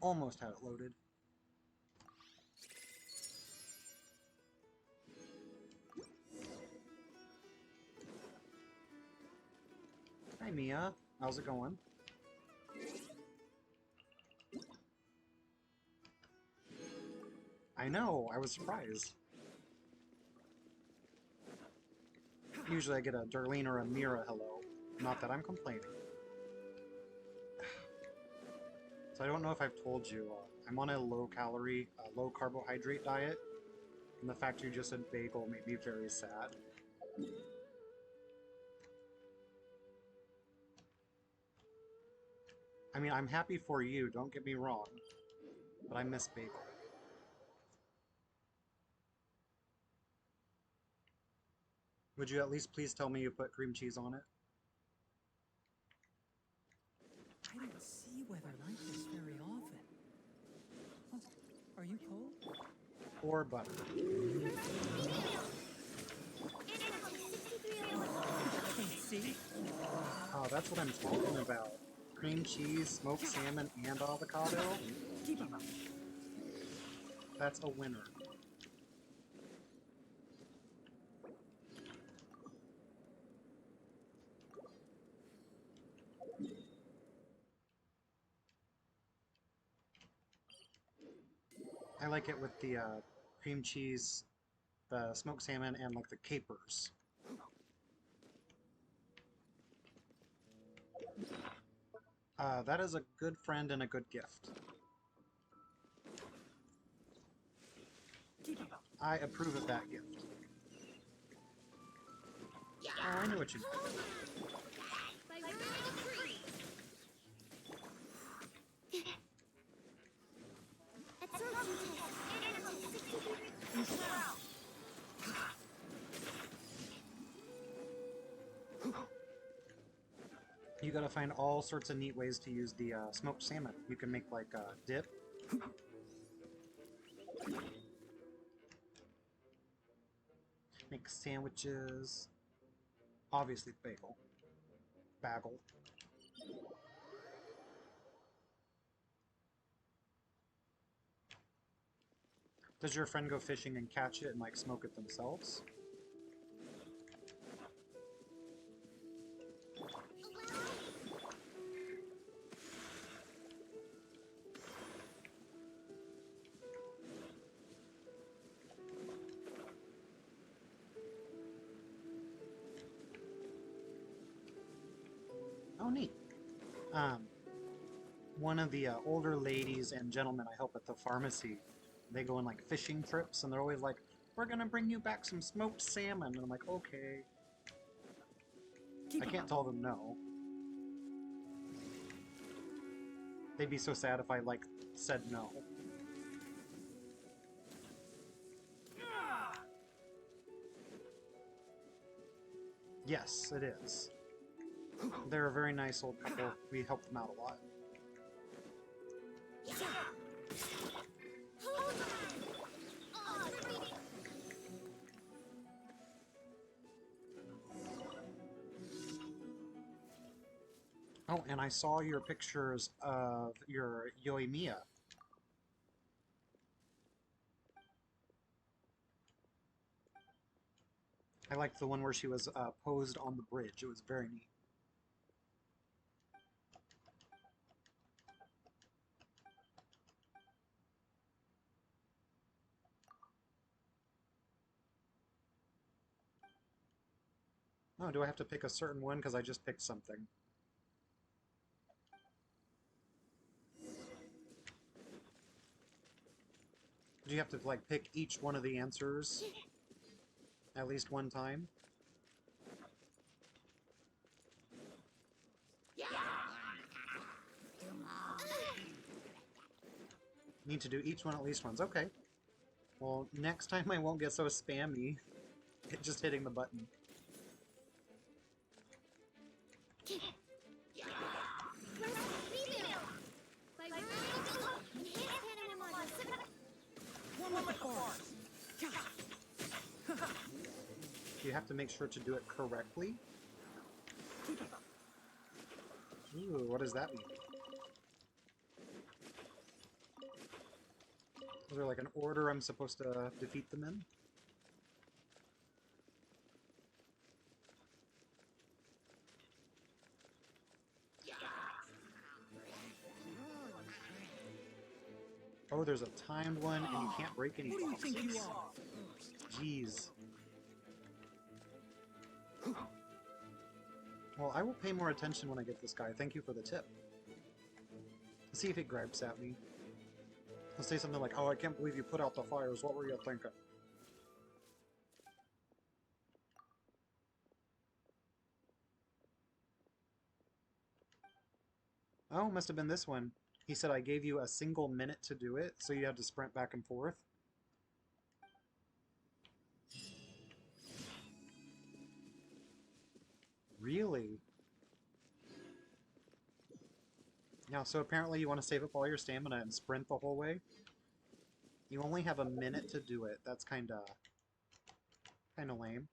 Almost had it loaded. Hi Mia, how's it going? I know, I was surprised. Usually I get a Darlene or a Mira hello. Not that I'm complaining. So I don't know if I've told you, I'm on a low-calorie, low-carbohydrate diet, and the fact you just said bagel made me very sad. I mean, I'm happy for you, don't get me wrong, but I miss bagel. Would you at least please tell me you put cream cheese on it? I don't see weather like this very often. Oh, are you cold? Or butter. See? Oh, that's what I'm talking about. Cream cheese, smoked salmon, and avocado? Keep up. That's a winner. I like it with the cream cheese, the smoked salmon, and like the capers. That is a good friend and a good gift. I approve of that gift. Oh, I knew what you meant. You gotta find all sorts of neat ways to use the smoked salmon. You can make like a dip. Make sandwiches. Obviously bagel. Bagel. Does your friend go fishing and catch it and like smoke it themselves? Oh, neat. One of the older ladies and gentlemen I help at the pharmacy, they go on like fishing trips, and they're always like, "We're gonna bring you back some smoked salmon," and I'm like, "Okay." I can't tell them no. They'd be so sad if I like said no. Yes, it is. They're a very nice old couple. We help them out a lot. Oh, and I saw your pictures of your Yoimiya. I liked the one where she was posed on the bridge. It was very neat. Oh, do I have to pick a certain one? Because I just picked something. Do you have to, like, pick each one of the answers at least one time? Need to do each one at least once. Okay. Well, next time I won't get so spammy. Just hitting the button. You have to make sure to do it correctly. Ooh, what does that mean? Is there like an order I'm supposed to defeat them in? Oh, there's a timed one, and you can't break any Who do you boxes. think you are? Jeez. Well, I will pay more attention when I get this guy. Thank you for the tip. Let's see if he gripes at me. He'll say something like, "Oh, I can't believe you put out the fires. What were you thinking?" Oh, must have been this one. He said I gave you a single minute to do it, so you had to sprint back and forth. Really? Yeah, so apparently you want to save up all your stamina and sprint the whole way? You only have a minute to do it. That's kinda lame.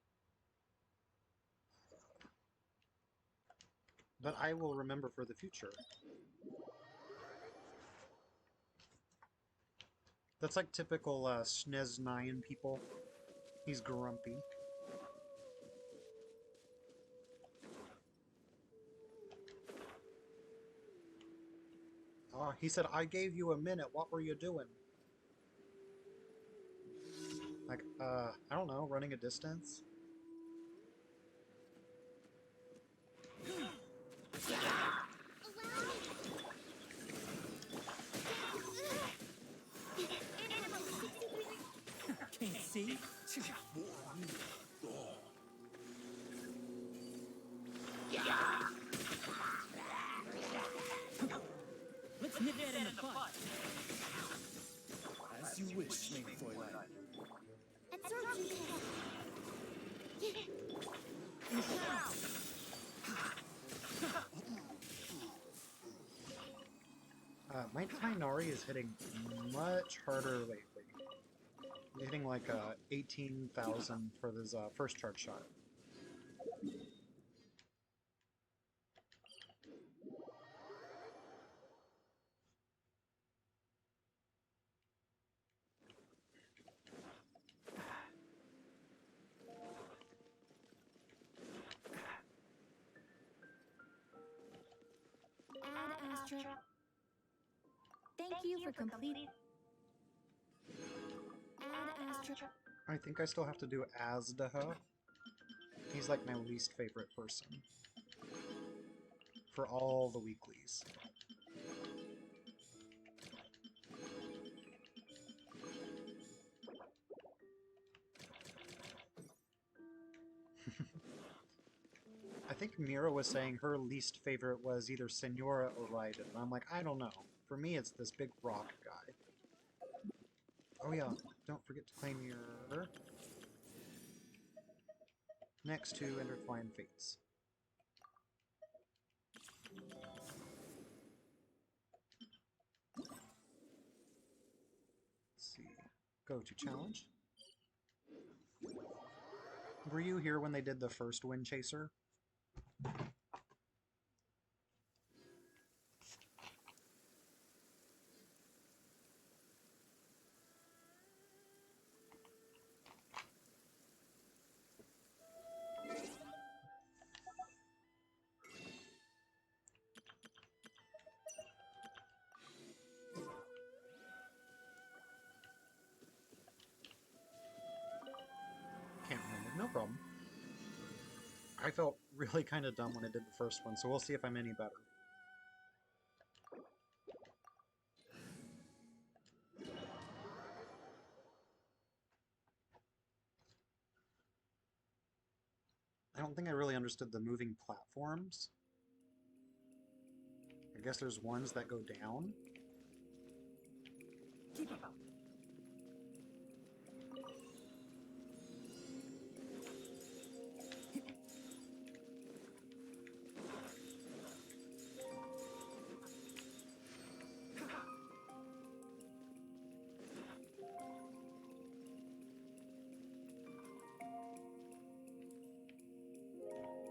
But I will remember for the future. That's like typical SNES 9 people. He's grumpy. He said, I gave you a minute. What were you doing? Like, I don't know, running a distance? Can't see? Let's nip that in the bud. As you wish, Snake Fräulein. Absorption My Tainari is hitting much harder lately. He's hitting like 18,000 for his first charge shot. Ad Astra. Thank you for complete. Ad Astra. I think I still have to do Azdaha. He's like my least favorite person. For all the weeklies. I think Mira was saying her least favorite was either Senora or Raiden. And I'm like, I don't know. For me, it's this big rock guy. Oh yeah, don't forget to claim your... next to Intertwined Fates. Let's see. Go to challenge. Were you here when they did the first Wind Chaser? Can't remember. No problem. I felt really kind of dumb when I did the first one, so we'll see if I'm any better. I don't think I really understood the moving platforms. I guess there's ones that go down. Keep up.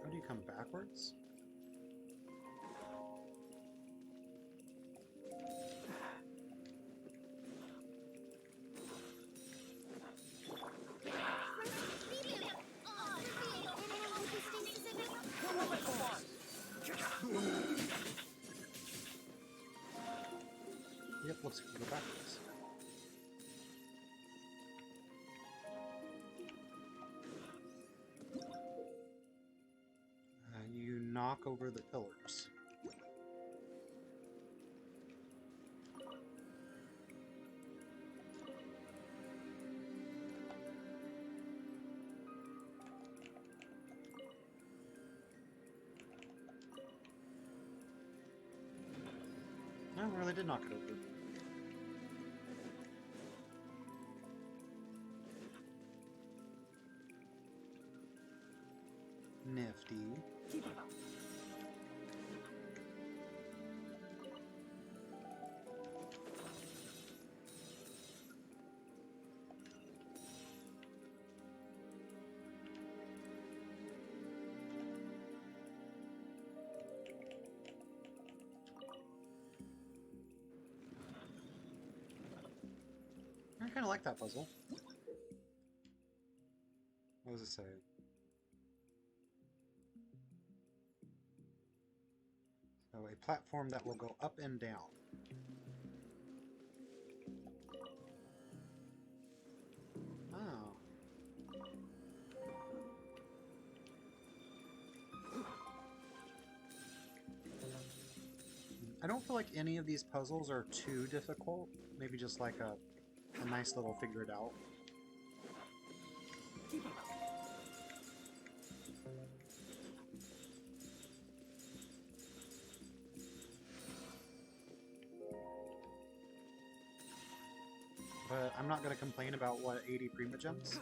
How do you come backwards? Yep, looks like we go backwards. You knock over the pillars. No, I really did knock it over. Nifty. I kind of like that puzzle. What does it say? So a platform that will go up and down. Oh. I don't feel like any of these puzzles are too difficult. Maybe just like a nice little figure it out. But I'm not going to complain about what 80 primogems.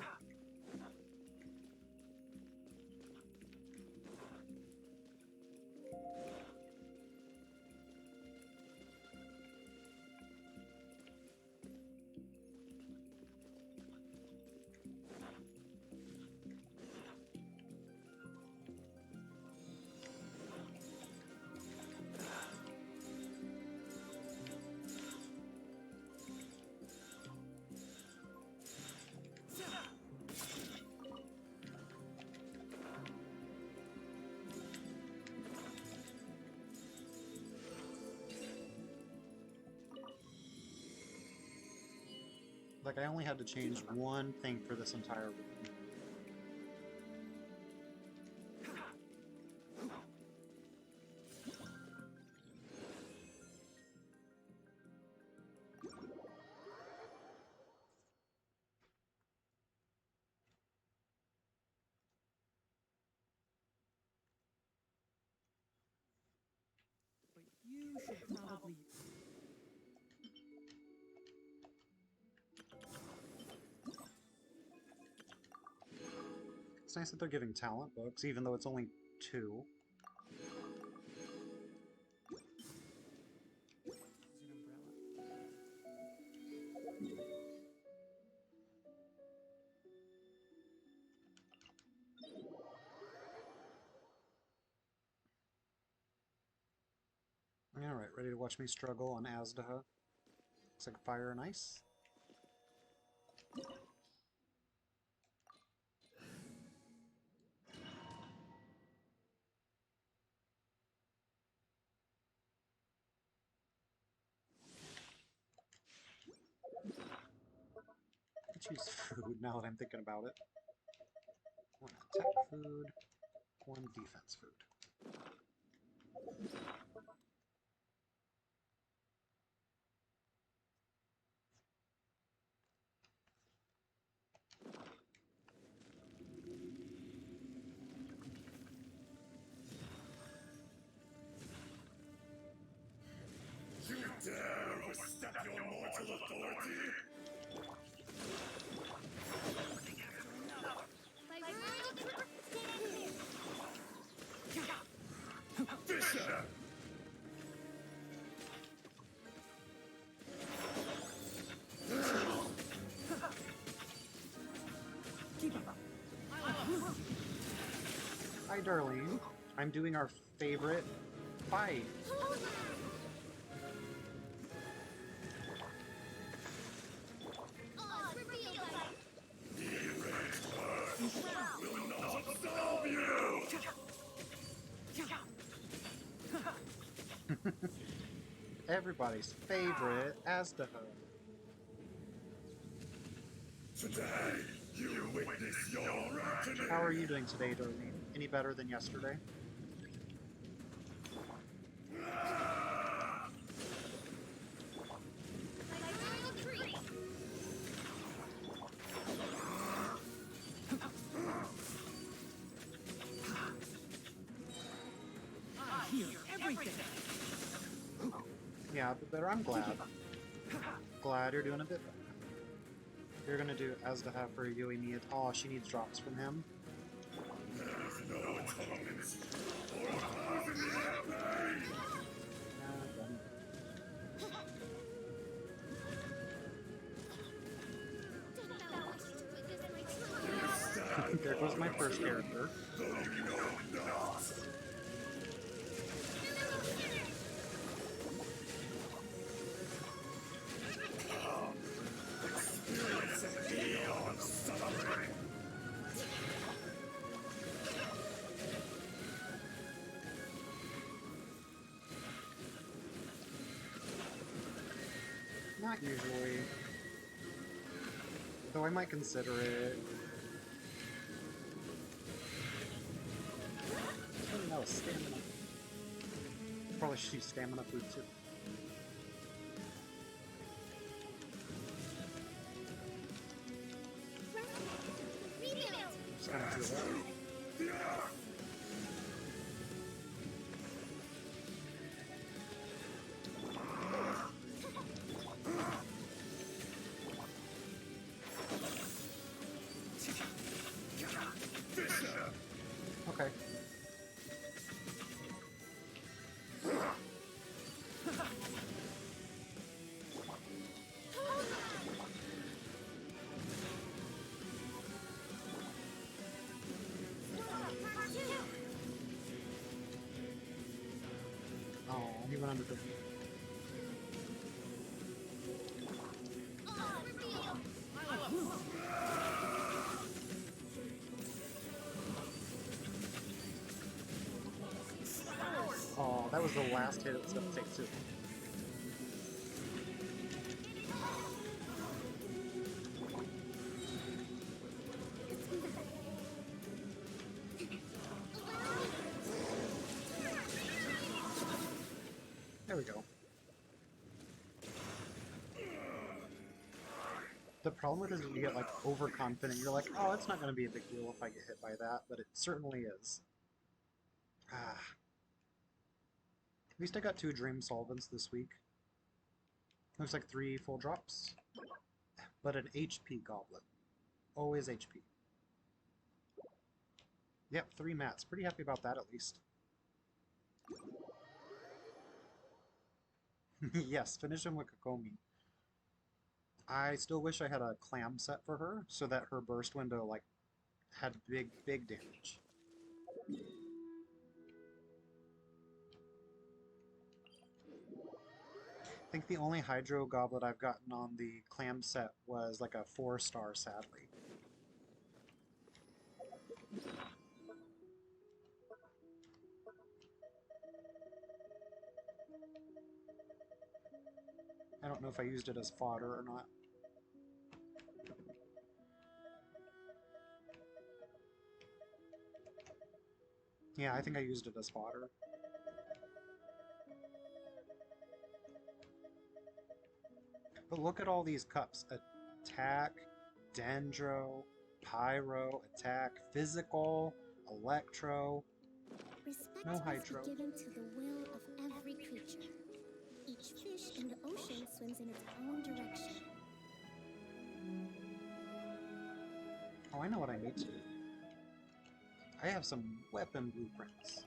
Like, I only had to change one thing for this entire room. But you should probably... It's nice that they're giving talent books, even though it's only 2. Alright, ready to watch me struggle on Azdaha? Looks like fire and ice. I choose food now that I'm thinking about it. 1 attack food, 1 defense food. You dare overstep your mortal authority? Fisher! Hi, Darlene. I'm doing our favorite fight. Will not absolve you! Everybody's favorite Azdaho. Today, you witness your reckoning. How are you doing today, Darlene? Any better than yesterday? I hear everything. Yeah, a bit better. I'm glad. Glad you're doing a bit better. You're gonna do Azdaha for Yui Mia. Oh, she needs drops from him. There is no atonement or causing me pain. Done. There goes my first character. Though you know not. Experience an eon of suffering. Not usually. Though I might consider it. Oh no, stamina. Probably should use stamina food too. Just gonna do that. Okay. Oh, he went under the... Oh, that was the last hit it was going to take too. There we go. The problem with it is you get like overconfident. You're like, oh, it's not going to be a big deal if I get hit by that, but it certainly is. Ah. At least I got 2 Dream Solvents this week. Looks like 3 full drops. But an HP Goblet. Always HP. Yep, 3 mats. Pretty happy about that at least. Yes, finish him with Kokomi. I still wish I had a clam set for her, so that her burst window, like, had big damage. I think the only Hydro Goblet I've gotten on the clam set was like a 4-star, sadly. I don't know if I used it as fodder or not. Yeah, I think I used it as fodder. But look at all these cups. Attack, Dendro, Pyro, Attack, Physical, Electro. Respect No must hydro. be given to the will of every creature. Each fish in the ocean swims in its own direction. Oh, I know what I need to do. I have some weapon blueprints.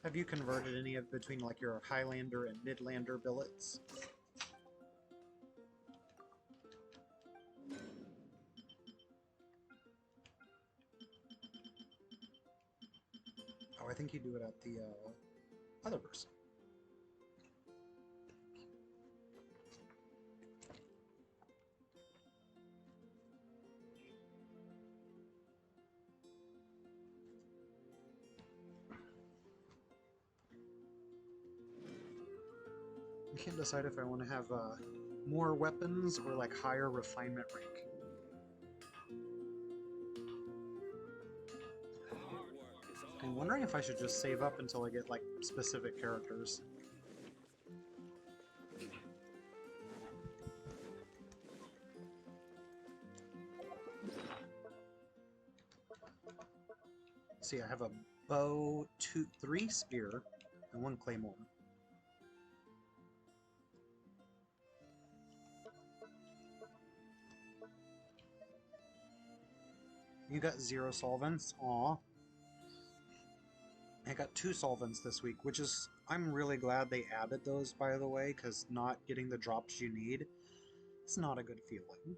Have you converted any of between like your Highlander and Midlander billets? Oh, I think you do it at the other person. I can't decide if I want to have more weapons or like higher refinement rank. I'm wondering if I should just save up until I get like specific characters. See, I have a bow, 3 spear, and 1 claymore. You got 0 solvents? Aw. I got 2 solvents this week, which is... I'm really glad they added those, by the way, because not getting the drops you need, it's not a good feeling.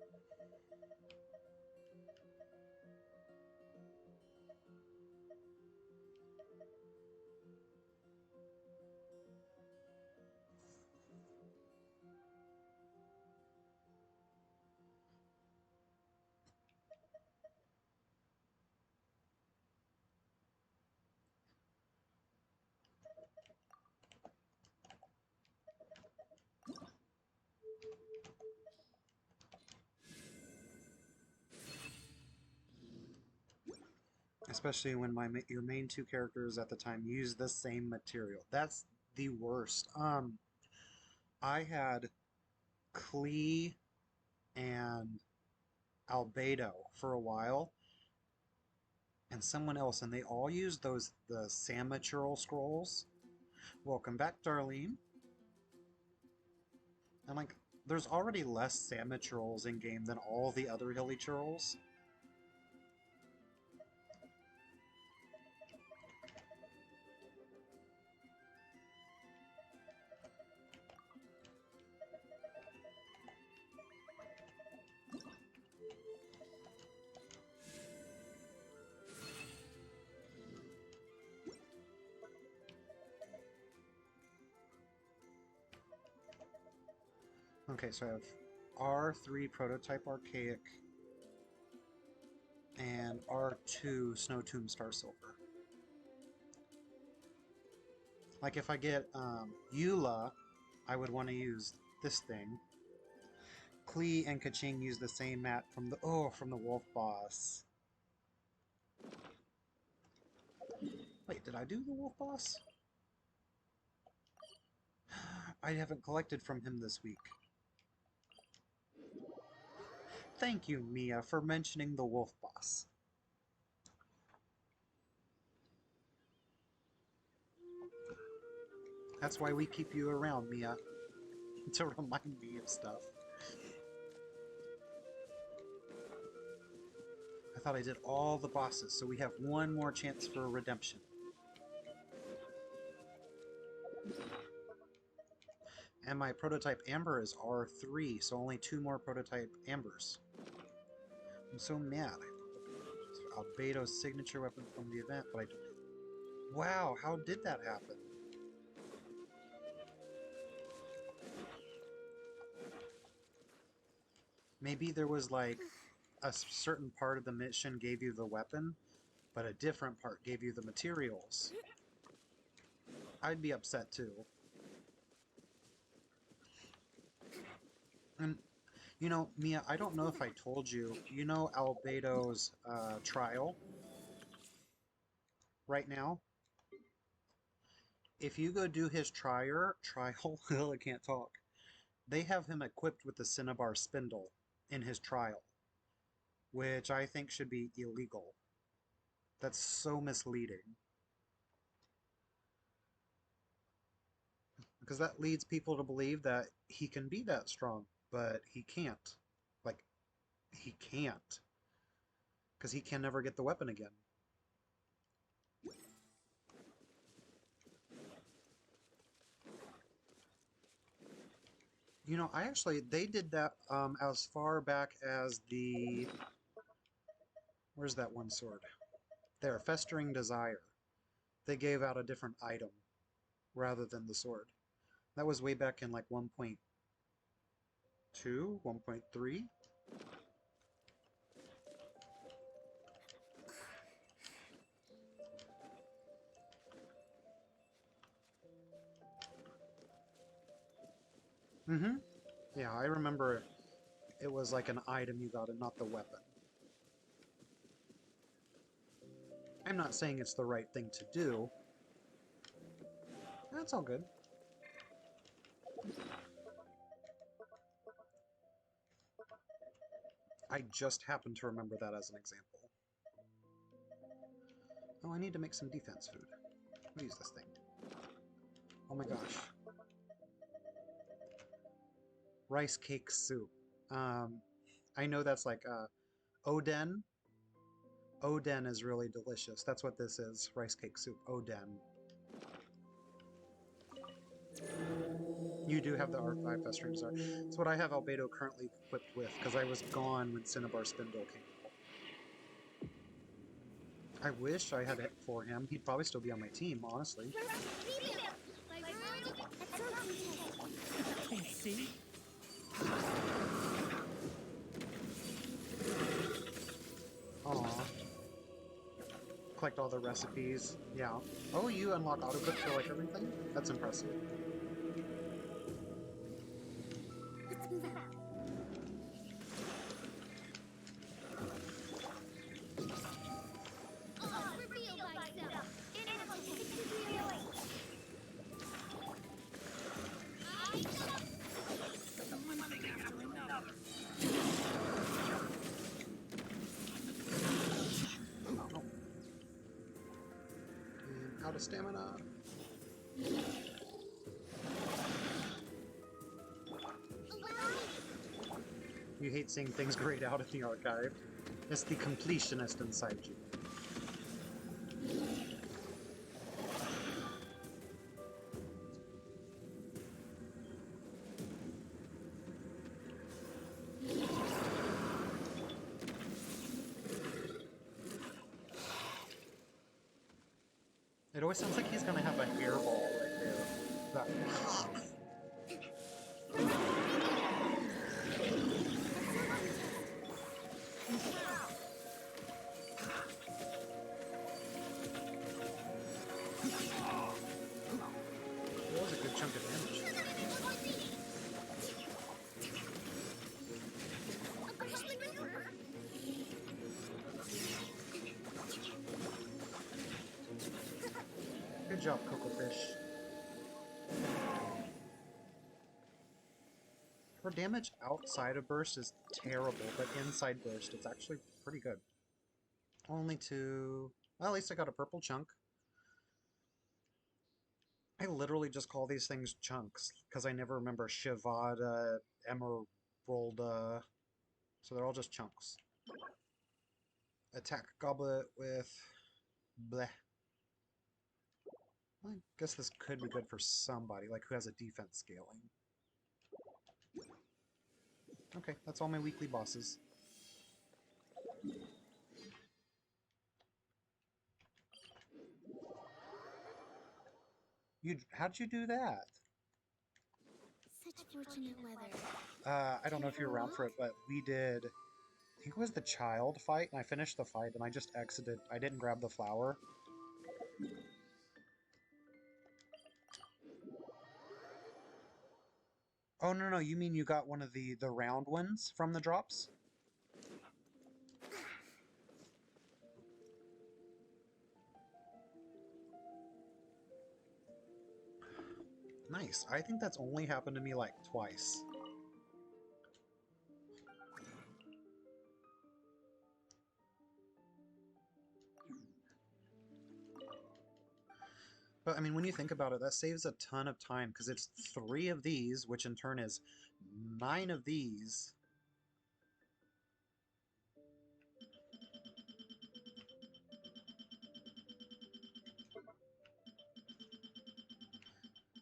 Especially when your main 2 characters at the time use the same material. That's the worst. I had Klee and Albedo for a while, and someone else, and they all used the Samatural scrolls. Welcome back, Darlene. And like, there's already less Samaturals in game than all the other Hilly Churls. Okay, so I have R3 Prototype Archaic and R2 Snow Tomb Star Silver. Like if I get Eula, I would want to use this thing. Klee and Kaching use the same mat from the Wolf Boss. Wait, did I do the Wolf Boss? I haven't collected from him this week. Thank you, Mia, for mentioning the Wolf Boss. That's why we keep you around, Mia. To remind me of stuff. I thought I did all the bosses, so we have one more chance for redemption. And my prototype Amber is R3, so only 2 more prototype Ambers. I'm so mad. Albedo's signature weapon from the event, but wow, how did that happen? Maybe there was like a certain part of the mission gave you the weapon, but a different part gave you the materials. I'd be upset too. And, you know, Mia, I don't know if I told you, you know Albedo's trial right now? If you go do his trial, I can't talk. They have him equipped with the Cinnabar Spindle in his trial, which I think should be illegal. That's so misleading. Because that leads people to believe that he can be that strong, but he can't. Like, he can't. Because he can never get the weapon again. You know, they did that as far back as the... Where's that one sword? There, Festering Desire. They gave out a different item rather than the sword. That was way back in like 1.2, 1.3. Mm-hmm. Yeah, I remember it was like an item you got and not the weapon. I'm not saying it's the right thing to do. That's all good. I just happened to remember that as an example. Oh, I need to make some defense food. Let me use this thing. Oh my gosh. Rice cake soup. I know that's like oden. Oden is really delicious. That's what this is. Rice cake soup. Oden. You do have the R5 Fest stream star. It's what I have Albedo currently equipped with, because I was gone when Cinnabar Spindle came out. I wish I had it for him. He'd probably still be on my team, honestly. Can't see. Aww. Collect all the recipes. Yeah. Oh, you unlock autocook for like everything? That's impressive. Let's move out. Reveal thyself. Oh. And out of stamina. You hate seeing things grayed out in the archive. It's the completionist inside you. It always sounds like he's gonna have a hairball right there. That. That was a good chunk of damage. Good job, Coco Fish. Her damage outside of burst is terrible, but inside burst it's actually pretty good. Only two... Well, at least I got a purple chunk. I literally just call these things chunks, because I never remember Shivada, Emeralda, so they're all just chunks. Attack Goblet with... bleh. I guess this could be good for somebody, like who has a defense scaling. Okay, that's all my weekly bosses. How'd you do that? Such fortunate weather. I don't know if you're around for it, but we did... I think it was the child fight, and I finished the fight, and I just exited. I didn't grab the flower. Oh, no, no, you mean you got one of the round ones from the drops? Nice. I think that's only happened to me like twice. But I mean, when you think about it, that saves a ton of time because it's 3 of these, which in turn is 9 of these.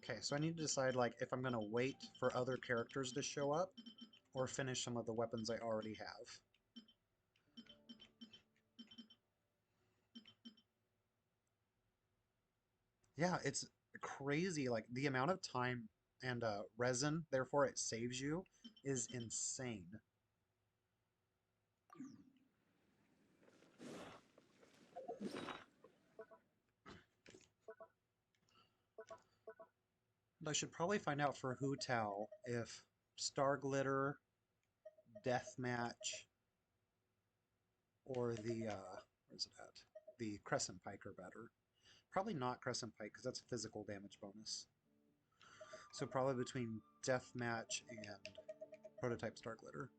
Okay, so I need to decide like if I'm going to wait for other characters to show up or finish some of the weapons I already have. Yeah, it's crazy. Like the amount of time and resin, therefore it saves you, is insane. I should probably find out for Hu Tao if Star Glitter, Deathmatch, or the, where's it at? The Crescent Pike are better. Probably not Crescent Pike, because that's a physical damage bonus. So probably between Deathmatch and Prototype Star Glitter.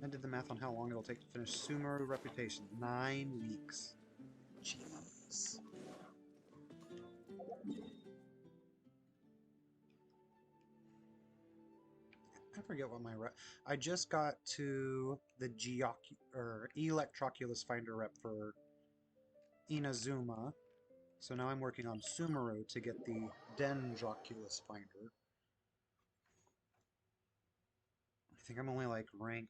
I did the math on how long it'll take to finish Sumeru Reputation. 9 weeks. Jeez. I forget what my rep. I just got to the Electroculus Finder rep for Inazuma, so now I'm working on Sumeru to get the Dendroculus Finder. I think I'm only like rank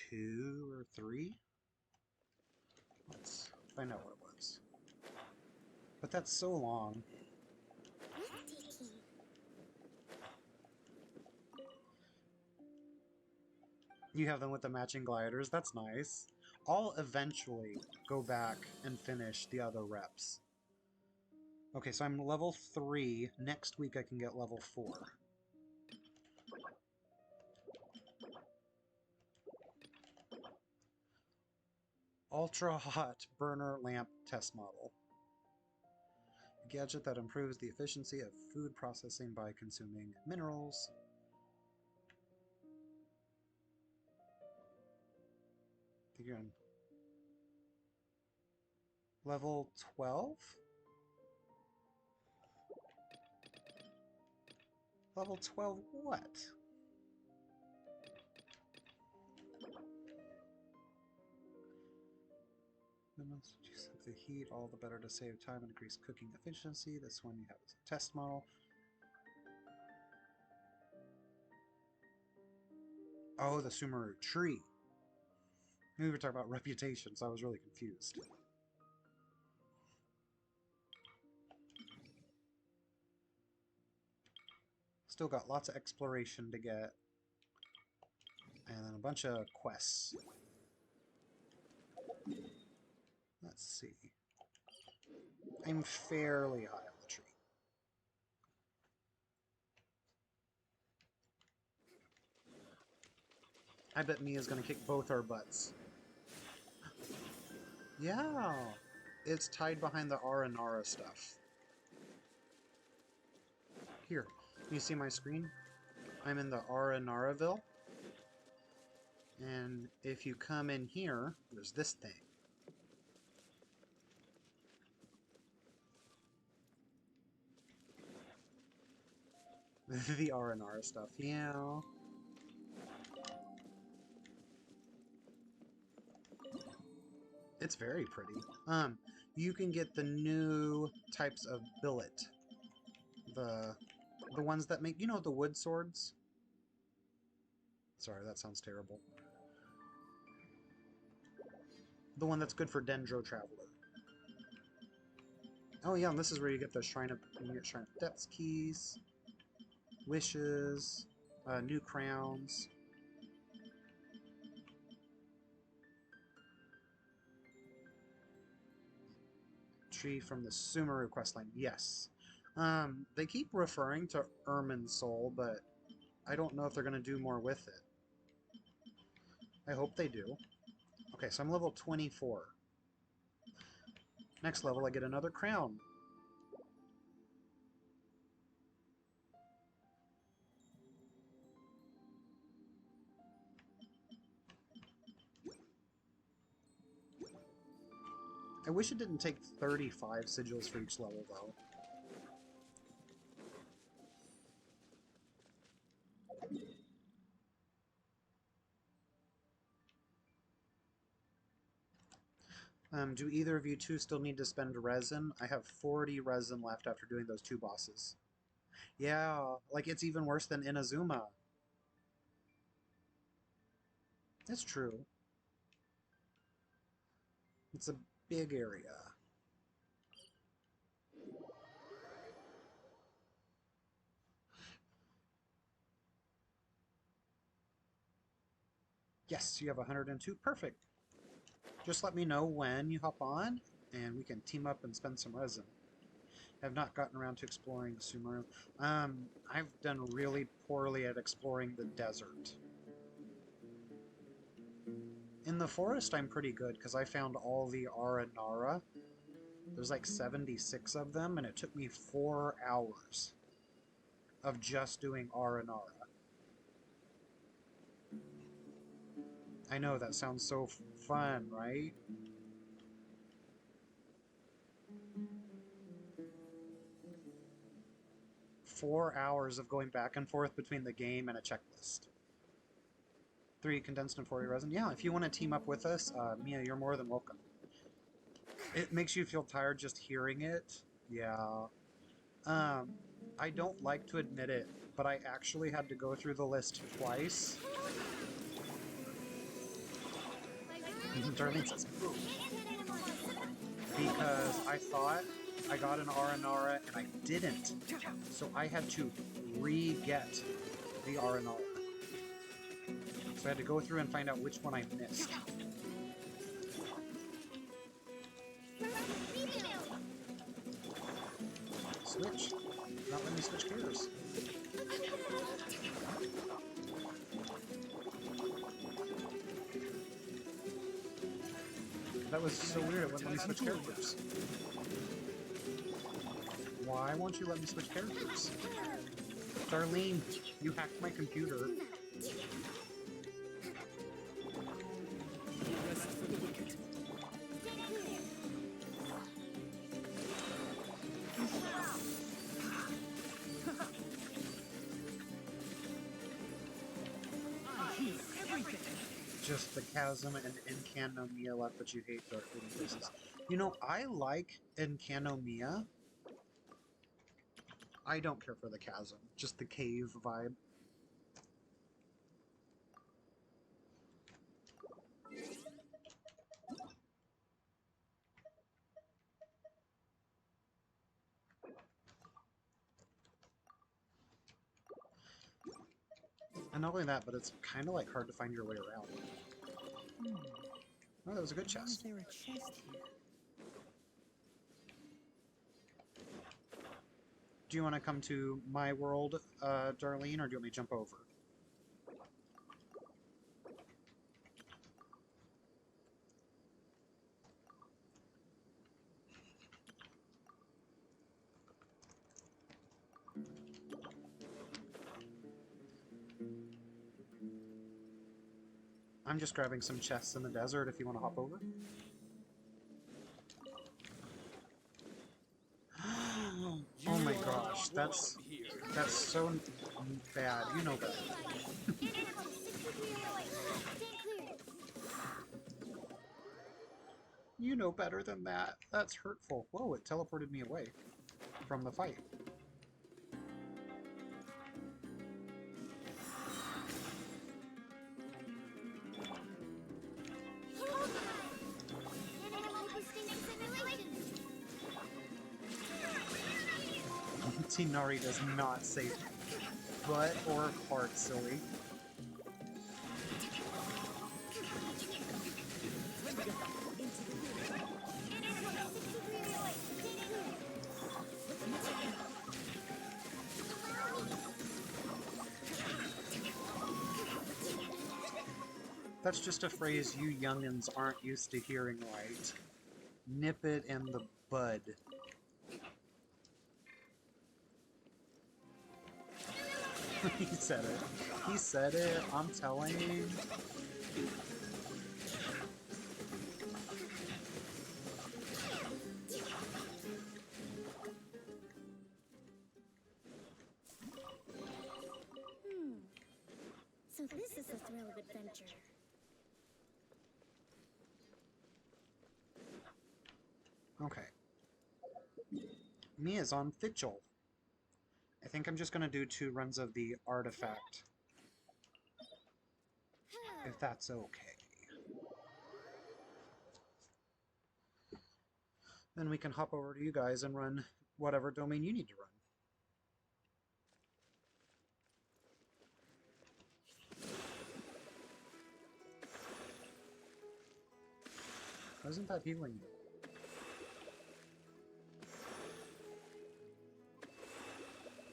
2 or 3. Let's find out what it was. But that's so long. Breathtaking. You have them with the matching gliders. That's nice. I'll eventually go back and finish the other reps. Okay, so I'm level 3. Next week I can get level 4. Ultra Hot Burner Lamp Test Model. A gadget that improves the efficiency of food processing by consuming minerals. I think you're on level 12? Level 12 what? The heat, all the better to save time and increase cooking efficiency. This one you have as a test model. Oh, the Sumeru tree. We were talking about reputation, so I was really confused. Still got lots of exploration to get. And then a bunch of quests. Let's see. I'm fairly high on the tree. I bet Mia's gonna kick both our butts. Yeah! It's tied behind the Aranara stuff. Here, you see my screen? I'm in the Aranaraville. And if you come in here, there's this thing. The Aranara stuff, yeah. It's very pretty. You can get the new types of billet. The ones that make, you know, the wood swords? Sorry, that sounds terrible. The one that's good for Dendro Traveler. Oh yeah, and this is where you get the Shrine of Depths keys, wishes, new crowns. Tree from the Sumeru questline, yes. They keep referring to Irminsul, but I don't know if they're going to do more with it. I hope they do. Okay, so I'm level 24. Next level, I get another crown. I wish it didn't take 35 sigils for each level, though. Do either of you two still need to spend resin? I have 40 resin left after doing those 2 bosses. Yeah, like it's even worse than Inazuma. It's true. It's a big area. Yes, you have 102. Perfect. Just let me know when you hop on, and we can team up and spend some resin. Have not gotten around to exploring Sumeru. I've done really poorly at exploring the desert. In the forest, I'm pretty good, because I found all the Aranara. There's like 76 of them, and it took me 4 hours of just doing Aranara. I know, that sounds so fun, right? Four hours of going back and forth between the game and a checklist. 3 condensed and 40 resin. Yeah, if you want to team up with us, Mia, you're more than welcome. It makes you feel tired just hearing it. Yeah. I don't like to admit it, but I actually had to go through the list twice. Darlene says, "Ooh." Because I thought I got an Aranara and I didn't. So I had to re-get the Aranara. So I had to go through and find out which one I missed. Switch. Not letting me switch gears. That was so weird, it wouldn't let me switch characters. Why won't you let me switch characters? Darlene, you hacked my computer. Rest for the wicked. I hear everything. Just the chasm and Encannomia left, but you hate dark hidden places. You know, I like Encannomia. I don't care for the chasm, just the cave vibe. And not only that, but it's kind of like hard to find your way around. Oh, that was a good Why is chest. there a chest here? Do you want to come to my world, Darlene, or do you want me to jump over? I'm just grabbing some chests in the desert if you want to hop over. Oh my gosh, that's so bad. You know better. You know better than that. That's hurtful. Whoa, it teleported me away from the fight. Tinari does not say butt or heart, silly. That's just a phrase you youngins aren't used to hearing right. Nip it in the bud. He said it. He said it. I'm telling you. So this is the thrill of adventure. Okay. Mia's on Fitchel. I think I'm just going to do 2 runs of the artifact. If that's okay. Then we can hop over to you guys and run whatever domain you need to run. Why isn't that healing you?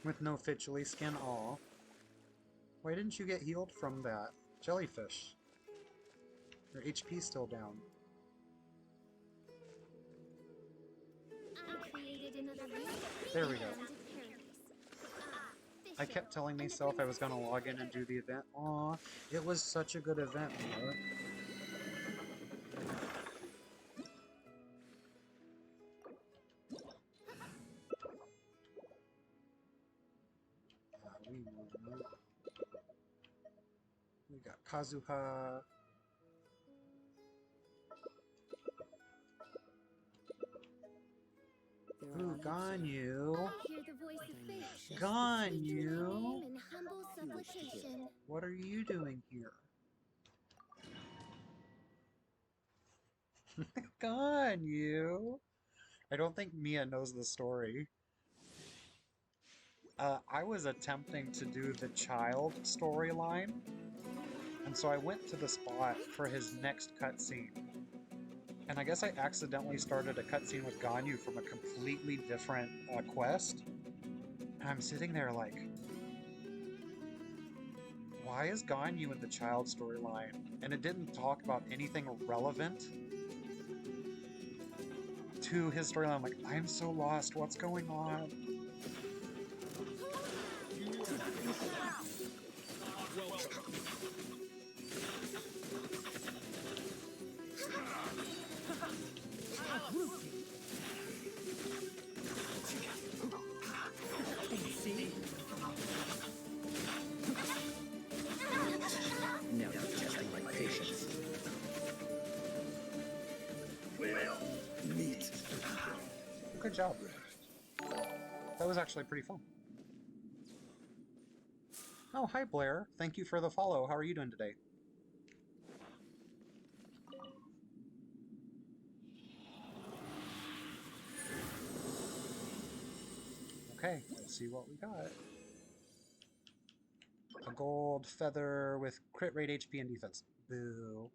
With no fitchily skin, aw. Why didn't you get healed from that jellyfish? Your HP's still down. I created another realm There we go. and a paradise. I kept telling myself I was gonna log in and do the event. Aw, it was such a good event, Mila. We got Kazuha. Ooh, Ganyu. I hear the voice of fate. Ganyu. Speaking my name in humble supplication. What are you doing here? Ganyu. I don't think Mia knows the story. I was attempting to do the child storyline, and so I went to the spot for his next cutscene. And I guess I accidentally started a cutscene with Ganyu from a completely different quest. And I'm sitting there like, why is Ganyu in the child storyline? And it didn't talk about anything relevant to his storyline. I'm like, I'm so lost. What's going on? See? Now you're testing my patience. We'll meet. Good job. That was actually pretty fun. Oh, hi Blair. Thank you for the follow. How are you doing today? Okay, let's see what we got. A gold feather with crit rate, HP, and defense. Boo.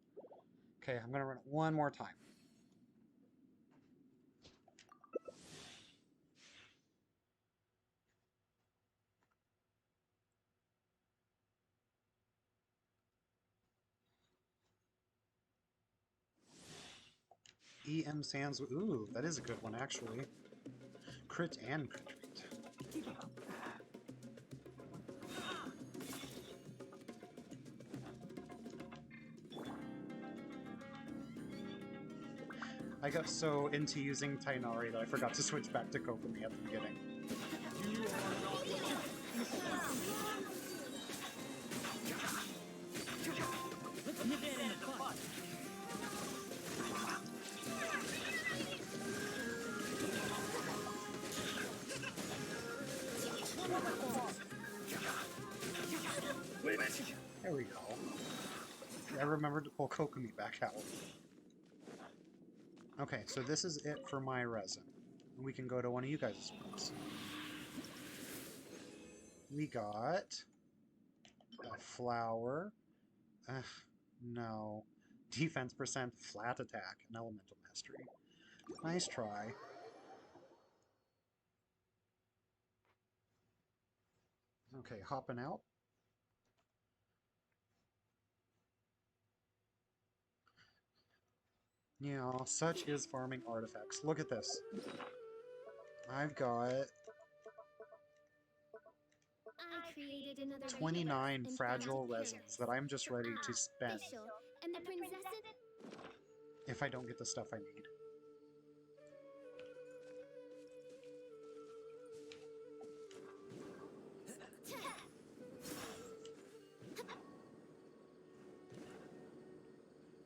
Okay, I'm gonna run it one more time. EM Sands. Ooh, that is a good one, actually. Crit and crit rate. I got so into using Tainari that I forgot to switch back to Kokomi at the beginning. Let's nip it in the butt. There we go. I remembered to pull Kokomi back out. Okay, so this is it for my resin. We can go to one of you guys' rooms. We got a flower. No. Defense percent, flat attack, and elemental mastery. Nice try. Okay, hopping out. Yeah, such is farming artifacts. Look at this. I've got I created another 29 and fragile found resins that I'm just ready to spend official. And the princess if I don't get the stuff I need.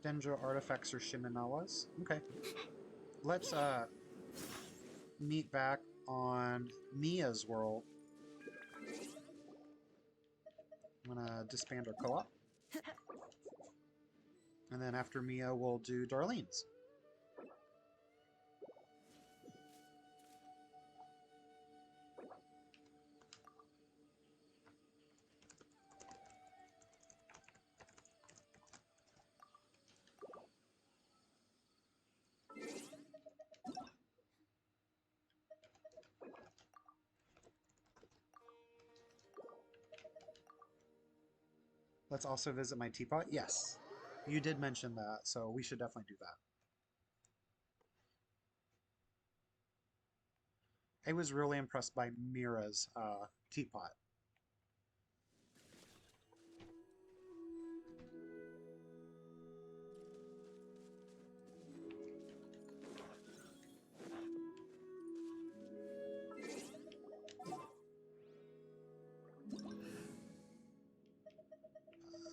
Dendro artifacts or Shimenawas. Okay. Let's meet back on Mia's world. I'm gonna disband our co-op. And then after Mia, we'll do Darlene's. Let's also visit my teapot. Yes, you did mention that, so we should definitely do that. I was really impressed by Mira's teapot.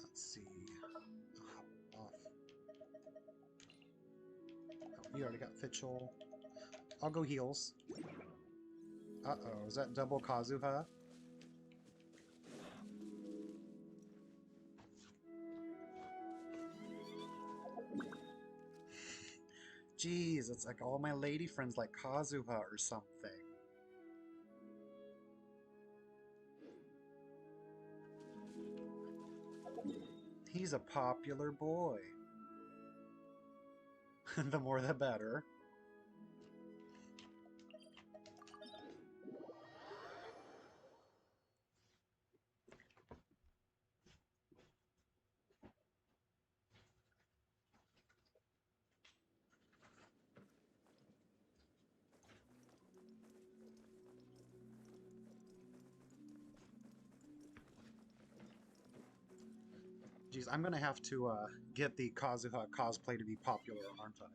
Let's see. Off. Oh, we already got Fitchel. I'll go heals. Uh-oh, is that double Kazuha? Jeez, it's like all my lady friends like Kazuha or something. He's a popular boy. The more the better. Jeez, I'm gonna have to get the Kazuha cosplay to be popular, aren't I?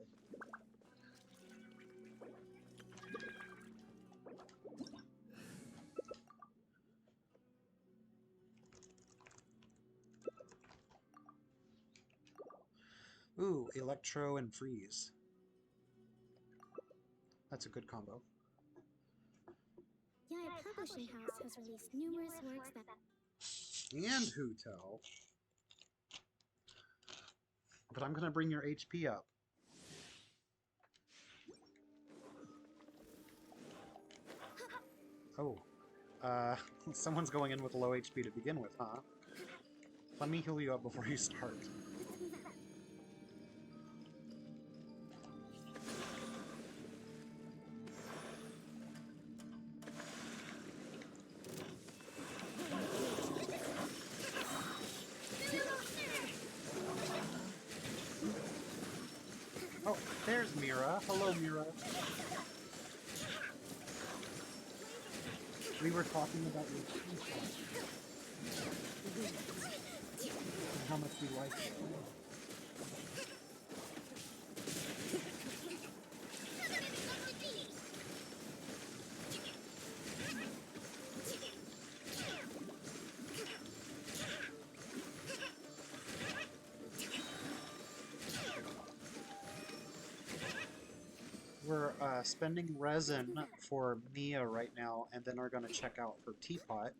Ooh, Electro and Freeze. That's a good combo. Yai Publishing House has released numerous works that... And Huto. But I'm gonna bring your HP up. Oh. Someone's going in with low HP to begin with, huh? Let me heal you up before you start. Oh, there's Mira. Hello, Mira. We were talking about your teapot and how much we like it. We're spending resin for Mia right now, and then are going to check out her teapot.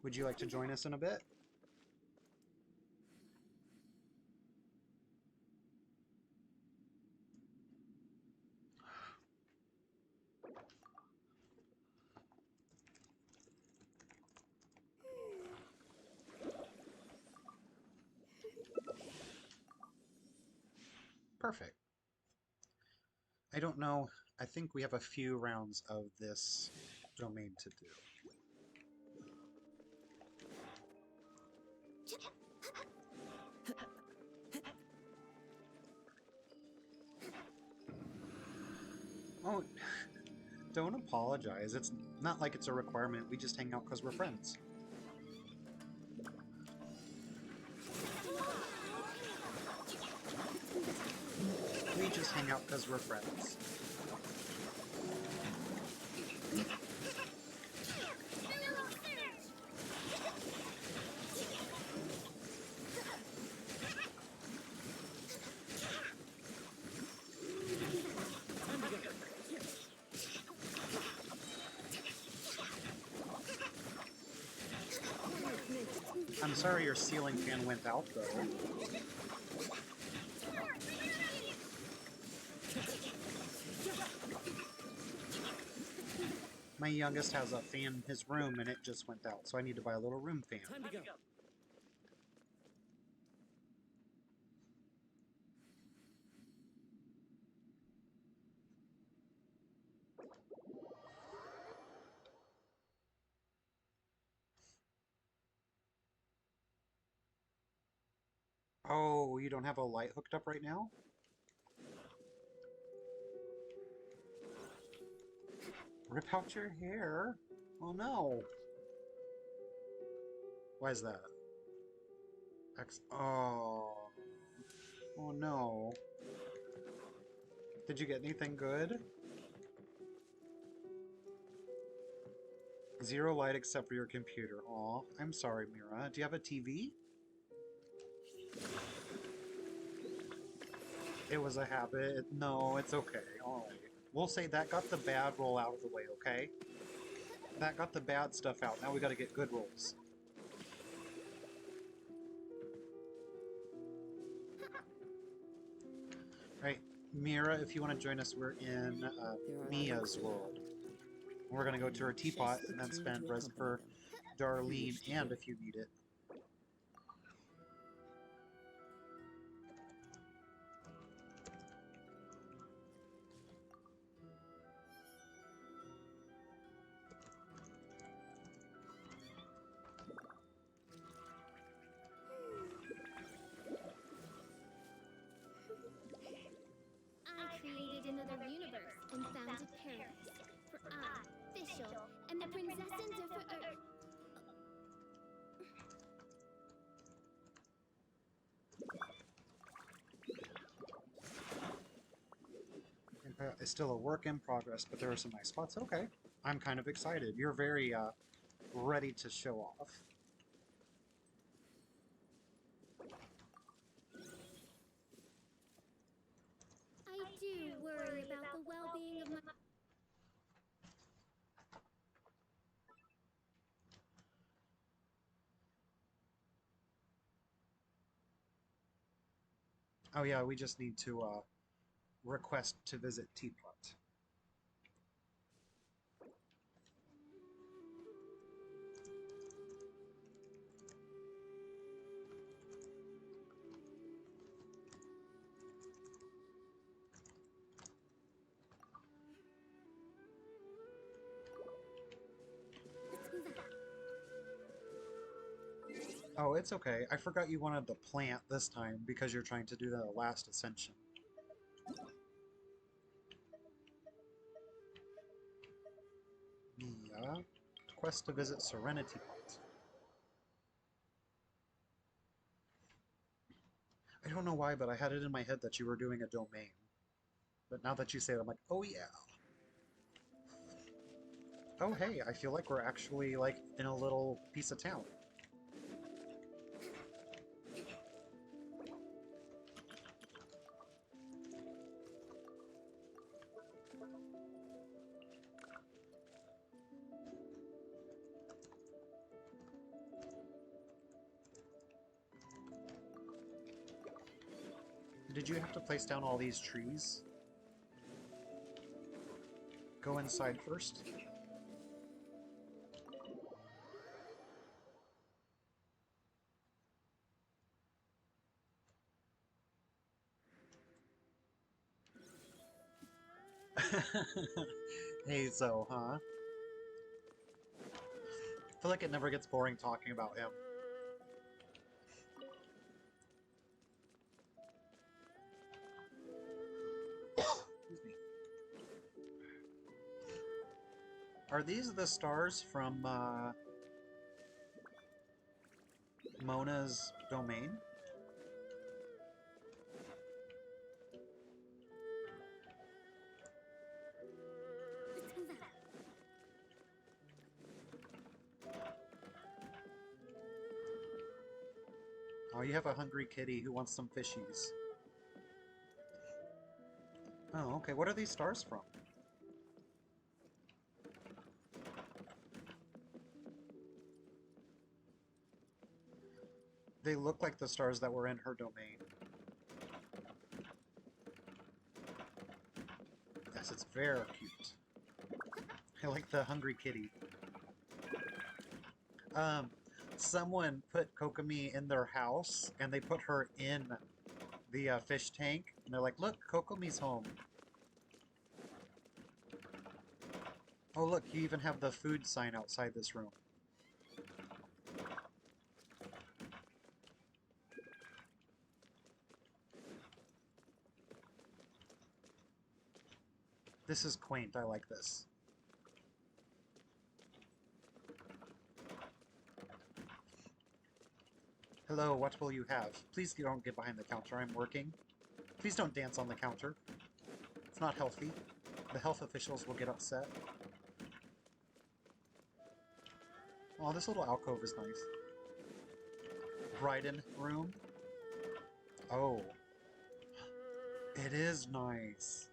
Would you like to join us in a bit? Perfect. I don't know. I think we have a few rounds of this domain to do. Oh, don't apologize. It's not like it's a requirement. We just hang out because we're friends. We just hang out because we're friends. I'm sorry your ceiling fan went out, though. My youngest has a fan in his room, and it just went out, so I need to buy a little room fan. Time to go. Oh, you don't have a light hooked up right now? Rip out your hair? Oh no. Why is that? Oh. Oh no. Did you get anything good? Zero light except for your computer. Aw, I'm sorry, Mira. Do you have a TV? It was a habit. No, it's okay. Alright. We'll say that got the bad roll out of the way, okay? That got the bad stuff out. Now we gotta get good rolls. Right, Mira, if you want to join us, we're in Mia's world. We're gonna go to her teapot and then spend resin for Darlene and if you need it. I created another universe and founded paradise. For I, Fischl, am the princess of Earth. It's still a work in progress, but there are some nice spots. Okay, I'm kind of excited. You're very ready to show off. I do worry about the well-being of my... Oh yeah, we just need to request to visit Teapot. Let's move out. Oh, it's okay. I forgot you wanted the plant this time because you're trying to do the last ascension. Yeah. Quest to visit Serenity Point. I don't know why, but I had it in my head that you were doing a domain. But now that you say it, I'm like, oh yeah. Oh hey, I feel like we're actually like in a little piece of town. Did you have to place down all these trees? Go inside first. Hey, so, huh? I feel like it never gets boring talking about him. Excuse me. Are these the stars from Mona's domain? Let's move out. Oh, you have a hungry kitty who wants some fishies. Oh, okay. What are these stars from? They look like the stars that were in her domain. Yes, it's very cute. I like the hungry kitty. Someone put Kokomi in their house, and they put her in the fish tank, and they're like, look, Kokomi's home. Oh look, you even have the food sign outside this room. This is quaint. I like this. Hello, what will you have? Please don't get behind the counter. I'm working. Please don't dance on the counter. It's not healthy. The health officials will get upset. Oh, this little alcove is nice. Bryden room. Oh. It is nice.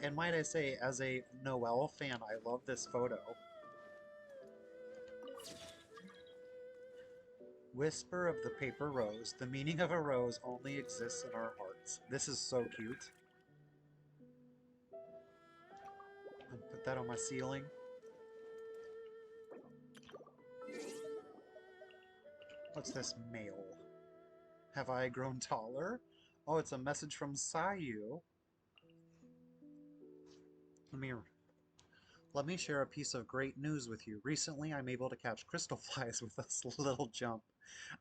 And might I say, as a Noelle fan, I love this photo. Whisper of the paper rose. The meaning of a rose only exists in our hearts. This is so cute. And put that on my ceiling. What's this? Mail. Have I grown taller? Oh, it's a message from Sayu. Let me share a piece of great news with you. Recently, I'm able to catch crystal flies with this little jump.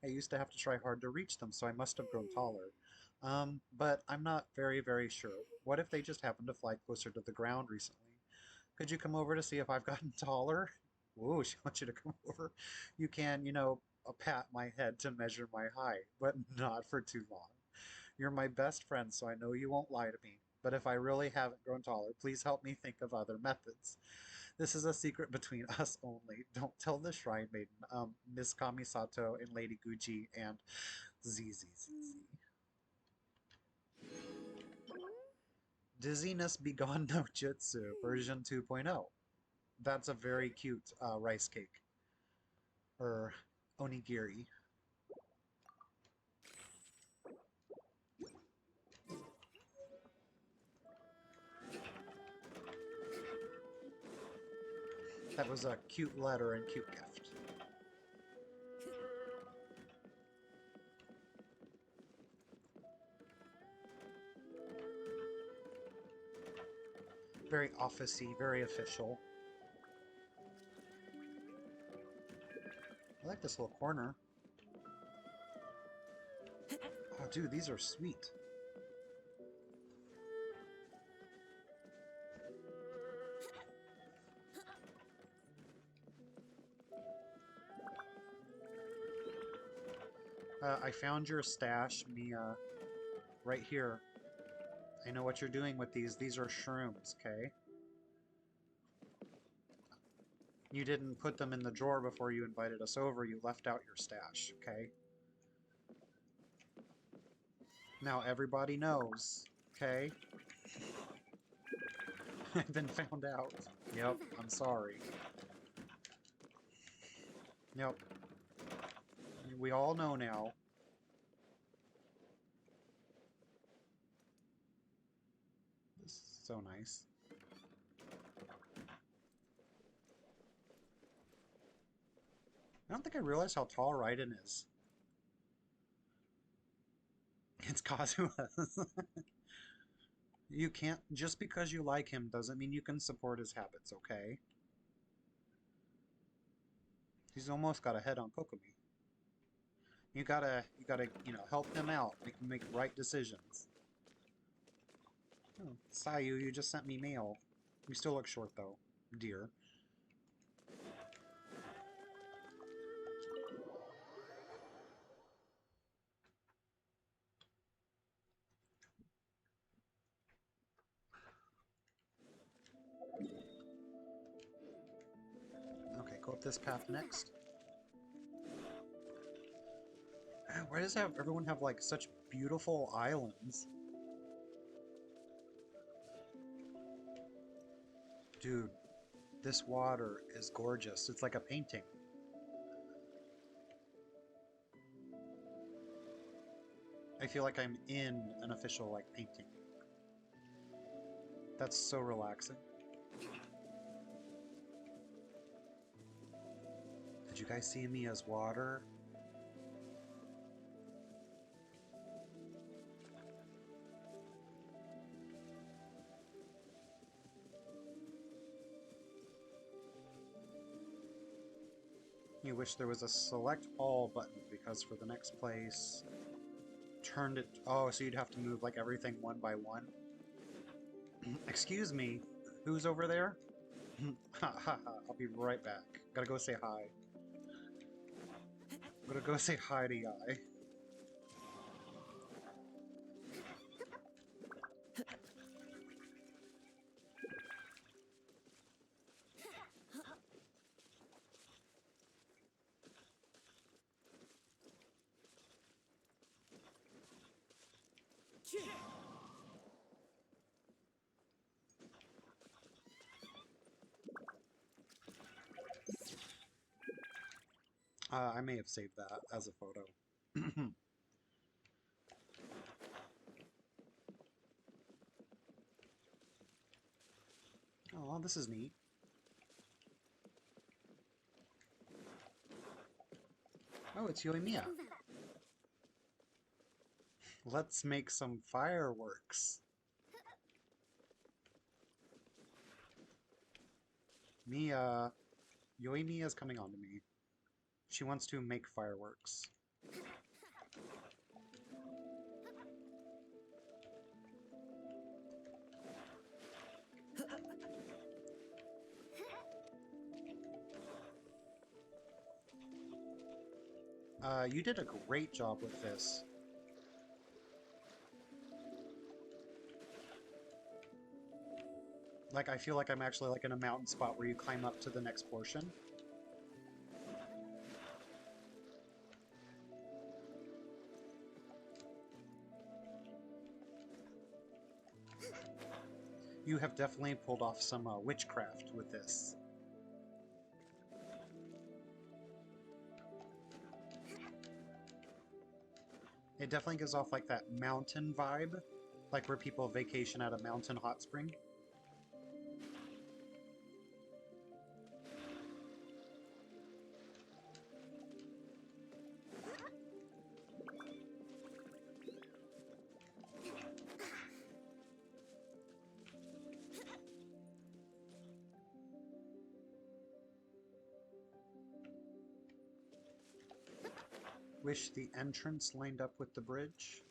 I used to have to try hard to reach them, so I must have grown taller. But I'm not very sure. What if they just happened to fly closer to the ground recently? Could you come over to see if I've gotten taller? Whoa, she wants you to come over. You can, you know, pat my head to measure my height, but not for too long. You're my best friend, so I know you won't lie to me. But if I really haven't grown taller, please help me think of other methods. This is a secret between us only. Don't tell the Shrine Maiden, Miss Kamisato and Lady Guji and ZZZZ. Dizziness Begone no Jutsu, version 2.0. That's a very cute rice cake. Or onigiri. That was a cute letter and cute gift. Very office-y, very official. I like this little corner. Oh, dude, these are sweet. I found your stash, Mia, right here. I know what you're doing with these. These are shrooms, okay? You didn't put them in the drawer before you invited us over. You left out your stash, okay? Now everybody knows, okay? I've been found out. Yep, I'm sorry. Yep. We all know now. This is so nice. I don't think I realized how tall Raiden is. It's Kazuha. You can't, just because you like him doesn't mean you can support his habits, okay? He's almost got a head on Kokomi. You gotta, you know, help him out. Make him make right decisions. Oh, Sayu, you just sent me mail. You still look short, though, dear. Okay, go up this path next. Why does everyone have, like, such beautiful islands? Dude, this water is gorgeous. It's like a painting. I feel like I'm in an official, like, painting. That's so relaxing. Did you guys see Mia's water? You wish there was a select all button because for the next place, turned it. Oh, so you'd have to move like everything one by one. Excuse me, who's over there? Ha ha ha, I'll be right back. Gotta go say hi. Gotta go say hi to Yai. I may have saved that as a photo. Oh, this is neat. Oh, it's Yoimiya. Let's make some fireworks. Yoimiya is coming on to me. She wants to make fireworks. You did a great job with this. Like, I feel like I'm actually like in a mountain spot where you climb up to the next portion. You have definitely pulled off some witchcraft with this. It definitely gives off like that mountain vibe, like where people vacation at a mountain hot spring. Wish the entrance lined up with the bridge?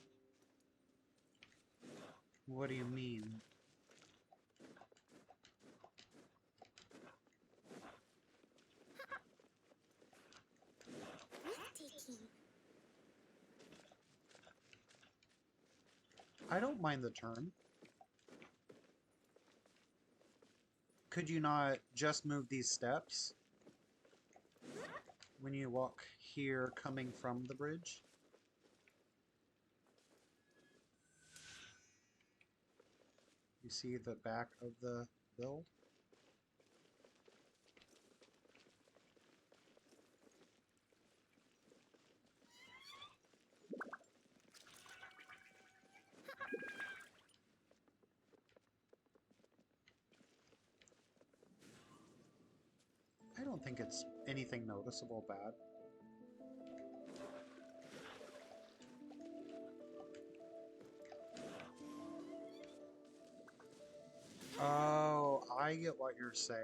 What do you mean? Breathtaking. I don't mind the turn. Could you not just move these steps when you walk here coming from the bridge? You see the back of the build? I don't think it's anything noticeable bad. Oh, I get what you're saying.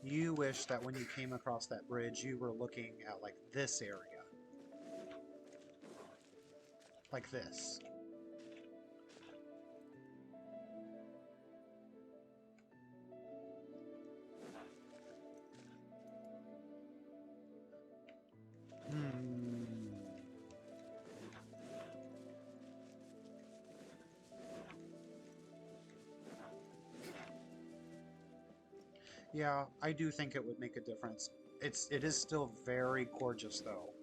You wish that when you came across that bridge, you were looking at, like, this area. Like this. Yeah, I do think it would make a difference. It is still very gorgeous though.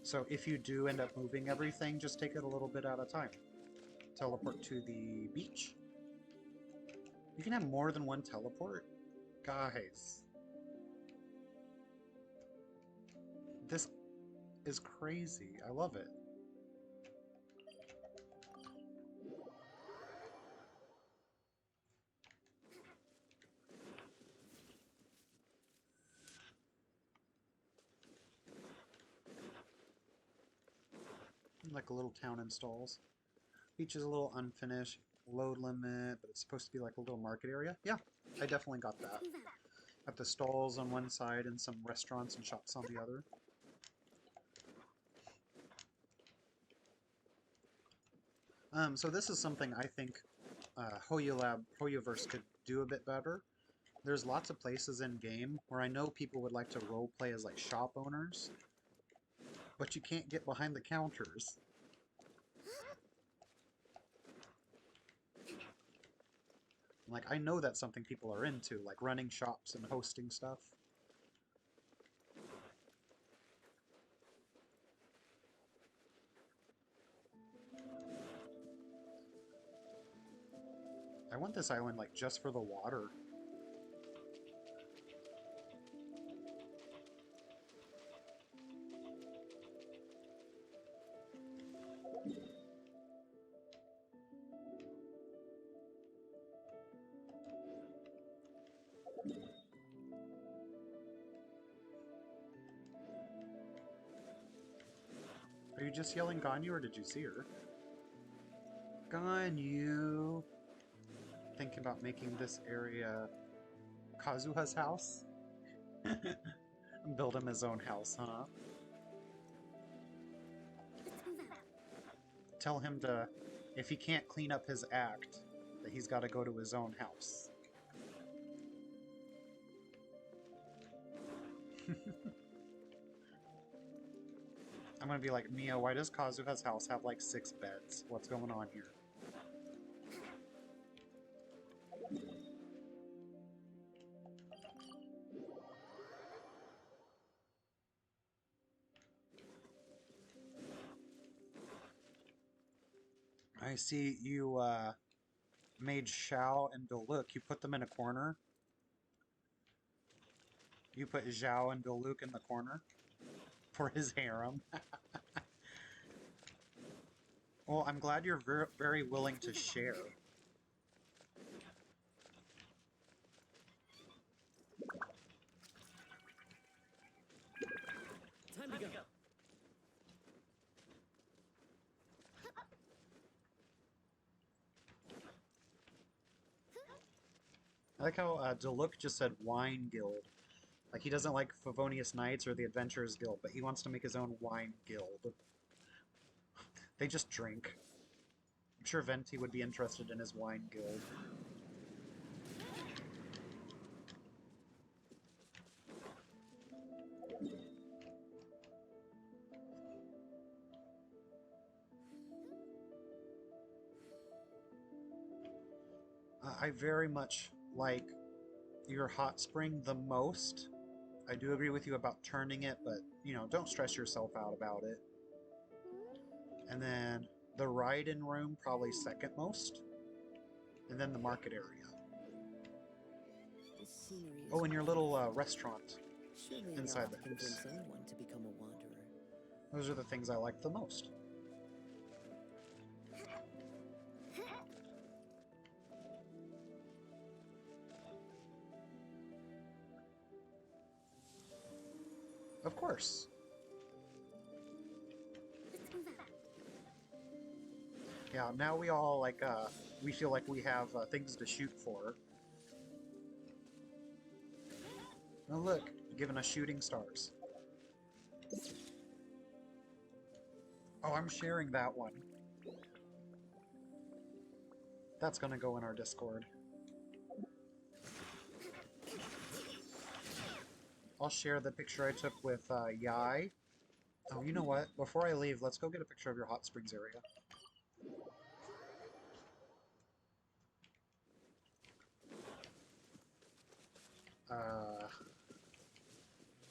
So if you do end up moving everything, just take it a little bit at a time. Teleport to the beach. You can have more than one teleport? Guys. This is crazy. I love it. Like a little town installs. Beach is a little unfinished. Load limit, but it's supposed to be like a little market area. Yeah, I definitely got that. Got the stalls on one side and some restaurants and shops on the other. So this is something I think Hoyoverse could do a bit better. There's lots of places in game where I know people would like to roleplay as like shop owners, but you can't get behind the counters. Like, I know that's something people are into, like running shops and hosting stuff. I want this island, like, just for the water. Are you just yelling Ganyu, or did you see her? Ganyu! Thinking about making this area Kazuha's house? Build him his own house, huh? Let's move out. Tell him to, if he can't clean up his act, that he's got to go to his own house. I'm gonna be like, Mia, why does Kazuha's house have like 6 beds? What's going on here? I see you made Xiao and Diluc. You put them in a corner. You put Xiao and Diluc in the corner for his harem. Well, I'm glad you're very willing to share. Time to go. I like how Diluc just said Wine Guild. Like, he doesn't like Favonius Knights or the Adventurers Guild, but he wants to make his own wine guild. They just drink. I'm sure Venti would be interested in his wine guild. I very much like your hot spring the most. I do agree with you about turning it, but, you know, don't stress yourself out about it. And then the ride-in room, probably second most. And then the market area. This scenery is Oh, and your beautiful. little restaurant Surely inside enough the to convince house. anyone to become a wanderer. Those are the things I like the most. Of course. Let's move out. Yeah, now we all, like, we feel like we have things to shoot for. Oh, look, giving us shooting stars. Oh, I'm sharing that one. That's gonna go in our Discord. I'll share the picture I took with Yai. Oh, you know what? Before I leave, let's go get a picture of your hot springs area.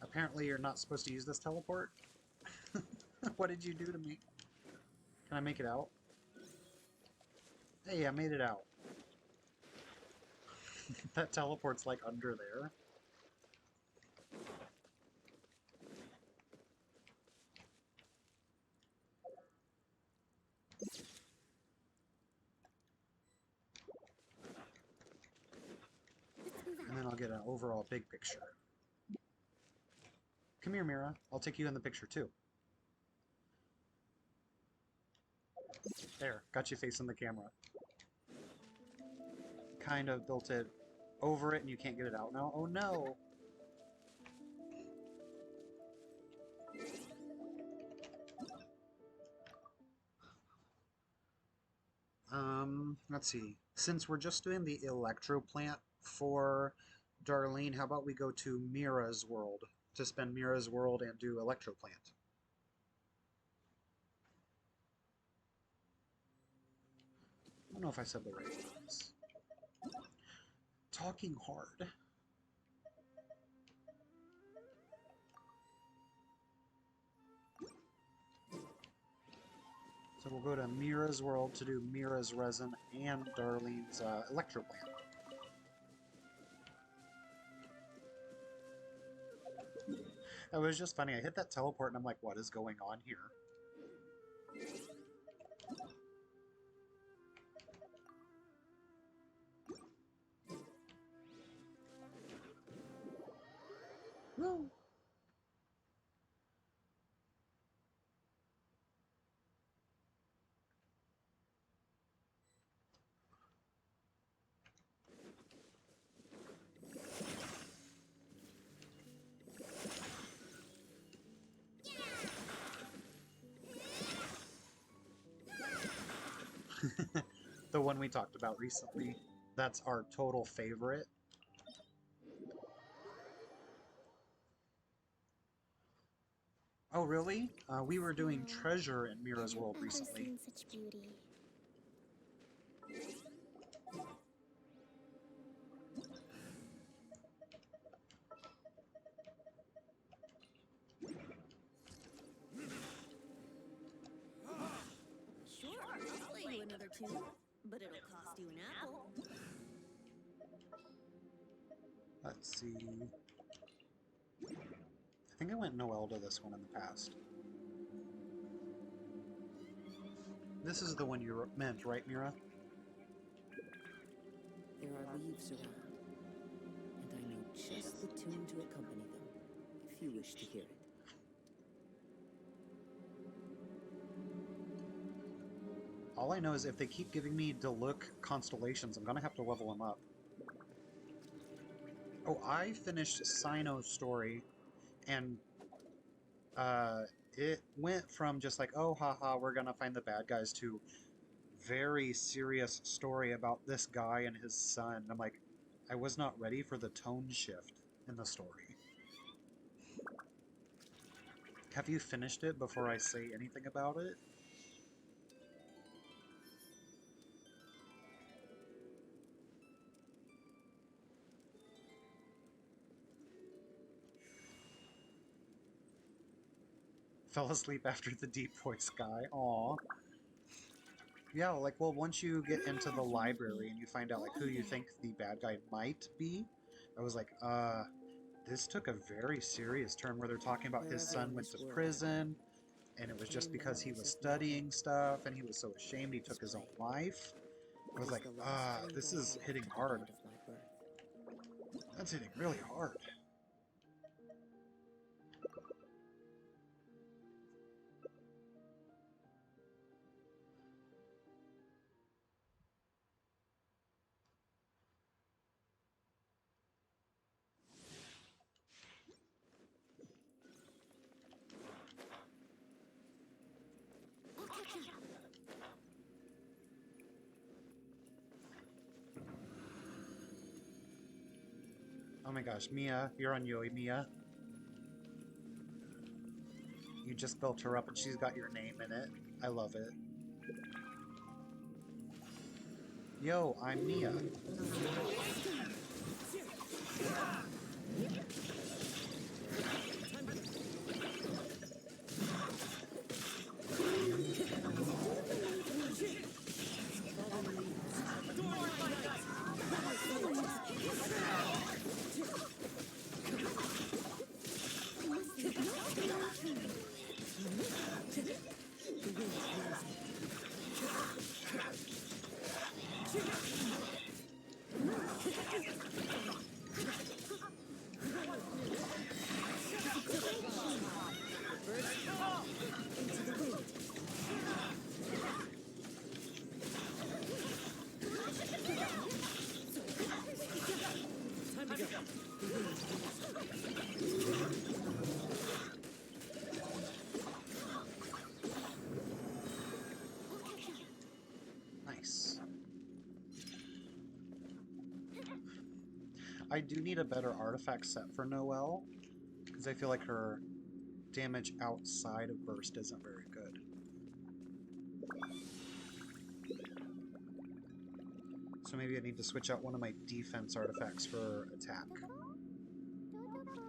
Apparently you're not supposed to use this teleport. What did you do to me? Can I make it out? Hey, I made it out. That teleport's like under there. And then I'll get an overall big picture. Come here, Mira. I'll take you in the picture too. There, got you facing the camera. Kind of built it over it and you can't get it out now. Oh no! Let's see. Since we're just doing the electro plant for Darlene, how about we go to Mira's world to spend Mira's world and do electro plant? I don't know if I said the right ones. Talking hard. So we'll go to Mira's world to do Mira's resin and Darlene's electro plant. It was just funny. I hit that teleport and I'm like, what is going on here? Woo! The one we talked about recently. That's our total favorite. Oh, really? We were doing treasure in Mira's world I've never recently. seen such beauty. Sure, I'll play you another tune, but it'll cost you an apple. Let's see. I think I went Noel to this one in the past. This is the one you meant, right, Mira? There are leaves around, and I know just the tune to accompany them, if you wish to hear it. All I know is if they keep giving me Diluc constellations, I'm gonna have to level them up. Oh, I finished Sino's story, and it went from just like, oh, haha, we're gonna find the bad guys, to very serious story about this guy and his son. I'm like, I was not ready for the tone shift in the story. Have you finished it before I say anything about it? Fell asleep after the deep voice guy. Aw. Yeah, like, well, once you get into the library and you find out, like, who you think the bad guy might be, I was like, this took a very serious turn where they're talking about his son went to prison, and it was just because he was studying stuff, and he was so ashamed he took his own life. I was like, this is hitting hard. That's hitting really hard. Oh my gosh, Mia, you're on Yoi, Mia. You just built her up and she's got your name in it. I love it. Yo, I'm Mia. I do need a better artifact set for Noelle, because I feel like her damage outside of burst isn't very good. So maybe I need to switch out one of my defense artifacts for attack. Dodoco, where are you?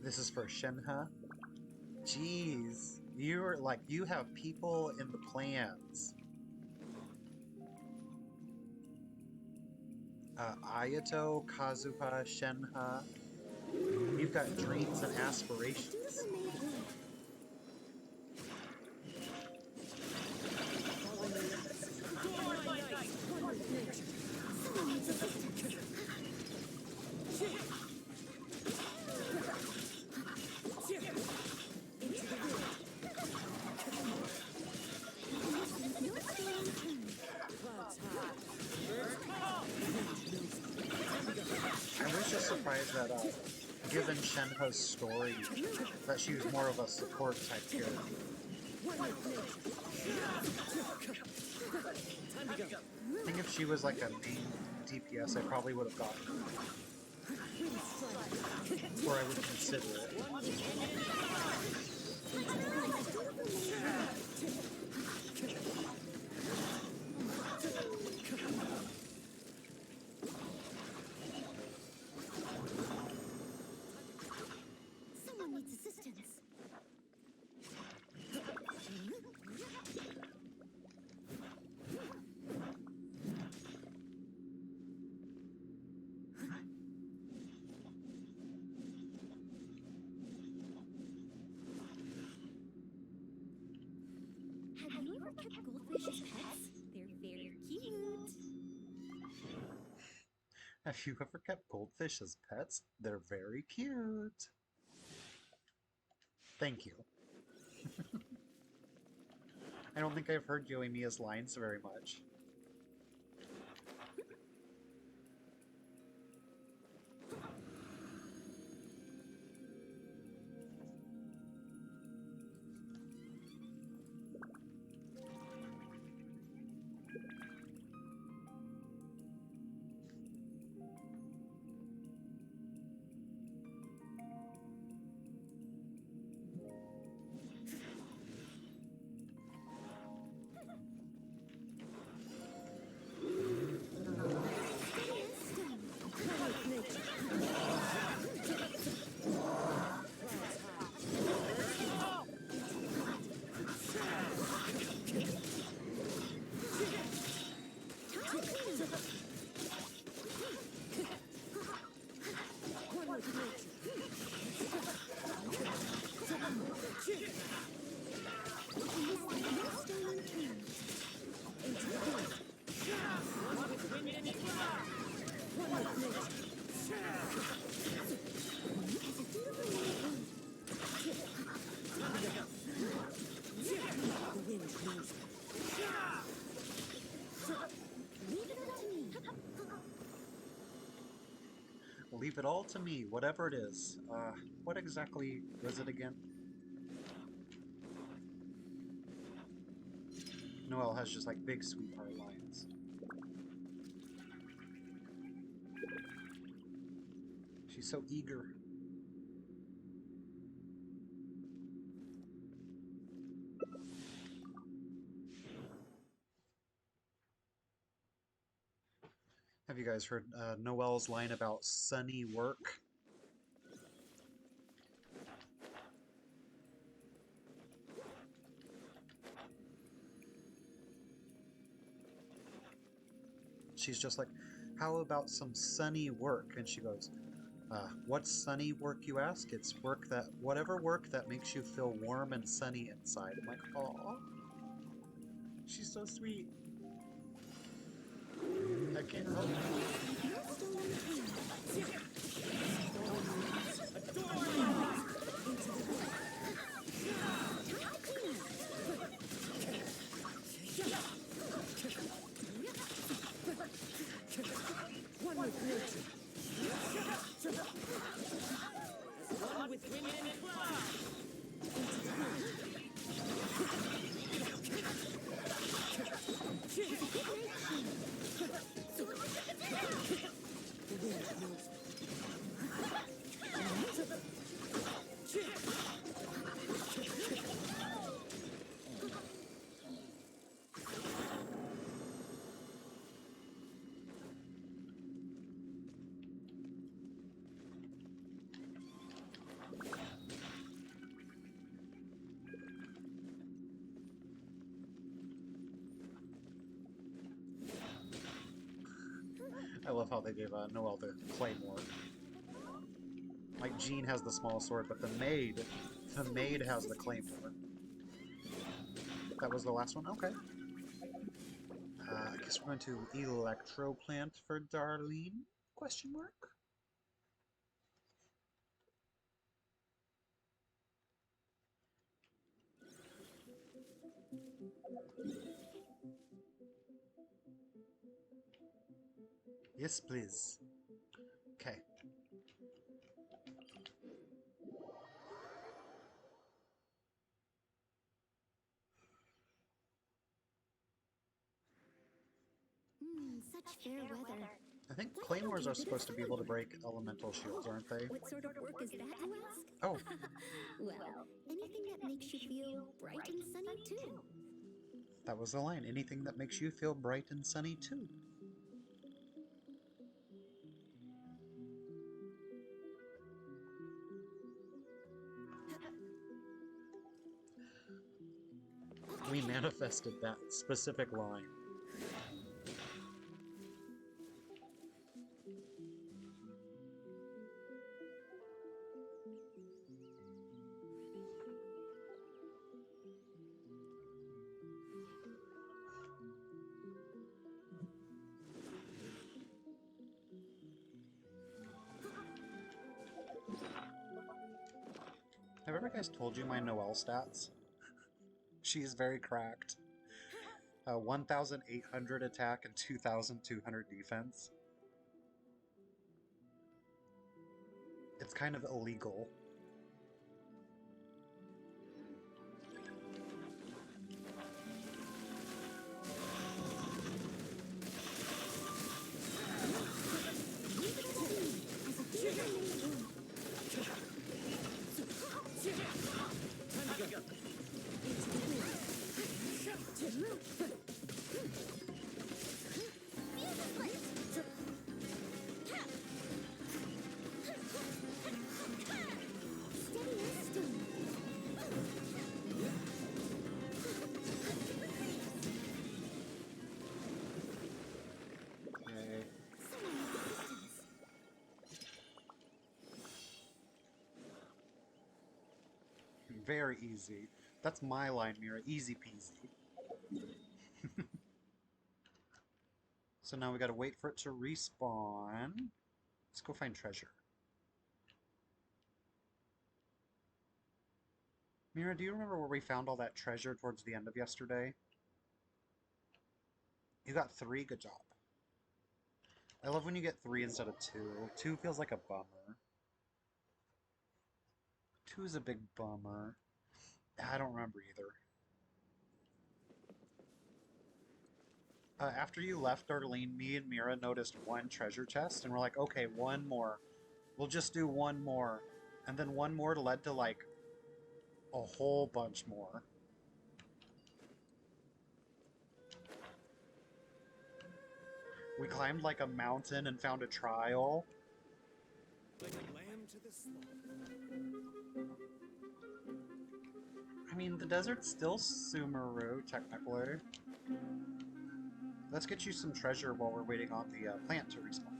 This is for Shenhe. Jeez, you're like, you have people in the plans. Ayato, Kazuha, Shenhe. You've got dreams and aspirations. I was just surprised that, given Shenhe's story, that she was more of a support type character. I think if she was like a main DPS, I probably would have gotten her. Or I would consider it. Someone needs assistance. Have you ever kept goldfish as pets? They're very cute. Have you ever kept goldfish as pets? They're very cute. Thank you. I don't think I've heard Yoimiya's lines very much. Leave it all to me, whatever it is. What exactly was it again? Noelle has just like big sweetheart lines. She's so eager. Have you guys heard Noelle's line about sunny work? She's just like, how about some sunny work? And she goes, what's sunny work, you ask? It's work that, whatever work that makes you feel warm and sunny inside. I'm like, aw. She's so sweet. I can't help it. I love how they gave Noelle the claymore. Like, Jean has the small sword, but the maid has the claymore. That was the last one? Okay. I guess we're going to electroplant for Darlene? Question mark? Yes, please. Okay. Such fair weather. I think claymores are supposed to be able to break elemental shields, aren't they? What sort of work is that, you ask? Oh, Well, anything that makes you feel bright and sunny too. that was the line. Anything that makes you feel bright and sunny too. We manifested that specific line. Have ever guys told you my Noelle stats? She is very cracked. 1,800 attack and 2,200 defense. It's kind of illegal. Very easy. That's my line, Mira. Easy peasy. So now we gotta wait for it to respawn. Let's go find treasure. Mira, do you remember where we found all that treasure towards the end of yesterday? You got 3, good job. I love when you get 3 instead of 2. 2 feels like a bummer. 2 is a big bummer. I don't remember either. After you left, Darlene, me and Mira noticed 1 treasure chest, and we're like, okay, 1 more. We'll just do 1 more. And then 1 more led to, like, a whole bunch more. We climbed, like, a mountain and found a trial. Like a lamb to the slaughter. I mean, the desert's still Sumeru, technically. Let's get you some treasure while we're waiting on the plant to respawn.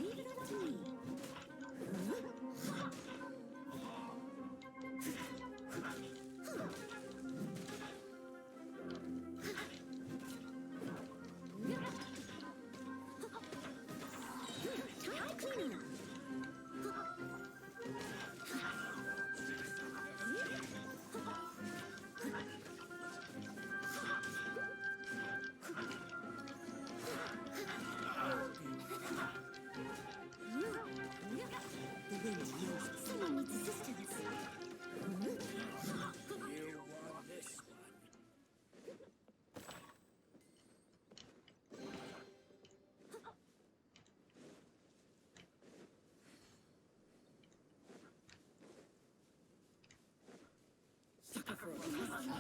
Leave it up to me. Time cleaning up. Someone needs assistance. You want this one?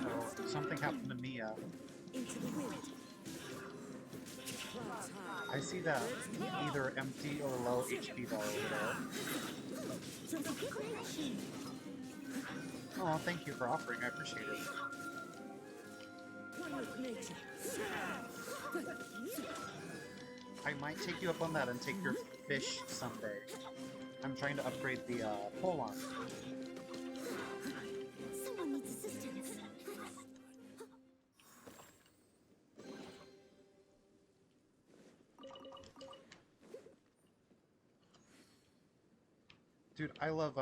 Oh, something happened to Mia. Into the wind. I see that either empty or low HP bar over there. Oh, thank you for offering. I appreciate it. I might take you up on that and take your fish someday. I'm trying to upgrade the pole arm. Someone needs assistance. Dude, I love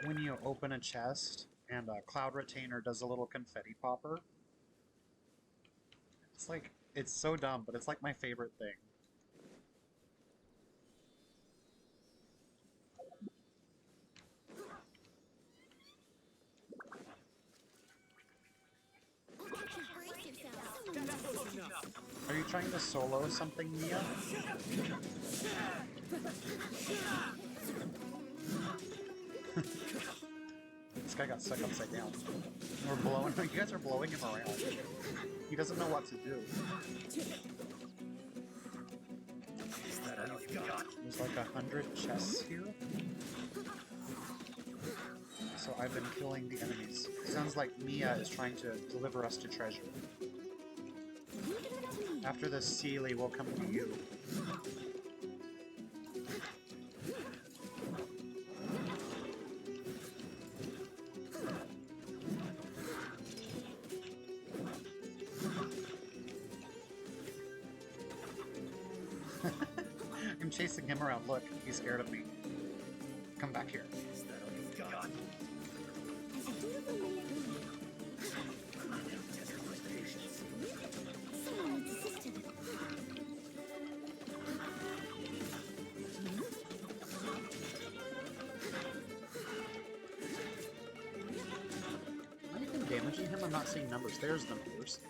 when you open a chest and a cloud retainer does a little confetti popper. It's like, it's so dumb, but it's like my favorite thing. Brace yourself. Are you trying to solo something, Mia? This guy got stuck upside down. We're blowing. You guys are blowing him around. He doesn't know what to do. There's like 100 chests here. So I've been killing the enemies. Sounds like Mia is trying to deliver us to treasure. After this, Sealy will come to you. I'm chasing him around. Look, he's scared of me. Come back here. Someone needs assistance. Am I even damaging him? I'm not seeing numbers. There's the numbers.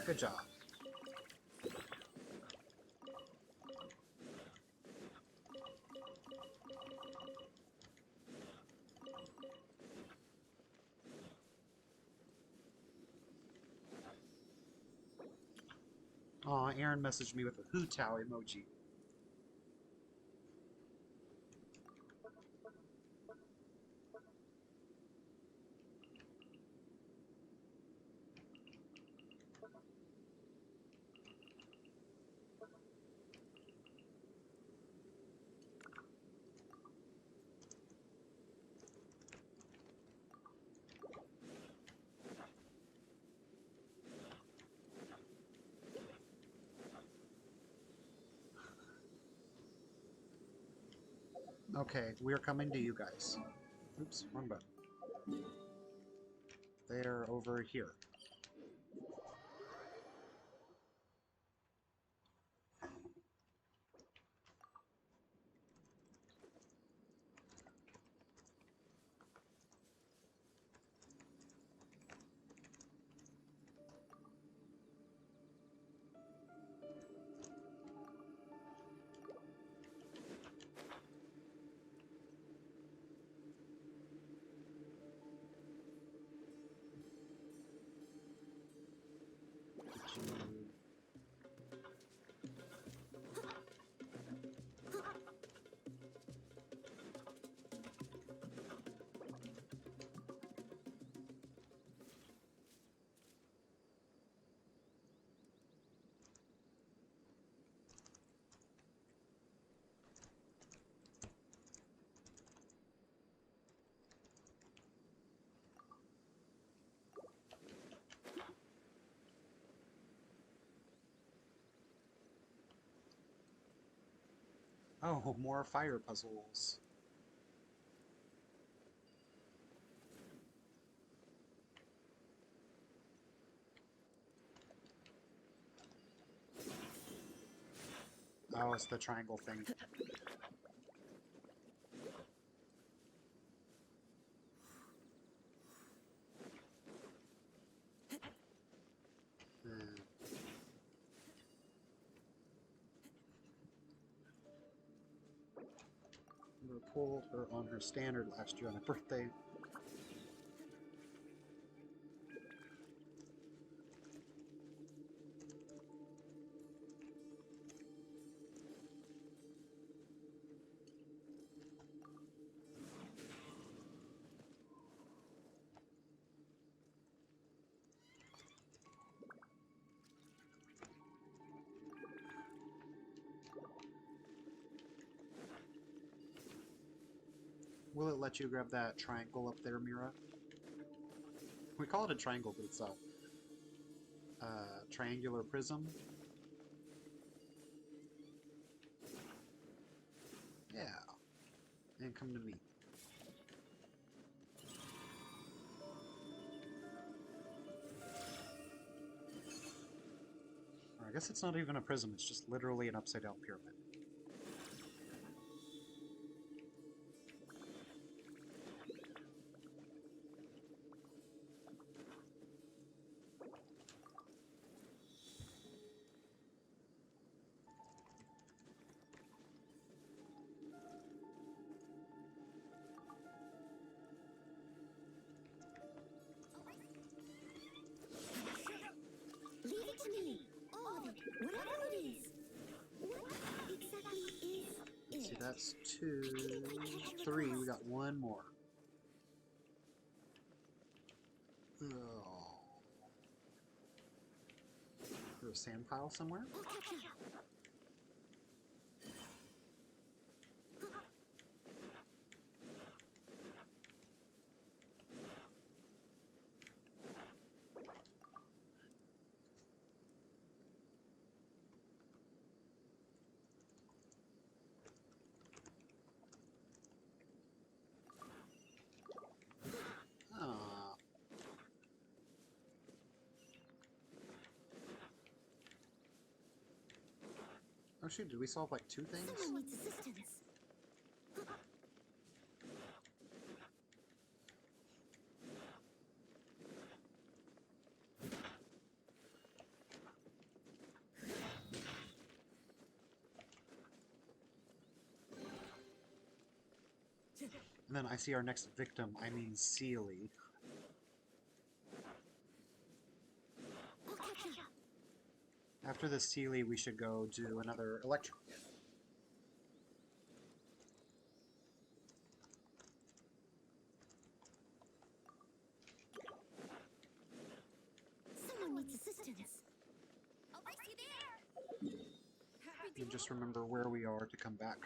Good job. Aw, Aaron messaged me with a hootao emoji. Okay, we're coming to you guys. Oops, wrong button. They're over here. Oh, more fire puzzles. Oh, it's the triangle thing. pulled her on her standard last year on her birthday. Will it let you grab that triangle up there, Mira? We call it a triangle, but it's a triangular prism. Yeah. And come to me. Or I guess it's not even a prism, it's just literally an upside down pyramid. Leave it to me. All of it. Whatever it is. What exactly is it? See, that's 2, 3. We got one more. Oh. Is there a sand pile somewhere? I'll catch up. Ah. Oh shoot, did we solve like 2 things? Someone needs assistance. And then I see our next victim, I mean Sealy. I'll catch up. After the Sealy, we should go do another electric. Someone needs assistance. I'll race you there. And just remember where we are to come back.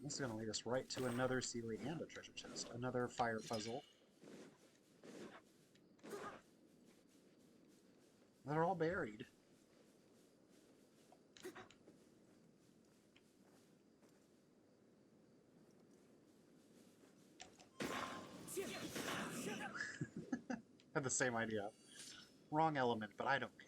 This is going to lead us right to another Sealy and a treasure chest. Another fire puzzle. They're all buried. Had the same idea. Wrong element, but I don't care.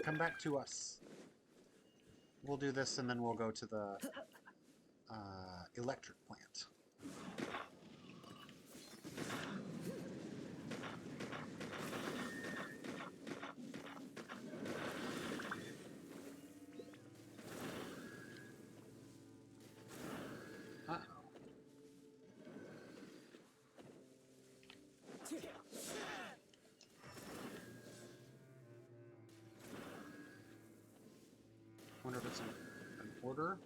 Come back to us. We'll do this and then we'll go to the electric plant. Wonder if it's an order.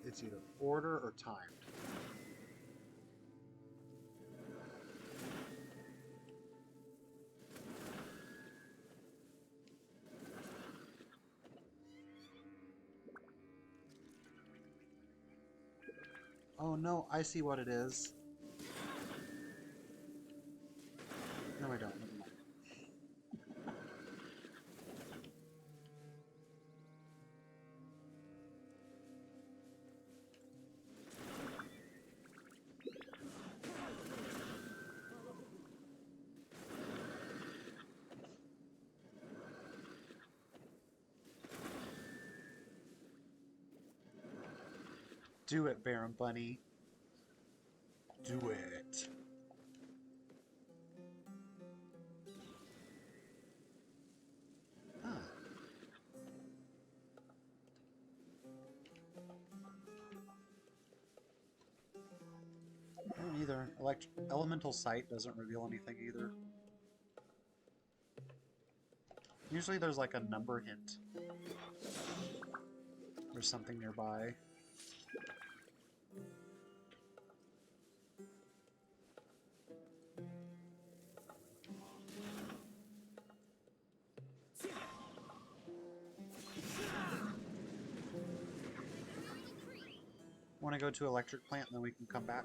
It's either order or timed. Oh no, I see what it is. No, I don't. Never mind. Do it, Baron Bunny. Do it. Huh. I don't either. Elemental Sight doesn't reveal anything either. Usually there's like a number hint. Or something nearby. Want to go to Electric Plant and then we can come back?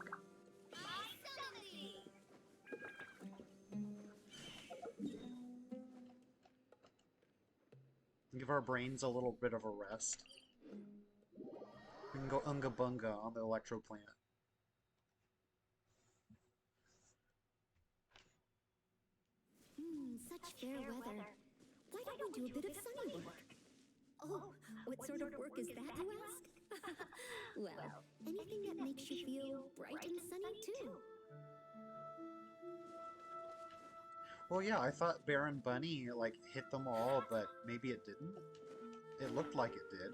Give our brains a little bit of a rest. We can go Unga Bunga on the Electro Plant. Such fair weather. Why don't we do a bit of sunny work? Oh, what sort of work is that, you ask? Well, anything that makes you feel bright and sunny, too. Well, yeah, I thought Baron Bunny, like, hit them all, but maybe it didn't. It looked like it did.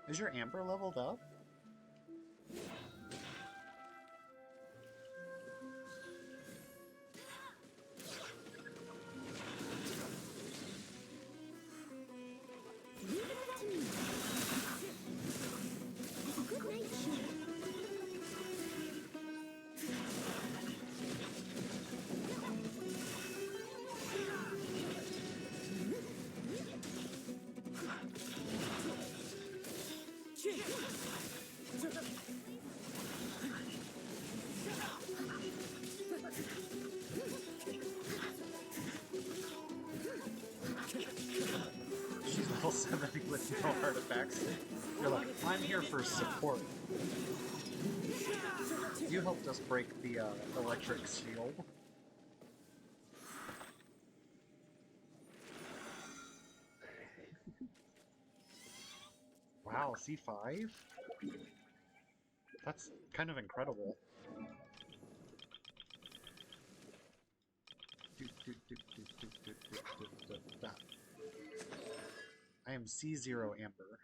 Is your Amber leveled up? She's level 70 with no artifacts. You're like, I'm here for support. You helped us break the electric shield. Wow, C5? That's kind of incredible. I am C0 Amber.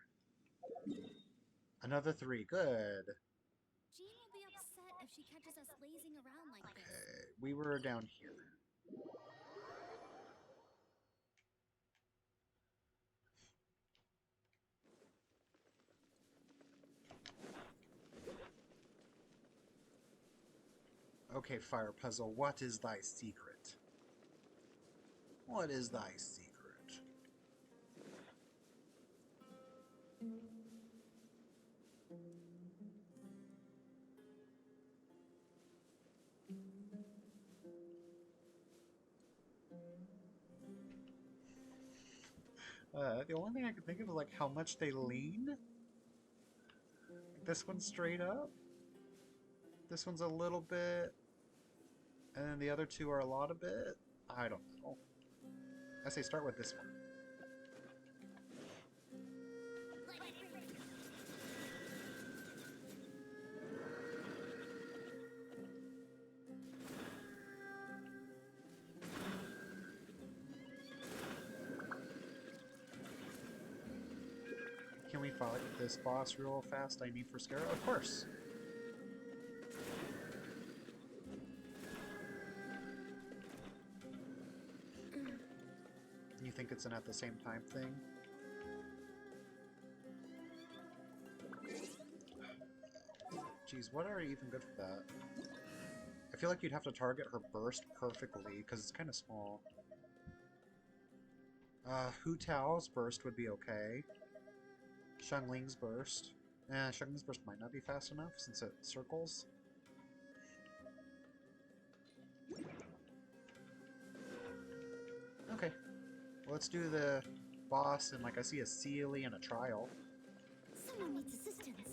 Another 3, good. Jean will be upset if she catches us lazing around like this. Okay, we were down here. Okay, Fire Puzzle, what is thy secret? What is thy secret? The only thing I can think of is like how much they lean. Like this one's straight up. This one's a little bit. And then the other two are a lot of bit. I don't know. I say start with this one. Can we fight this boss real fast? I need for Scarab? Of course. You think it's an at the same time thing? Jeez, what are you even good for that? I feel like you'd have to target her burst perfectly, because it's kind of small. Hu Tao's burst would be okay. Xiangling's burst. Xiangling's burst might not be fast enough, since it circles. Okay. Well, let's do the boss, and like I see a Sealy and a Trial. Someone needs assistance.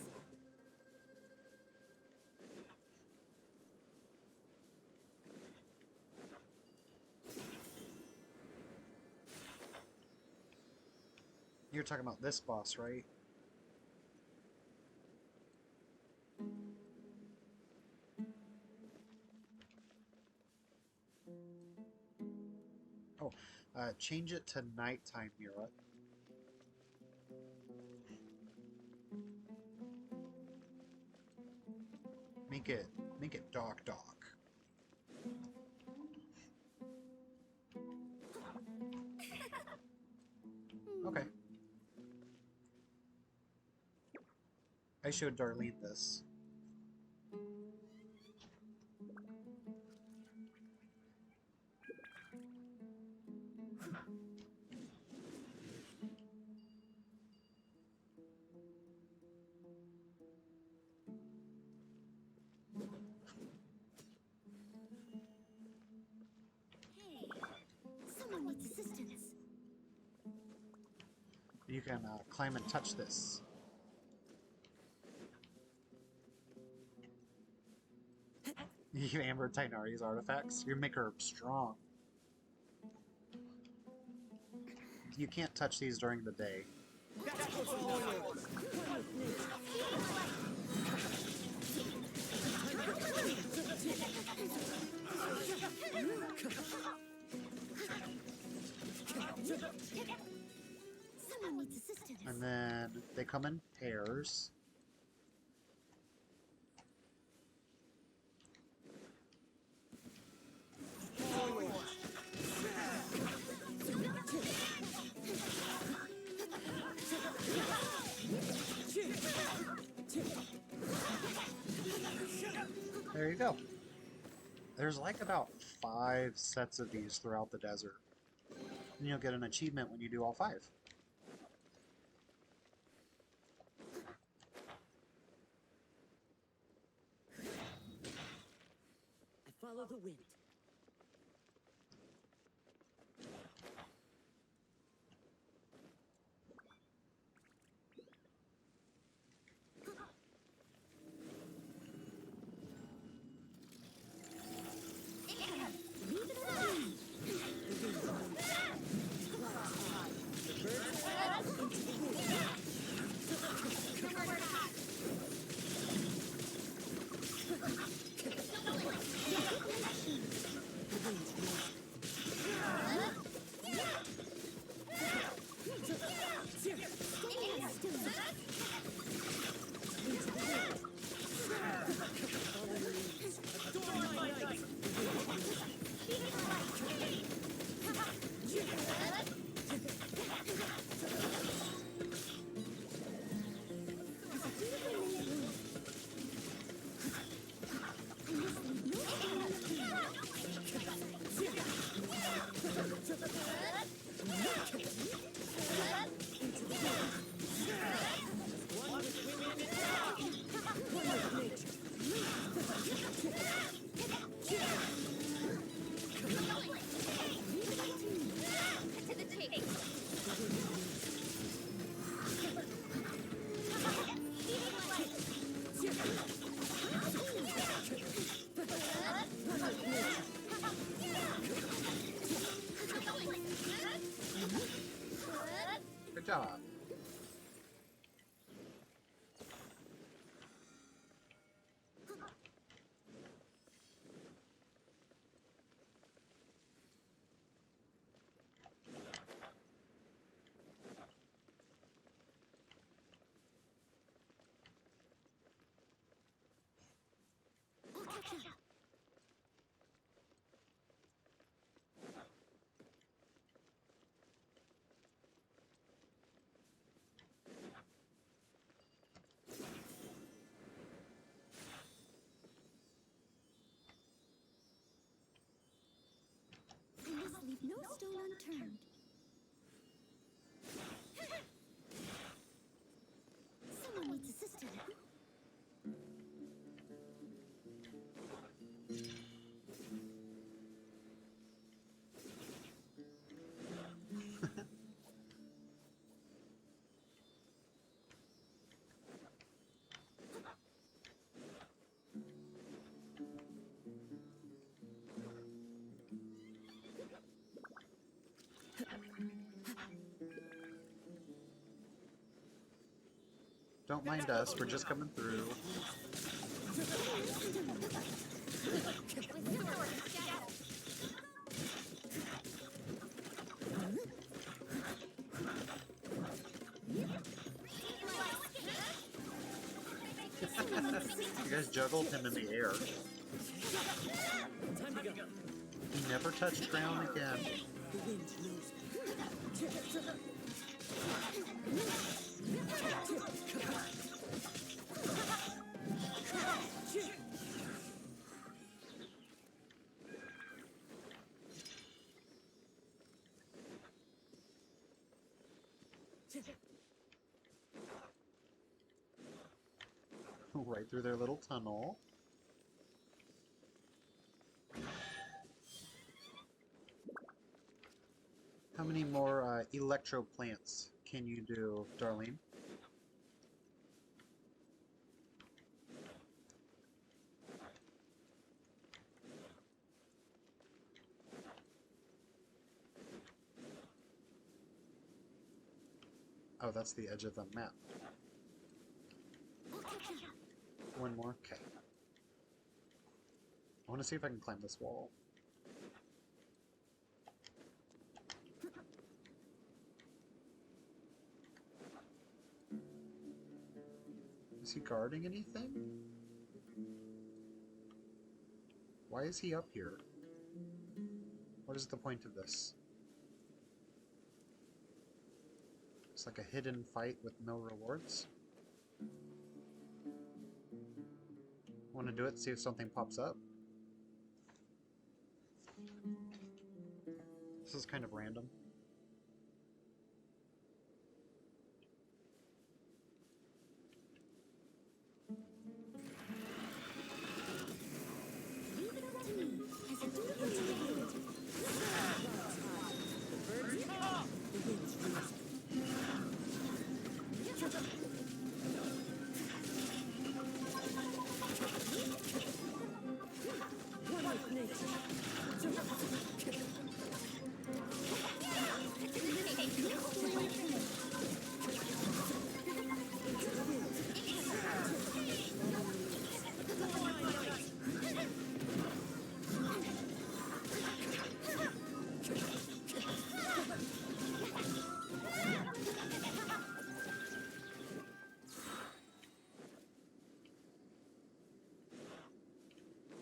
You're talking about this boss, right? Oh, change it to nighttime, Mira. Make it dark. Okay. I showed Darlene this. Hey, someone needs assistance. You can climb and touch this. You can Amber Tainari's artifacts. You make her strong. You can't touch these during the day. Someone needs assistance. And then they come in pairs. There you go. There's like about 5 sets of these throughout the desert. And you'll get an achievement when you do all 5. I follow the wind. Good job. I'll catch up. I must leave no stone unturned. Someone needs assistance. Don't mind us, we're just coming through. You guys juggled him in the air. He never touched ground again. Right through their little tunnel. How many more electro plants can you do, Darlene? Oh, that's the edge of the map. One more? Okay. I want to see if I can climb this wall. Is he guarding anything? Why is he up here? What is the point of this? It's like a hidden fight with no rewards. Want to do it, see if something pops up? This is kind of random.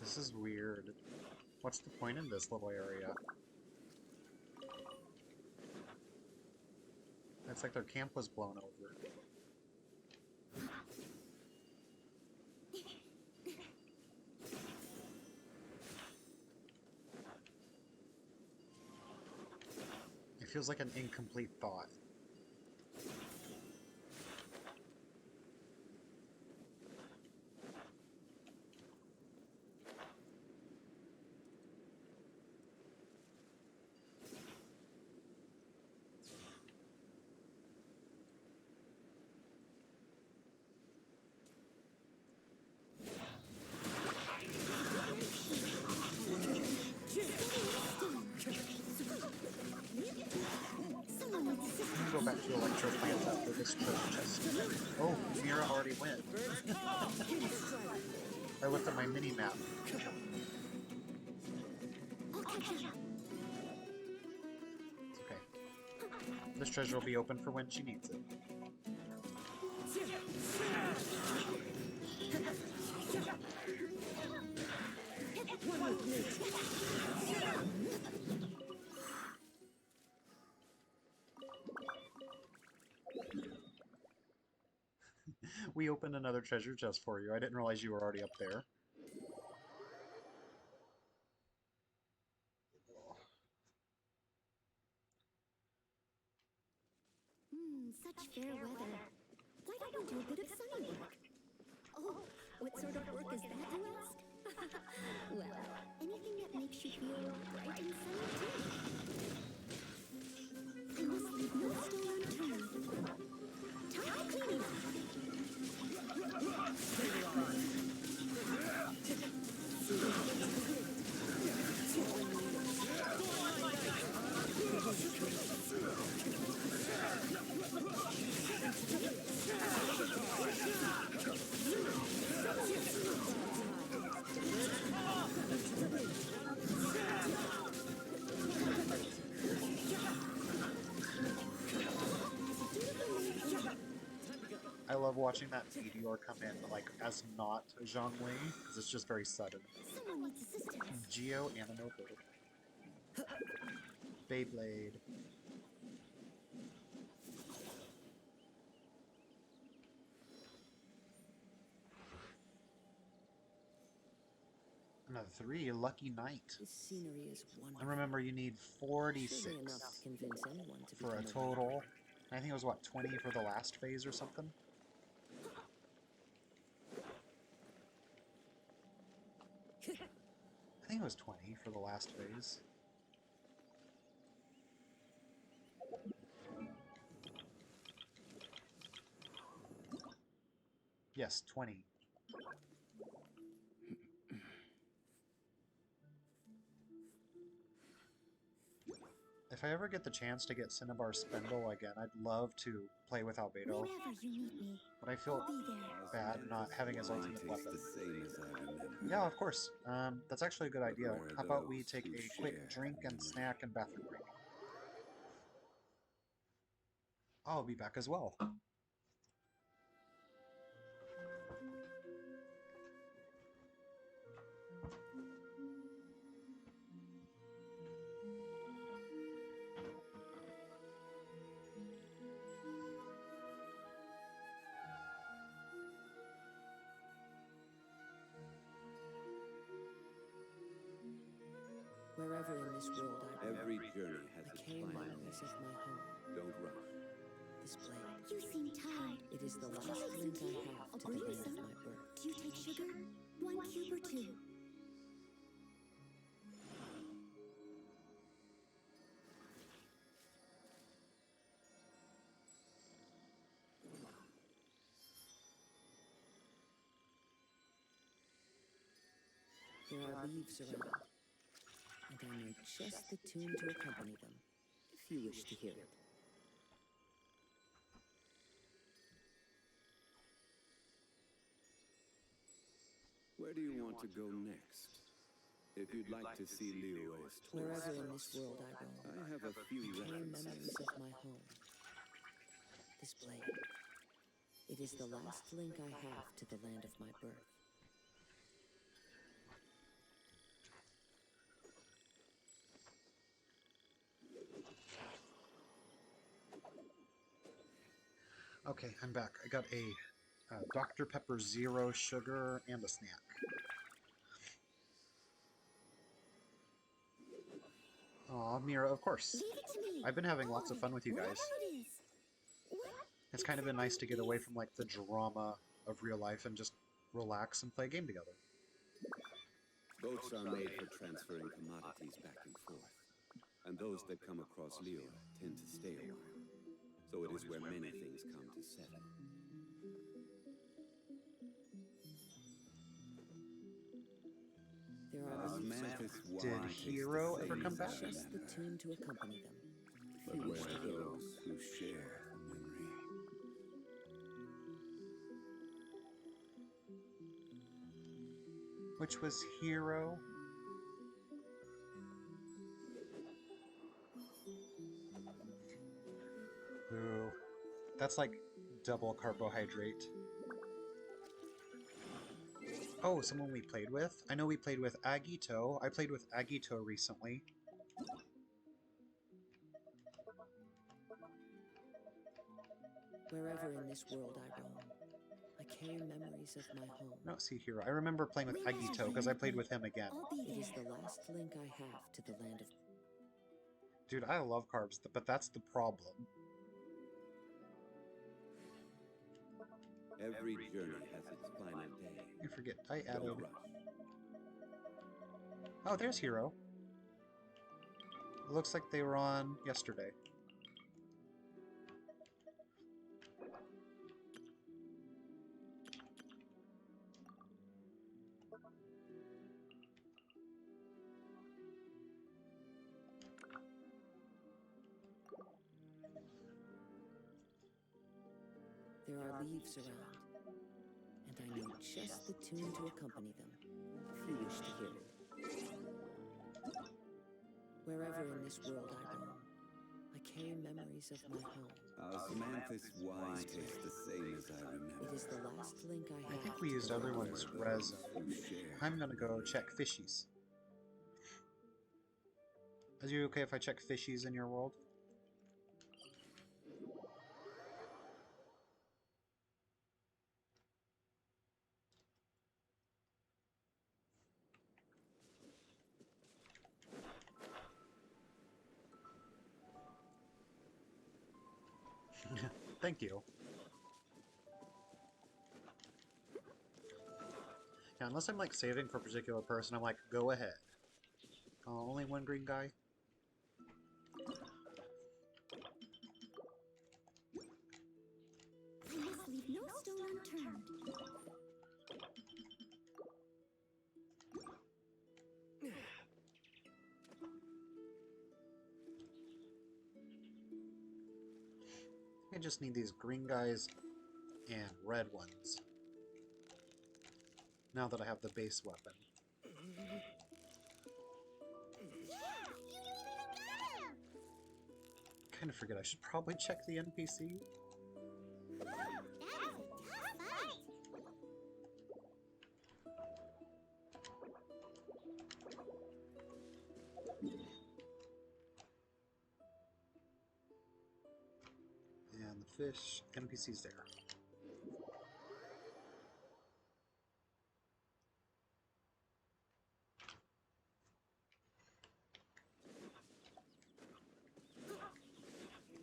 This is weird. What's the point in this little area? It's like their camp was blown over. It feels like an incomplete thought. Go back to electro plants after this treasure chest. Oh, Mira already went. I looked at my mini map. It's okay. This treasure will be open for when she needs it. We opened another treasure chest for you. I didn't realize you were already up there. Such fair weather. Why don't we do a bit of sunny work? Oh, what sort of work is that, you ask? Well, anything that makes you feel bright and sunny too. I must leave no stone unturned. Time to clean up. love watching that meteor come in, like, as not Zhongli, because it's just very sudden. Someone needs assistance. Geo Ananopo. Beyblade. Another 3, lucky night. This scenery is wonderful. And remember, you need 46 Surely enough to convince anyone to for a become total. I think it was, what, 20 for the last phase or something? I think it was 20 for the last phase. Yes, 20. If I ever get the chance to get Cinnabar Spindle again, I'd love to play with Albedo, Whenever you need me, but I feel I'll be there. bad not having his Wine ultimate tastes weapon. the same as I remember. Yeah, of course. That's actually a good idea. where are How about we those take who a quick share drink and memory? snack and bathroom break? I'll be back as well. Wherever in this world I roam, Every journey has I its carry final memories day. of my home. Don't rush. This blade, You seem tired. it is the Would you last like some link tea? I have I'll to the bring you land of some. my birth. Do you take sugar? 1 cube or 2? There are leaves around, and I know just the tune to accompany them, if you wish to hear it. Where do you want to go next? If you'd like to see Liyue's Wherever in toys, this world I roam, I have a few I carry memories references. of my home. This blade, it is the last link I have to the land of my birth. Okay, I'm back. I got a Dr. Pepper Zero sugar and a snack. Aw, Mira, of course. Leave it to me. I've been having lots of fun with you guys. Whatever it is. What? It's kind of been nice to get away from, like, the drama of real life and just relax and play a game together. Boats are made for transferring commodities back and forth, and those that come across Liyue tend to stay a while. So it is where many things come to settle. There are As leaves Mantis Did wine tastes the Hero same ever come as back? I just the remember. tune to accompany them, if But you where wish to are hear it. those who share the memory? Which was Hero. Ooh. That's like double carbohydrate. Oh, someone we played with? I know we played with Agito. I played with Agito recently. Wherever in this world I roam, I carry memories of my home. No, see Hero. I remember playing with Agito because I played with him again. I'll be It is there. the last link I have to the land of... Dude, I love carbs, but that's the problem. Every journey has its final day. You forget, I added... Don't rush. Oh, there's Hero. It looks like they were on yesterday. There are leaves around, and I know just the tune to accompany them, if you wish to hear it. Wherever in this world I roam, I carry memories of my home. Osmanthus wine tastes the same as I remember. It is the last link I I have. think we to used the everyone's For those resin. who share. I'm gonna go check fishies. Is you okay if I check fishies in your world? Thank you. Yeah, unless I'm like saving for a particular person, I'm like, go ahead. Only one green guy? I must leave no stone unturned. I just need these green guys and red ones. Now that I have the base weapon. Kind of forget I should probably check the NPC. And the fish NPC's there.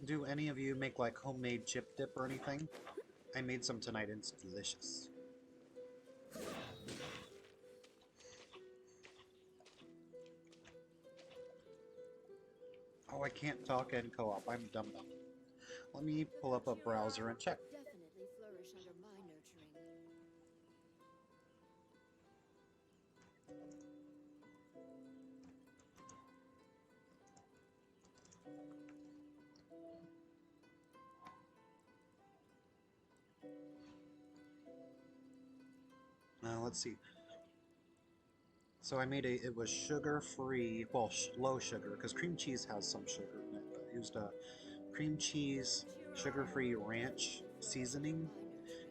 Do any of you make like homemade chip dip or anything? I made some tonight and it's delicious. Oh, I can't talk in co-op. I'm dumb. Let me pull up a browser and check. Definitely flourish under my nurturing. Let's see. So I made it was sugar-free, well, low sugar, because cream cheese has some sugar in it. But I used a cream cheese, sugar-free ranch seasoning,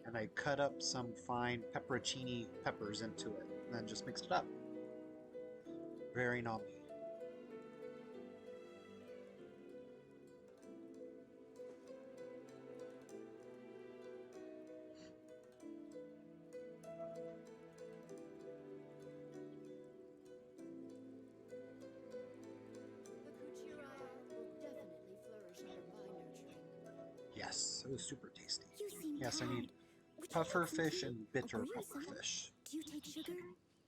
and I cut up some fine pepperoncini peppers into it, and then just mixed it up. Very nummy. Yes, it was super tasty. You seem Yes, I tired. need Would you puffer like some fish tea? and I'll bitter brew you puffer some. fish. Do you take sugar?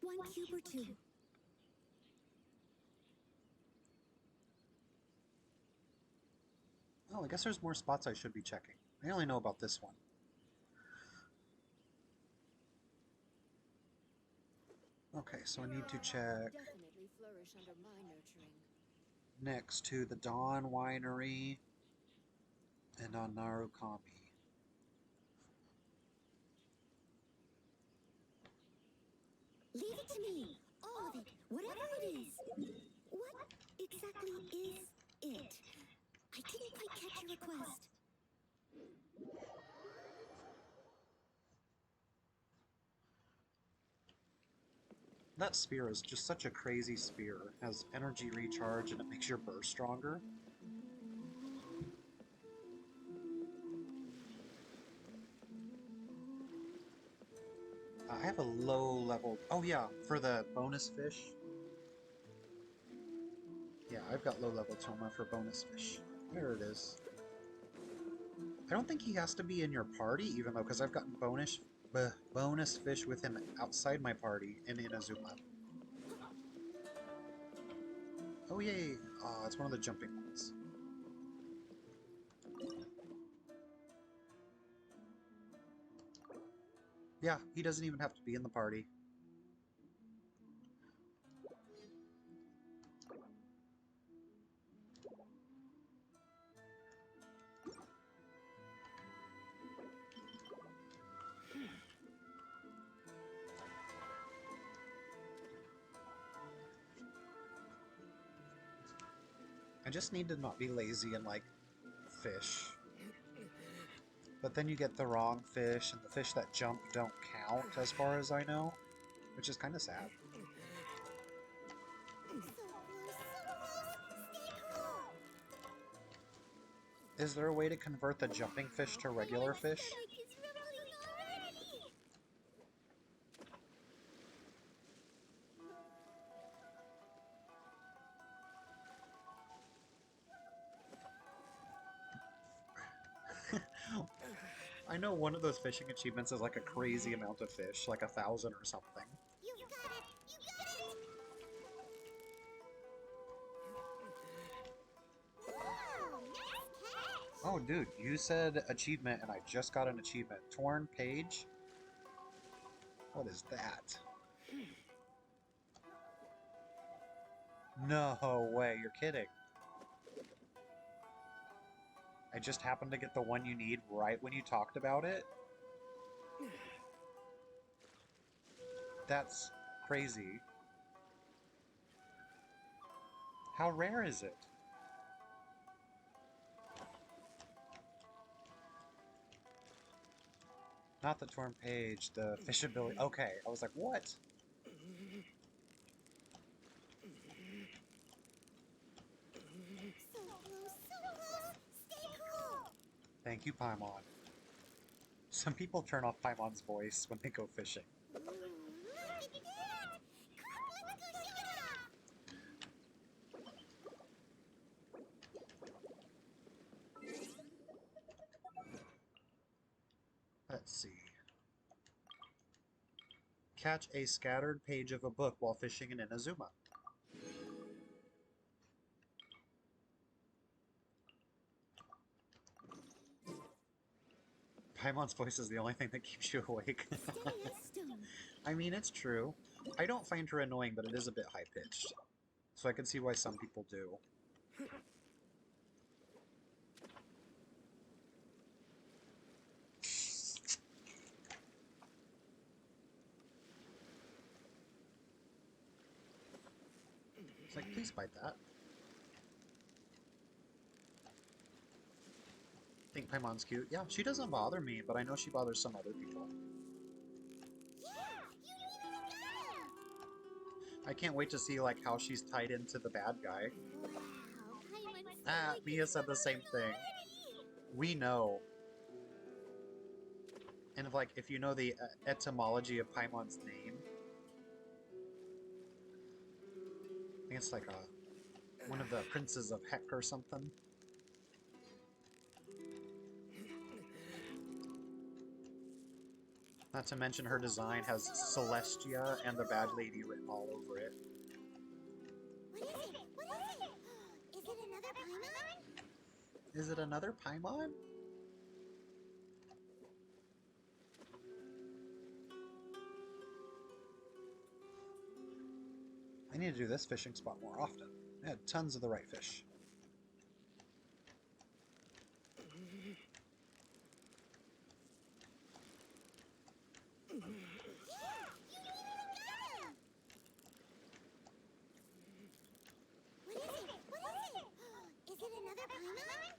1 cube or 2? Oh, I guess there's more spots I should be checking. I only know about this one. Okay, so I need to check Definitely flourish under my nurturing. next to the Dawn Winery and on Narukami. Leave it to me. All of it. Whatever it is. What exactly is it? I didn't quite catch your request. That spear is just such a crazy spear. It has energy recharge and it makes your burst stronger. I have a low level... Oh yeah, for the bonus fish. Yeah, I've got low level Toma for bonus fish. There it is. I don't think he has to be in your party, even though, because I've gotten bonus fish with him outside my party in Inazuma. Oh yay! Oh, it's one of the jumping ones. Yeah, he doesn't even have to be in the party. I just need to not be lazy and, like, fish. But then you get the wrong fish, and the fish that jump don't count, as far as I know, which is kind of sad. Is there a way to convert the jumping fish to regular fish? I know one of those fishing achievements is like a crazy amount of fish, like 1,000 or something. You got it! You got it! Whoa, nice catch! Oh, dude, you said achievement, and I just got an achievement. Torn page? What is that? No way, you're kidding. I just happened to get the one you need right when you talked about it? That's crazy. How rare is it? Not the torn page, the fishability. Okay, I was like, what? So close, so close! Stay cool! Thank you, Paimon. Some people turn off Paimon's voice when they go fishing. Ooh, look at that! Come, let's go show it off! Let's see. Catch a scattered page of a book while fishing in Inazuma. Paimon's voice is the only thing that keeps you awake. Steady as stone. I mean, it's true. I don't find her annoying, but it is a bit high-pitched. So I can see why some people do. It's like, please bite that. Think Paimon's cute. Yeah, she doesn't bother me, but I know she bothers some other people. Yeah, you nearly got him! I can't wait to see like how she's tied into the bad guy. Wow, Paimon's Ah, like Mia it's said the same thing. already. We know. And if, like, if you know the etymology of Paimon's name, I think it's like one of the princes of Heck or something. Not to mention her design has Celestia and the Bad Lady written all over it. What is it? What is it? Is it another Paimon? Is it another Paimon? I need to do this fishing spot more often. I had tons of the right fish. What is it? What is it? Is it another Paimon?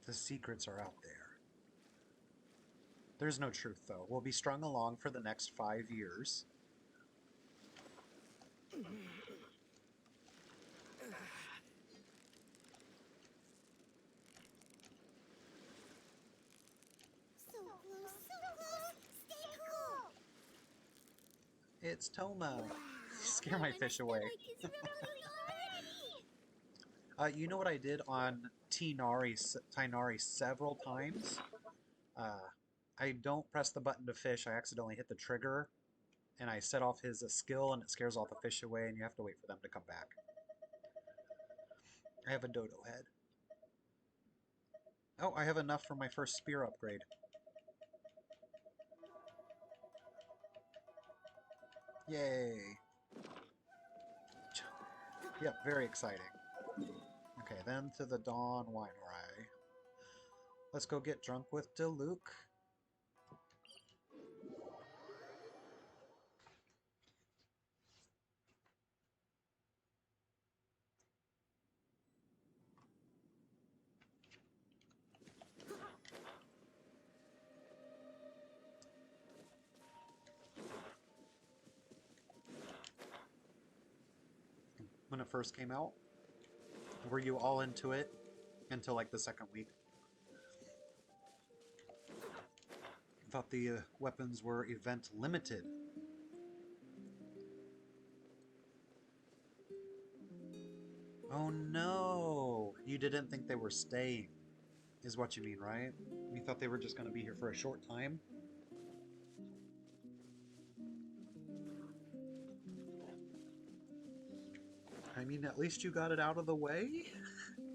The secrets are out there. There's no truth, though. We'll be strung along for the next 5 years. So close, so close! Stay cool! It's Toma. Wow, Scare my Paimon's fish away. like it's already. You know what I did on Tinari several times? I don't press the button to fish. I accidentally hit the trigger, and I set off his skill, and it scares all the fish away, and you have to wait for them to come back. I have a dodo head. Oh, I have enough for my first spear upgrade. Yay! Yep, very exciting. Okay, then to the Dawn Winery. Let's go get drunk with Diluc. when it first came out? Were you all into it until like the second week? Thought the weapons were event limited. Oh no! You didn't think they were staying, is what you mean, right? You thought they were just going to be here for a short time? I mean, at least you got it out of the way?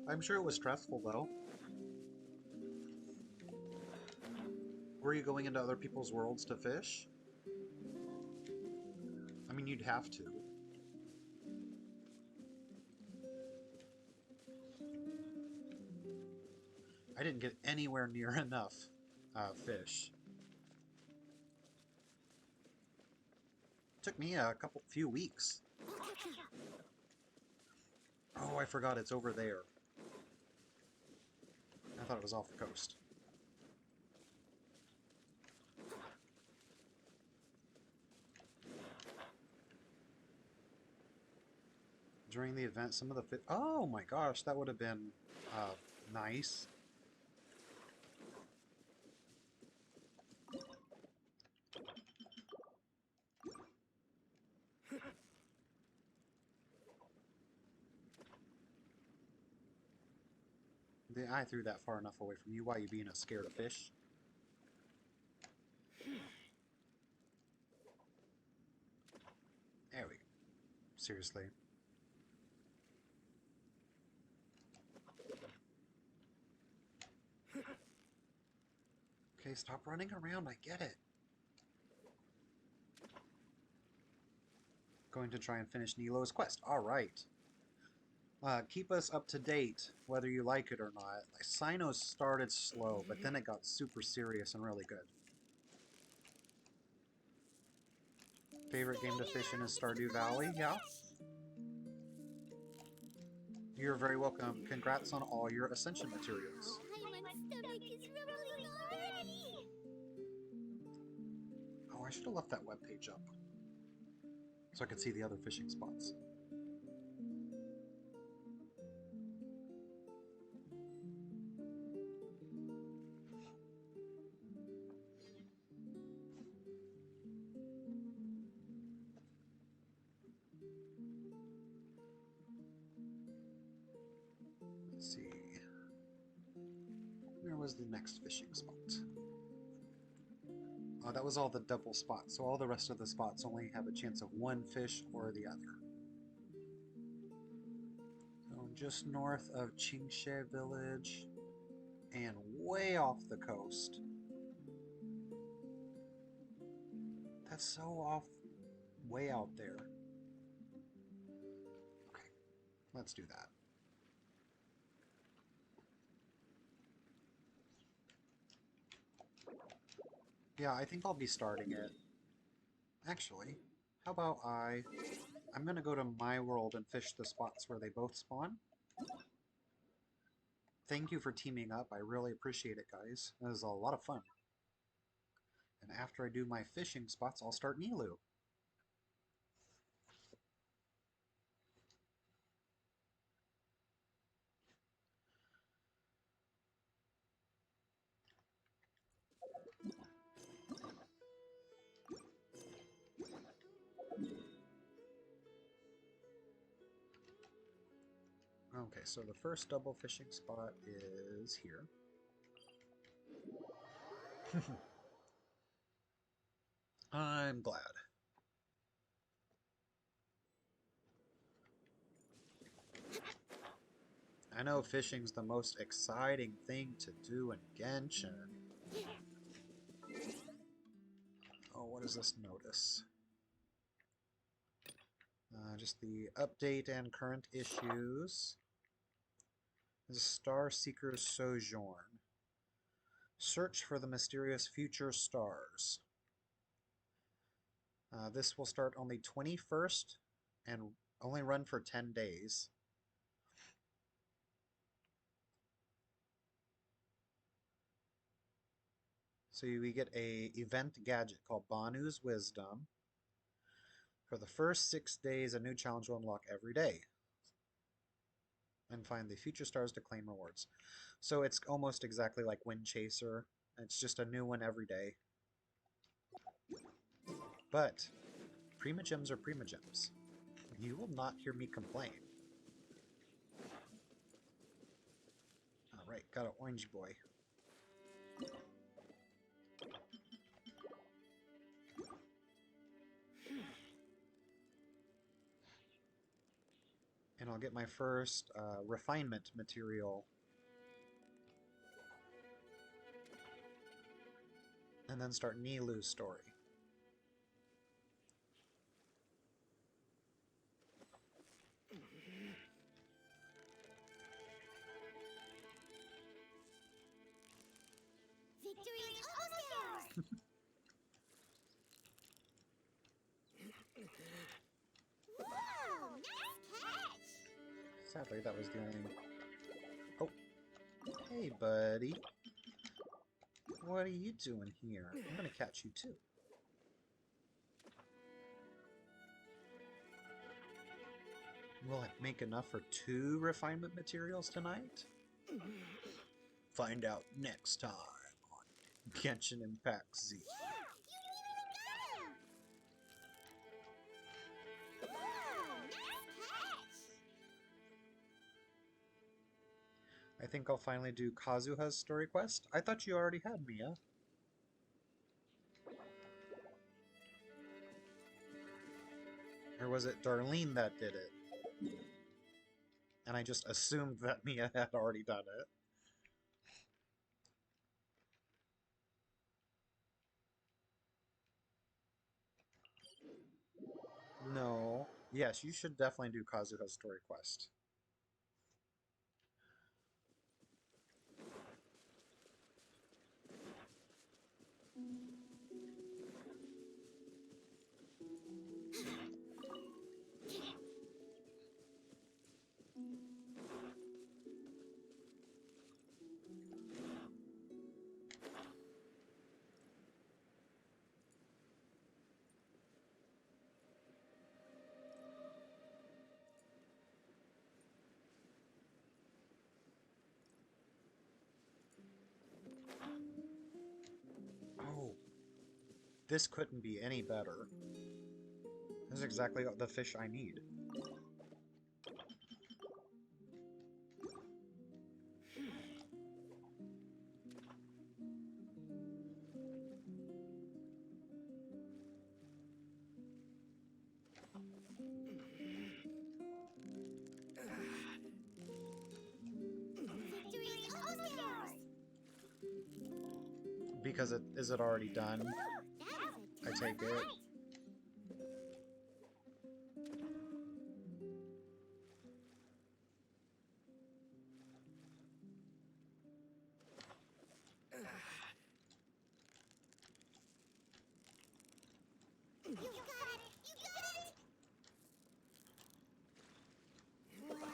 I'm sure it was stressful, though. Were you going into other people's worlds to fish? I mean, you'd have to. I didn't get anywhere near enough fish. Took me a few weeks. Oh, I forgot it's over there. I thought it was off the coast. During the event, some of the fish... Oh my gosh, that would have been nice. I threw that far enough away from you. Why are you being a scared of fish? There we go. Seriously. Okay, stop running around. I get it. Going to try and finish Nilo's quest. Alright. Keep us up to date, whether you like it or not. Like, Cynos started slow, but then it got super serious and really good. Favorite game to fish in is Stardew Valley? Yeah. You're very welcome. Congrats on all your Ascension materials. My stomach is rumbling already. Oh, I should have left that webpage up so I could see the other fishing spots. Let's see. Where was the next fishing spot? Oh, that was all the double spots, so all the rest of the spots only have a chance of one fish or the other. So just north of Qingshe Village and way off the coast. That's so off, way out there. Okay, let's do that. Yeah, I think I'll be starting it. Actually, how about I'm gonna go to my world and fish the spots where they both spawn. Thank you for teaming up. I really appreciate it, guys. It was a lot of fun. And after I do my fishing spots, I'll start Nilu. Okay, so the first double fishing spot is here. I'm glad. I know fishing's the most exciting thing to do in Genshin. Oh, what is this notice? Just the update and current issues. This is Star Seeker's Sojourn. Search for the mysterious future stars. This will start on the 21st and only run for 10 days. So we get a event gadget called Banu's Wisdom. For the first 6 days, a new challenge will unlock every day. and find the future stars to claim rewards. So it's almost exactly like Wind Chaser. It's just a new one every day. But Prima Gems are Prima Gems. You will not hear me complain. Alright, got an orange boy. And I'll get my first refinement material. And then start Nilu's story. Victory is almost ours! Whoa! Nice catch! Sadly, that was the only... Oh! Hey, buddy! What are you doing here? I'm gonna catch you, too. Will it make enough for 2 refinement materials tonight? Find out next time on Genshin Impact Z. Yeah! You even got him! Whoa! Nice catch! I think I'll finally do Kazuha's story quest. I thought you already had, Mia. Or was it Darlene that did it? And I just assumed that Mia had already done it. No. Yes, you should definitely do Kazuha's story quest. Oh. This couldn't be any better. This is exactly the fish I need. Victory is almost ours! Because is it already done? I take it. You got it! You got it! Wow,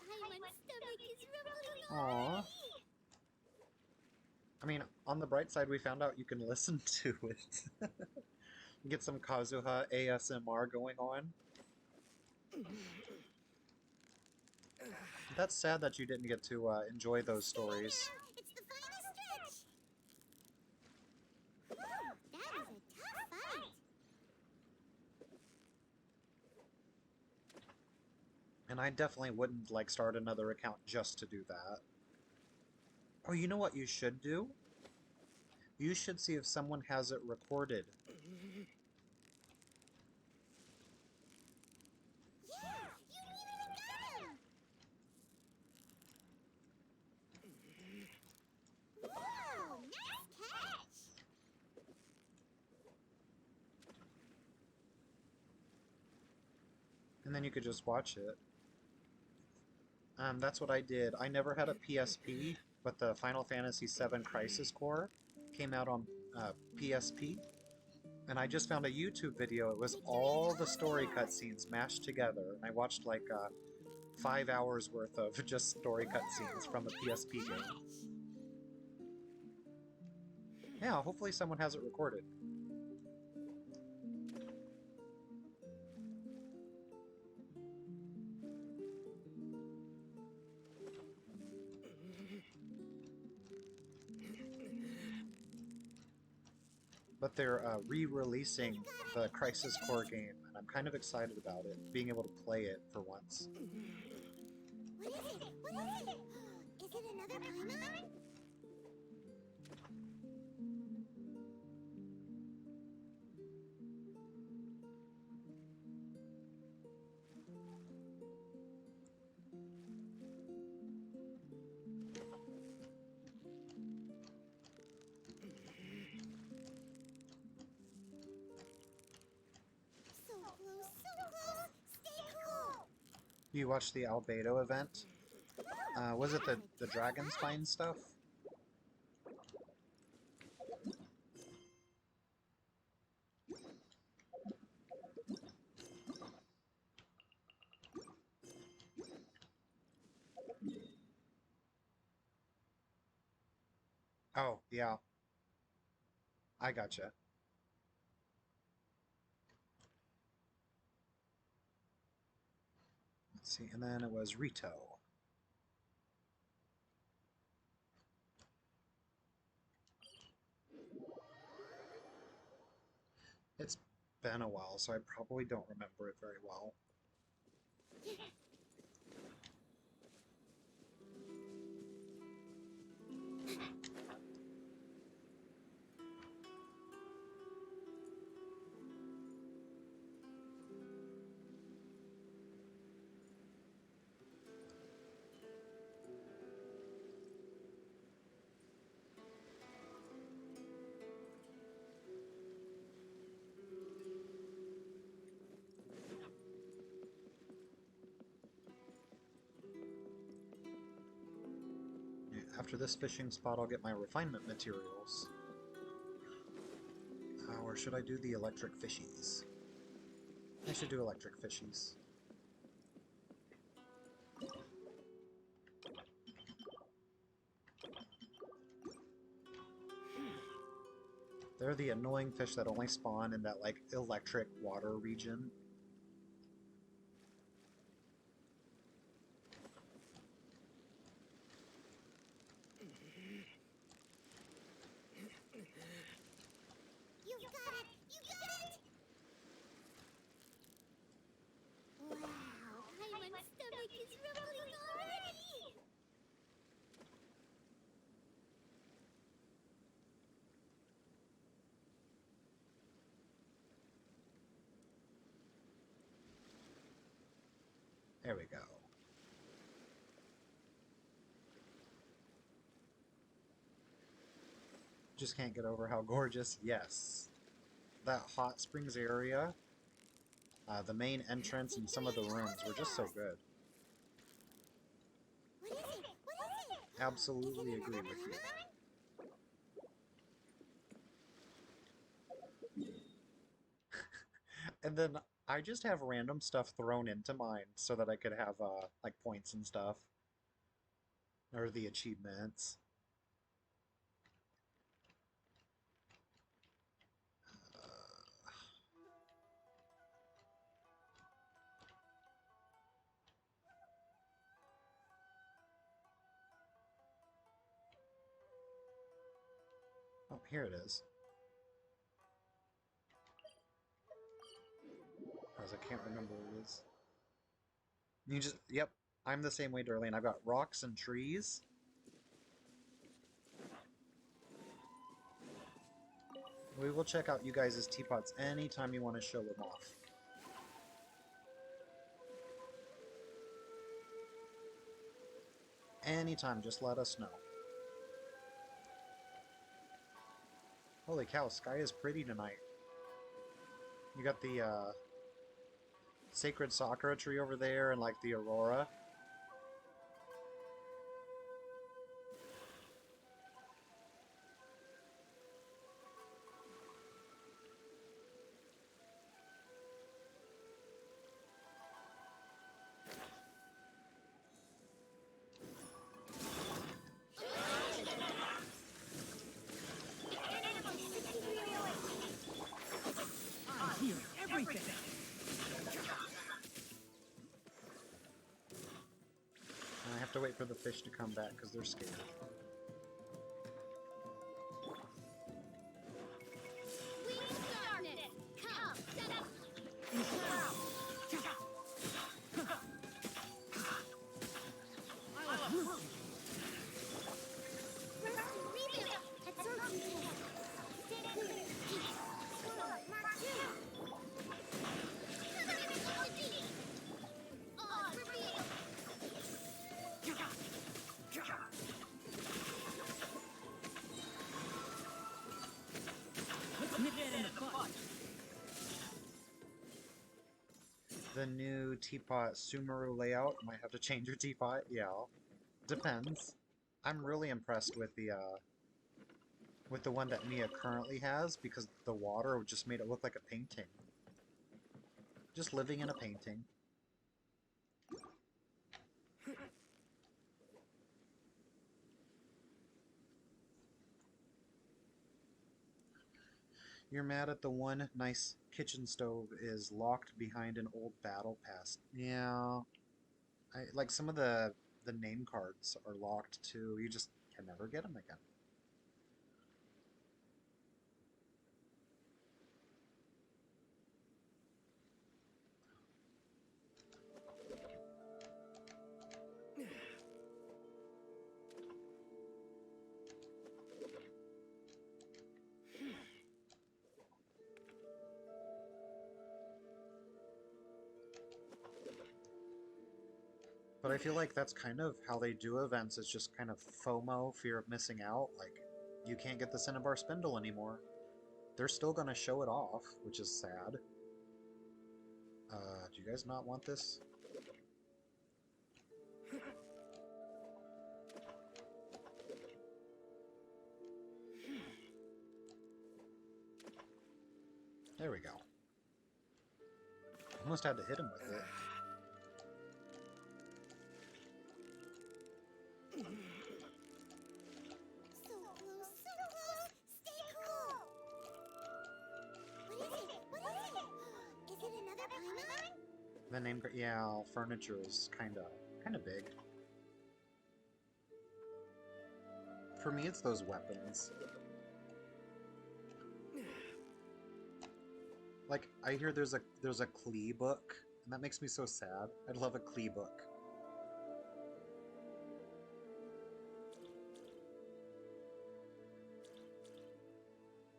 Paimon's stomach is rumbling Aww. already! I mean, on the bright side, we found out you can listen to it. Get some Kazuha ASMR going on. That's sad that you didn't get to enjoy those stories. It's the final stretch! Whew, that is a tough fight! And I definitely wouldn't like start another account just to do that. Oh, you know what you should do? You should see if someone has it recorded. Yeah! You even got him! Whoa! Nice catch! And then you could just watch it. That's what I did. I never had a PSP, but the Final Fantasy VII Crisis Core came out on PSP. And I just found a YouTube video. It was all the story cutscenes mashed together. And I watched like 5 hours worth of just story cutscenes from the PSP game. Yeah, hopefully someone has it recorded. But they're re-releasing the Crisis Core game, and I'm kind of excited about it, being able to play it for once. What is it? What is it? Is it another Paimon? So close, so close. Stay cool. You watched the Albedo event? Was it the Dragon Spine stuff? Oh, yeah. I gotcha. Let's see, and then it was Rito. It's been a while, so I probably don't remember it very well. After this fishing spot, I'll get my refinement materials. Or should I do the electric fishies? I should do electric fishies. They're the annoying fish that only spawn in that, like, electric water region. You got it! You got it! Wow, Paimon's stomach is rumbling already! There we go. Just can't get over how gorgeous. Yes. That hot springs area, the main entrance, and some of the rooms were just so good. What is it? What is it? Absolutely agree with you. And then I just have random stuff thrown into mine so that I could have like points and stuff. Or the achievements. Oh, here it is. Because I can't remember what it is. You just, yep, I'm the same way, Darlene. I've got rocks and trees. We will check out you guys' teapots anytime you want to show them off. Anytime, just let us know. Holy cow, sky is pretty tonight. You got the sacred sakura tree over there and like the aurora. I hear everything. And I have to wait for the fish to come back because they're scared. The new teapot Sumeru layout. Might have to change your teapot. Yeah, depends. I'm really impressed with the one that Mia currently has because the water just made it look like a painting. Just living in a painting. You're mad at the one nice kitchen stove is locked behind an old battle pass. Yeah, like some of the name cards are locked too. You just can never get them again. But I feel like that's kind of how they do events. It's just kind of FOMO, fear of missing out. Like, you can't get the Cinnabar Spindle anymore. They're still gonna show it off, which is sad. Do you guys not want this? There we go. Almost had to hit him with it. So close, so close. Stay cool. What is it? What is it? Is it another Paimon? The name, yeah, furniture is kind of big. For me, it's those weapons. Like, I hear there's a Klee book, and that makes me so sad. I'd love a Klee book.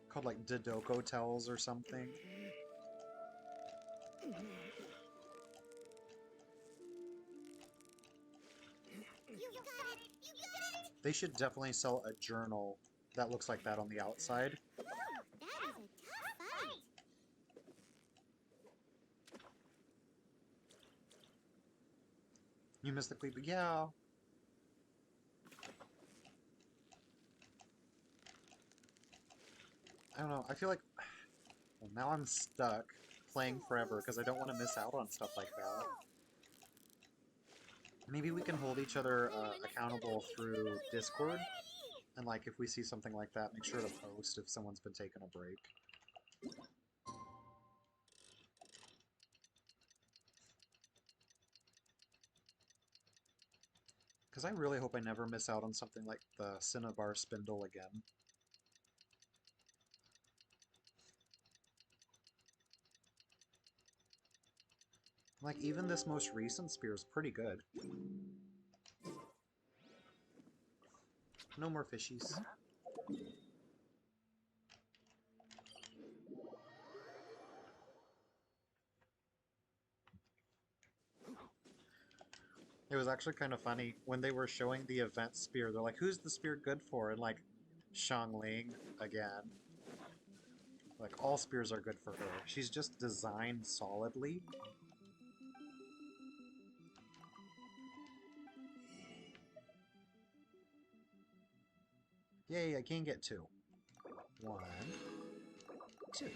Called like Dodoko Tells or something. You got it! You got it! They should definitely sell a journal that looks like that on the outside. That is a tough fight. You missed the Klee book? Yeah. I don't know, I feel like... Well, now I'm stuck playing forever because I don't want to miss out on stuff like that. Maybe we can hold each other accountable through Discord, and like if we see something like that, make sure to post if someone's been taking a break. Because I really hope I never miss out on something like the Cinnabar Spindle again. Like, even this most recent spear is pretty good. No more fishies. It was actually kind of funny when they were showing the event spear. They're like, "Who's the spear good for?" And like, Xiangling again. Like, all spears are good for her. She's just designed solidly. Yay, I can get 2. 1, 2.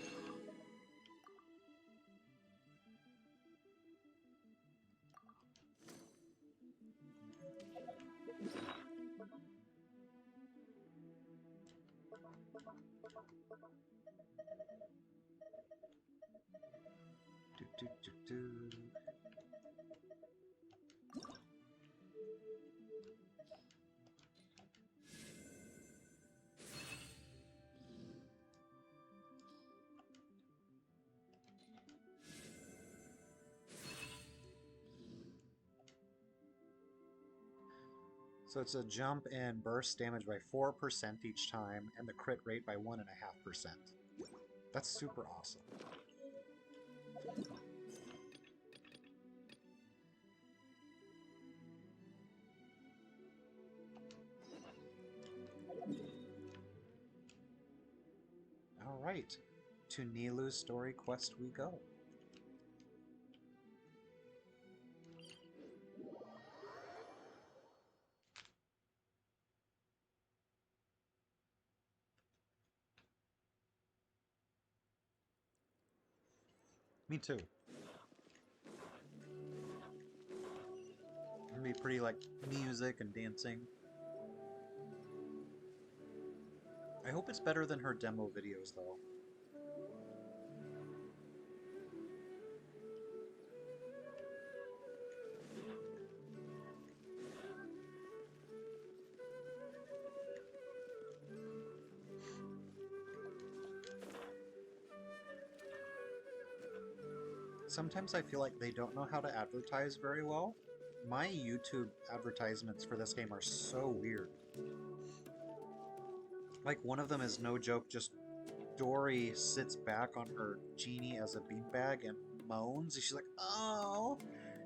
Do, do, do, do. So it's a jump in burst damage by 4% each time, and the crit rate by 1.5%. That's super awesome. Alright, to Nilu's story quest we go. Me too. It'd be pretty like music and dancing. I hope it's better than her demo videos though. Sometimes I feel like they don't know how to advertise very well. My YouTube advertisements for this game are so weird. Like one of them is no joke, just Dory sits back on her genie as a beanbag and moans. And she's like, oh!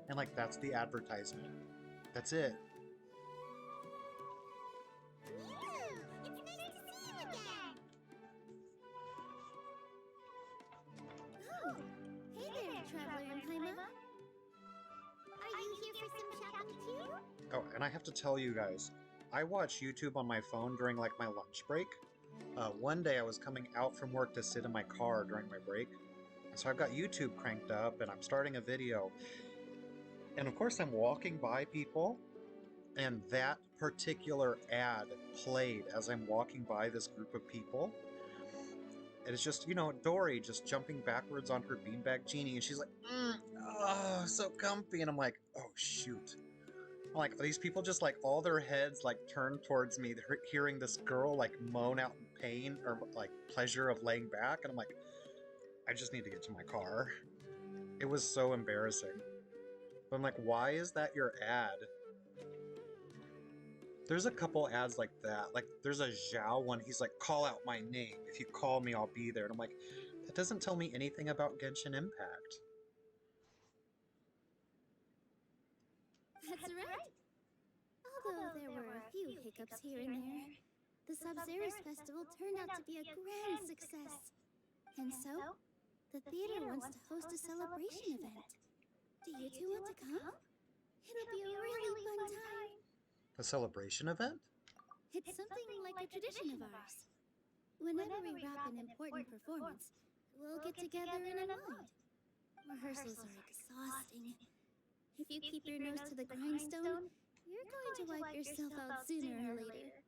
And like that's the advertisement. That's it. It's nice to see you again. Oh, hey there, traveler in Paimon. Are you here for some shopping too? Oh, and I have to tell you guys, I watch YouTube on my phone during like my lunch break. One day I was coming out from work to sit in my car during my break. So I've got YouTube cranked up and I'm starting a video. And of course I'm walking by people and that particular ad played as I'm walking by this group of people. And it's just, you know, Dory just jumping backwards on her beanbag genie and she's like, oh, so comfy. And I'm like, oh shoot. Like, these people just, like, all their heads, like, turned towards me, they're hearing this girl, like, moan out in pain, or, like, pleasure of laying back, and I'm like, I just need to get to my car. It was so embarrassing. But I'm like, why is that your ad? There's a couple ads like that. Like, there's a Zhao one, he's like, call out my name. If you call me, I'll be there. And I'm like, that doesn't tell me anything about Genshin Impact. That's right. Although there were a few hiccups here and there, the Sub-Zerus Festival turned out to be a grand success. And so, the theater wants to host a celebration event. Do you two want to come? It'll be a really fun time. A celebration event? It's something like a tradition of ours. Whenever we wrap an important performance, we'll get together and unwind. Rehearsals are exhausting. If you keep your nose to the grindstone, you're going to wipe yourself out sooner or later.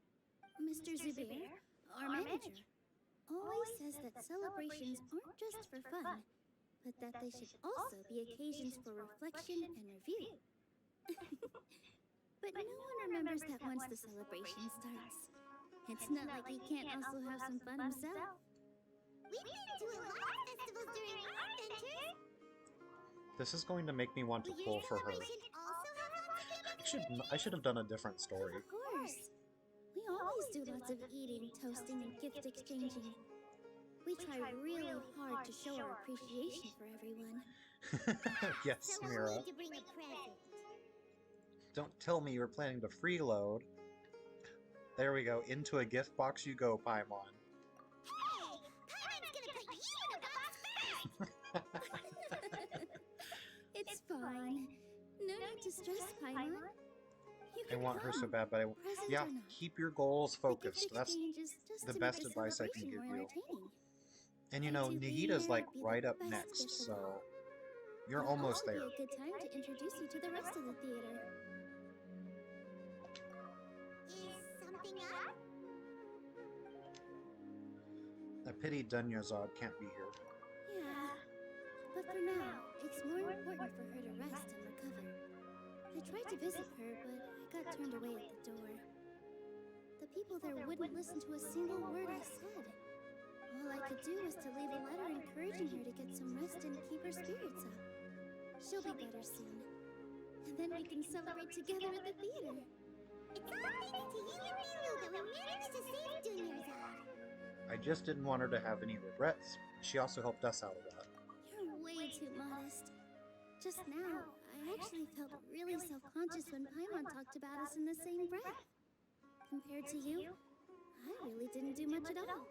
Mr. Zubair, our manager, always says that celebrations aren't just for fun, but that they should also be occasions for reflection and review. But no one remembers that once the celebration starts. It's not like he can't also have some fun himself. We've been to a lot of festivals during our adventures. This is going to make me want to pull for her. I should have done a different story. Of course. We always do lots of eating, toasting, and gift exchanging. We try really hard to show our appreciation for everyone. Yes, Mira. So we'll need to bring a present. Don't tell me you were planning to freeload. There we go. Into a gift box you go, Paimon. Hey! Paimon's gonna put you in a box first! It's fine. No need to stress, Paimon. I want her so bad, but yeah, keep your goals focused. That's the best advice I can give you. And you know, Nagita's like right up next, so you're almost there. It'll be a good time to introduce you to the rest of the theater. Is something up? I pity Dunyazad can't be here. Yeah, but for now, it's more important for her to rest and recover. I tried to visit her, but I got turned away at the door. The people there wouldn't listen to a single word I said. All I could do was to leave a letter encouraging her to get some rest and keep her spirits up. She'll be better soon. And then we can celebrate together at the theater. It's all thanks to you and Milu that we managed to save Dunyazad. I just didn't want her to have any regrets. She also helped us out a lot. You're way too modest. Just now, I actually felt really self-conscious when Paimon talked about us in the same breath. Compared to you, I really didn't do much at all.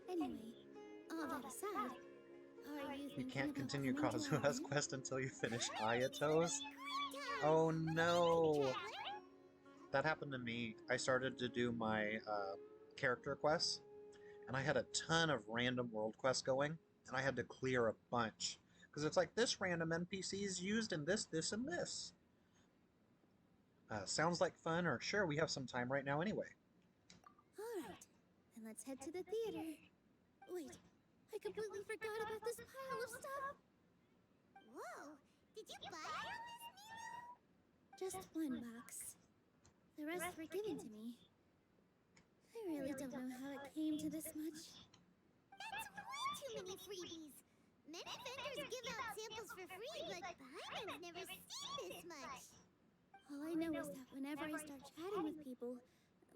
Anyway, all that aside, are you You thinking can't about continue coming to Kazuha's our quest until you finish Ayato's. Oh no! That happened to me. I started to do my character quests, and I had a ton of random world quests going. and I had to clear a bunch. Because it's like, this random NPC is used in this, this, and this. Sounds like fun, or sure, we have some time right now anyway. Alright, then let's head to the theater. Wait, I completely forgot about this pile of stuff. Whoa! Did you buy all this, Nilo? Just one box. The rest were given to me. I really don't know how it came to this much. That's way too many freebies. Many vendors give out samples for free, but Paimon's never seen this much. All I know is that whenever I start chatting with people,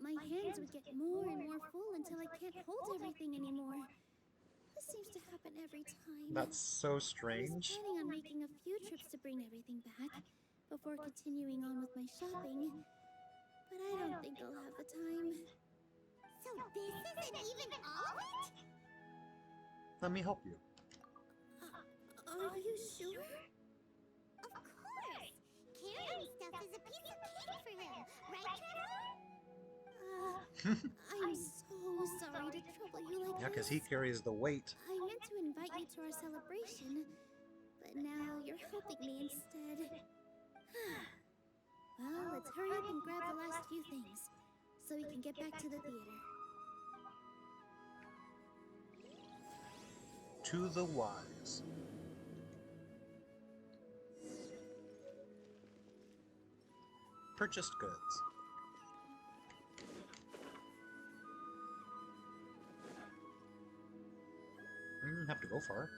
my hands would get more and more full until I can't hold everything anymore. This seems to happen every time. That's so I was strange. planning on making a few trips to bring everything back before continuing on with my shopping, but I don't think I'll have the time. So this isn't even all of it? Let me help you. Are you sure? Of course! Carrying stuff is a piece of cake for him, right, Trevor? I'm so sorry to trouble you like Yeah, because this. he carries the weight. I meant to invite you to our celebration, but now you're helping me instead. Well, let's hurry up and grab the last few things, so we can get back to the theater. To the wise. Purchased goods. You don't have to go far.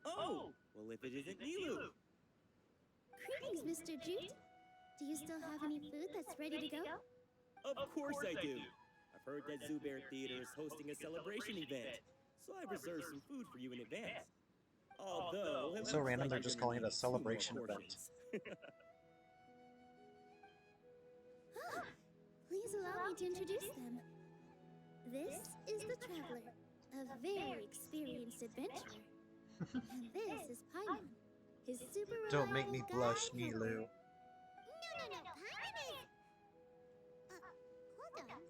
Oh! Well, if it isn't Nilu! Greetings, Mr. Jute. Do you still have any food that's ready to go? Of course I do! I've heard that Zubair Theater is hosting a celebration event, so I've reserved some food for you in advance. Although... it So looks random, like they're I'm just gonna calling it a need 2 more celebration event. portions. Please allow me to introduce them. This is the Traveler, a very experienced adventurer. And this is Paimon, his super Don't make me reliable blush, guide helper. Nilu. No, Paimon is... hold on.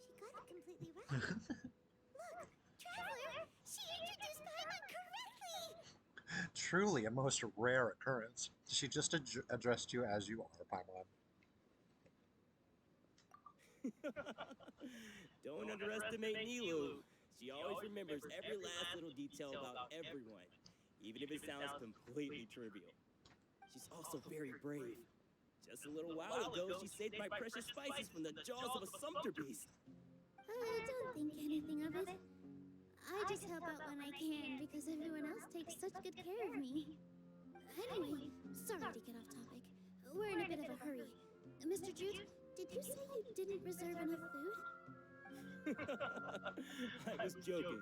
She got it completely right. Look, Traveler! She introduced Paimon correctly! Truly a most rare occurrence. She just addressed you as you are, Paimon. Don't underestimate Nilu. She always remembers every last little detail about everyone, even if it sounds completely trivial. She's also very brave. Just a little while ago, she saved my precious spices from the jaws of a sumpter beast. Don't think anything of it. I just help out when I can because everyone else takes such good care of me. Anyway, sorry to get off topic. We're in a bit of a hurry. Mr. Jute, did you say you didn't reserve enough food? I was joking.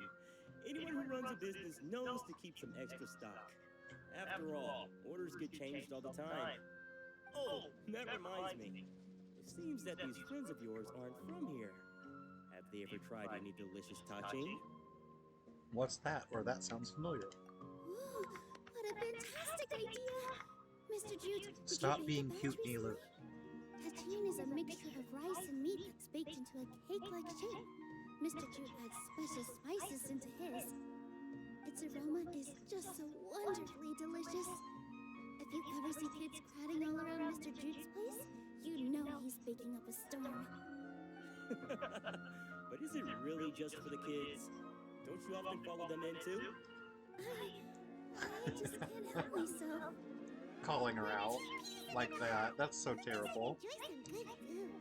Anyone who runs a business knows to keep some extra stock. After all, orders get changed all the time. Oh, that reminds me. It seems that these friends of yours aren't from here. Have they ever tried any delicious tachin? What's that? Or that sounds familiar. Ooh, what a fantastic idea! Mr. Jute, did Stop you bake being a batch cute, Nilu. recently? Tachin is a mixture of rice and meat that's baked into a cake-like shape. Mr. Jute adds special spices into his. Its aroma is just so wonderfully delicious. If you ever see kids crowding all around Mr. Jute's place, you know he's baking up a storm. But is it really just for the kids? Don't you often follow them in too? I just can't help myself. Calling her out like that. That's so terrible. Enjoy some good food.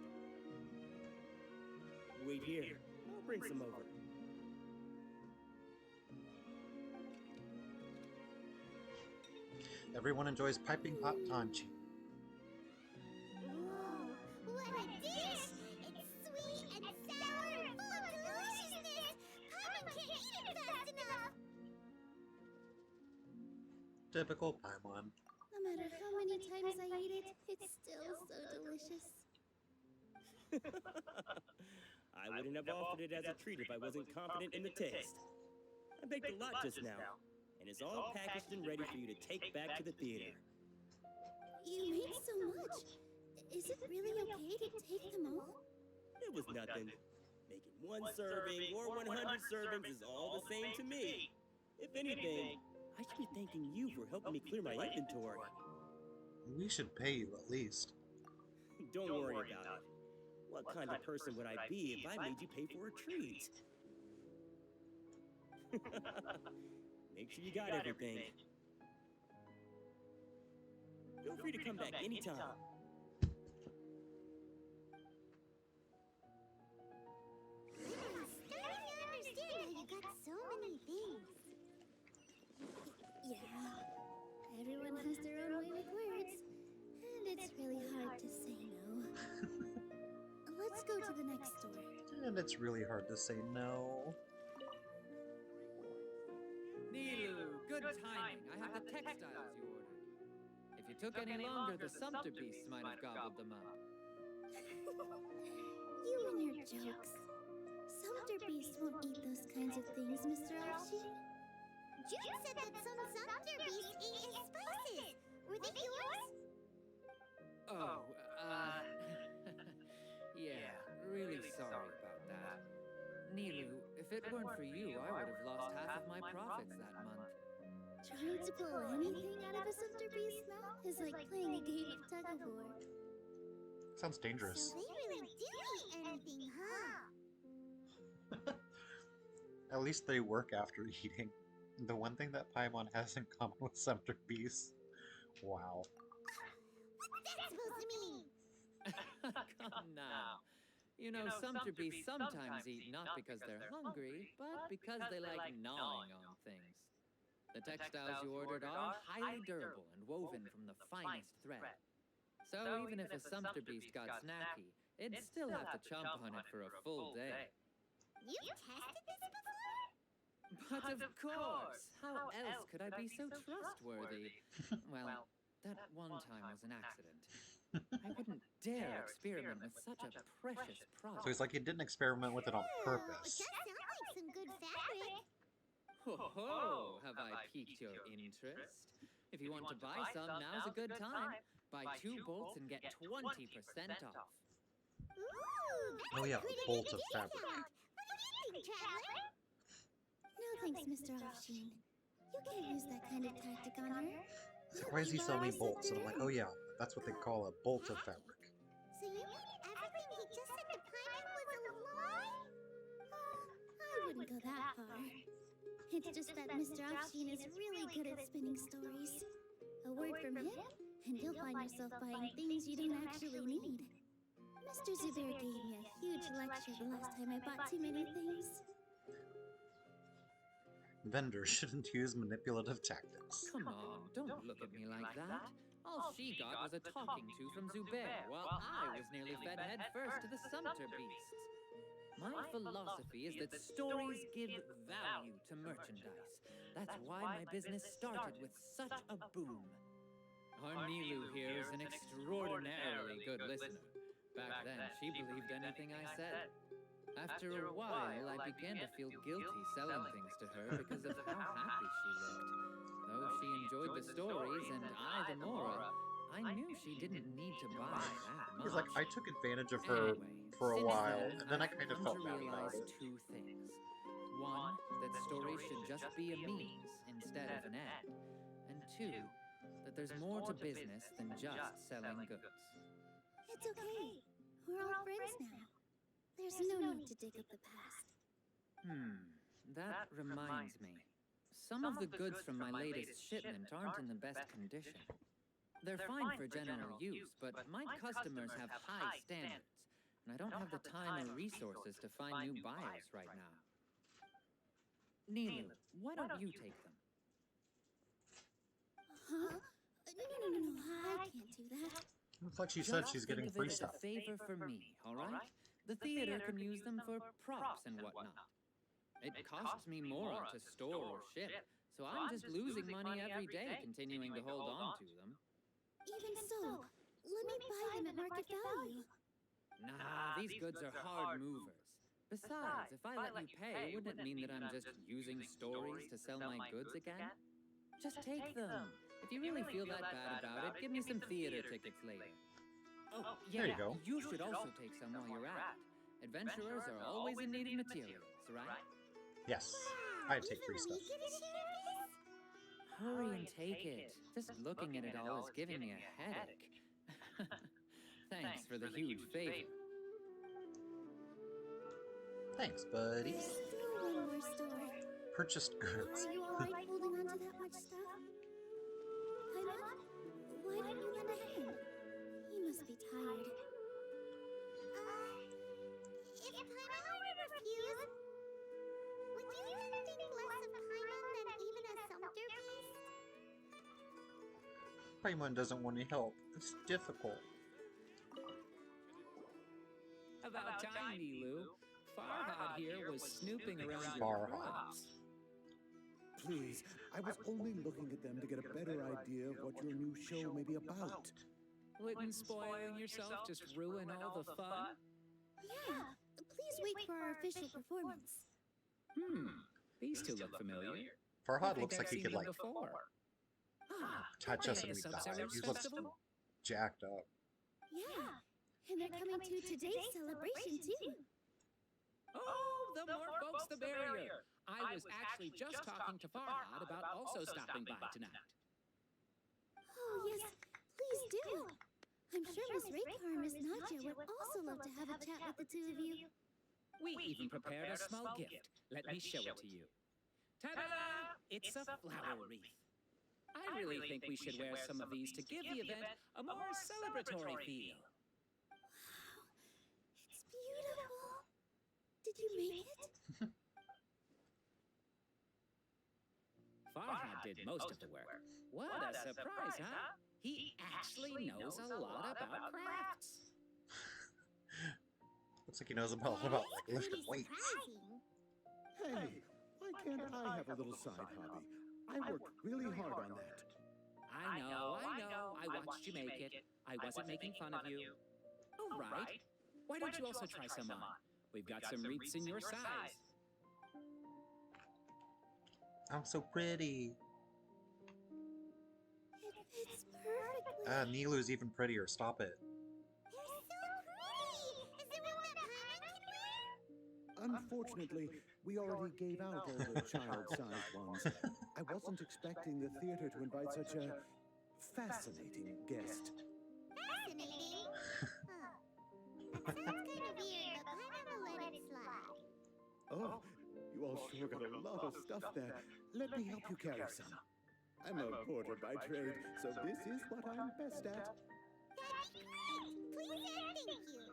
Wait here. I'll bring some over. Everyone enjoys piping hot tanchi. Whoa, what a dish! It's sweet and sour and full of deliciousness! Paimon can't eat it fast enough! Typical Paimon. No matter how many times I eat it, it's still so delicious. I wouldn't have offered it as a treat if I wasn't confident in the taste. I baked a lot just now, and it's all packaged and ready for you to take back to the theater. You made so much. Is it really okay to take them all? It was nothing. Making 1 serving or 100 servings is all the same to me. If anything, I should be thanking you for helping me clear my inventory. We should pay you at least. Don't worry about it. What kind of person would I be if I made you pay for a treat? Make sure you got everything. Feel free to come back anytime. I'm starting to understand how you got so many things. Yeah, everyone has their own way with words, and it's really hard to say no. Let's go to the next store. And it's really hard to say no. Nilu, good timing. I have the textiles you ordered. If you took any longer, the sumpter beasts might have gobbled them up. You and your jokes. Sumpter beasts won't eat those kinds of things, Mr. Offshoot. June said that some sumpter beasts ate his spices. Were they yours? Oh, yeah, really sorry about that. Nilu, if it weren't for you, I would have lost half of my profits that month. Trying to pull anything out of a sumpter beast's mouth is like playing a game of tug-of-war. Sounds dangerous. So they really do eat anything, huh? At least they work after eating. The one thing that Paimon has in common with Sumpter Beasts. Wow. What's that supposed to mean? Come now. You know, sumpter beasts sometimes eat not because they're hungry, but because they like gnawing on things. The textiles you ordered are highly durable and woven from the finest thread. So even if a sumpter beast got snacky, it'd still have to chomp on it for a full day. You tested this before? But of course! How else could I be so trustworthy? Well, that one time was an accident. I wouldn't dare experiment with such a precious product. So he's like, he didn't experiment with it on It purpose. does sound like some good fabric. Ho ho! Have I piqued your interest? If you want to buy some, now's a good time. Buy 2 bolts and get 20% off. Ooh, that's Oh yeah, a pretty bolt good of fabric. discount. What do you think, Traveler? No thanks, Mr. Offsheen. You can't use that kind of tactic on her. He's like, why is he selling me bolts? And I'm like, oh yeah, that's what they call a bolt of fabric. So you mean everything he just said to Paimon was a lie? I wouldn't go that far. It's just that Mr. Offsheen is really good at spinning stories. A word from him, and you'll find yourself buying things you don't actually need. Mr. Zubair gave me a huge lecture the last time I bought too many things. Vendors shouldn't use manipulative tactics. Come on, don't look at me like that. All she got was a talking to from Zubair, while I was nearly fed head first to the sumpter beasts. My philosophy is that stories give value to merchandise. That's why my business started with such a boom. Our Nilu here is an extraordinarily good listener. Back then, she believed anything I said. After a while, I began to feel guilty selling things to her because of how happy she looked. Though she enjoyed the stories and I the Mora, I knew she didn't need to buy that much. He's like, I took advantage of her for a Since while, then, and then I I've kind of come felt to bad about realize it. 2 things. One, that stories should just be a means instead of an end. And 2, that there's more to business than just selling goods. It's okay. We're all friends now. There's no need to dig up the past. That reminds me. Some of the goods from my latest shipment aren't in the best condition. They're fine for general use, but my customers have high standards, and I don't have the time or resources to find new buyers right now. Nilu, why don't you take them? Huh? No, I can't do that. Looks like she said Just she's think getting of free it as stuff. a favor for me, all right? The theater can use them for props and whatnot. It costs me more to store or ship, so I'm just losing money every day continuing to hold on to them. Even so, let me buy them at market value. Nah, these goods are hard movers. Besides, if I let you pay, wouldn't it mean that I'm just using stories to sell my goods again? Just take them. If you really feel that bad about it, give me some theater tickets later. Oh, yeah, There you go. you should also take some while you're at it. Adventurers are always in need of materials, right? Yes, Wow, I take free even stuff. we get a share of this? Hurry and take it. Just looking at it all is giving me a headache. Thanks for the huge favor. Thanks, buddy. There's still one more store. Purchased goods. Are you alright holding on to that much stuff? Paimon? Why don't you lend a hand? He must be tired. If Paimon were to refuse, would you then think less of Paimon than even a sumpter beast? Paimon doesn't want to help. It's difficult. About time, Nilu. Farhad here was snooping around your Farhad. crops. Please, I was only looking at them to get a better idea of what your new show may be about. Wouldn't spoiling yourself just ruin all the fun? Yeah, please wait for our official performance. These two look familiar. Farhad I looks think like he I've could seen like them before. touch us They and had we a die. Sub-Zero He looks festival? jacked up. Yeah, and they're coming to today's celebration too. Oh, the more folks the merrier. I was actually just talking to Farhad about also stopping by tonight. Oh yes, please do. I'm sure Miss Raycar and Miss Nadja would also love to have a chat with the two of you. We even prepared a small gift. Let me show it to you. Ta-da! It's a flower wreath. I really think we should wear some of these to give the event a more celebratory feel. It's beautiful. Did you make it? Farhad did most of the work. What a surprise, huh? He actually knows a lot about crafts. Looks like he knows about like lifting weights. Hey, why can't I have a little side hobby? I worked really hard on that. I know. I watched you make it. I wasn't making fun of you. Oh, right. Why don't you also try some on? We've got some wreaths in your size. I'm so pretty. It fits perfectly. Nilu's even prettier. Stop it. They're so pretty. Is there one that Paimon can wear? Unfortunately, we already gave out all the child-sized ones. I wasn't expecting the theater to invite such a fascinating guest. Fascinating. That sounds kind of weird, but Paimon will let it slide. Oh, you all sure got a lot of stuff there. Let me help you carry some. I'm a porter by trade, so this is what I'm best at. That'd be great. Please and thank you.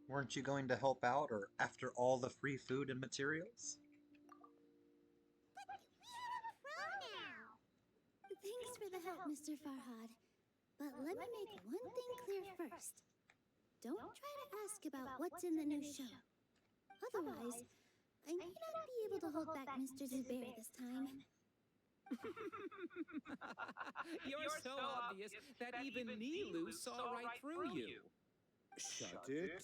Weren't you going to help out, or after all the free food and materials? But we have a pro now. Thanks for the help, Mr. Farhad. But let me make one thing clear first. Don't try to ask about what's in the new show. Otherwise, I may not be able to hold back Mr. Zubair this time. You're so obvious that even Nilu saw right through you. Shut it.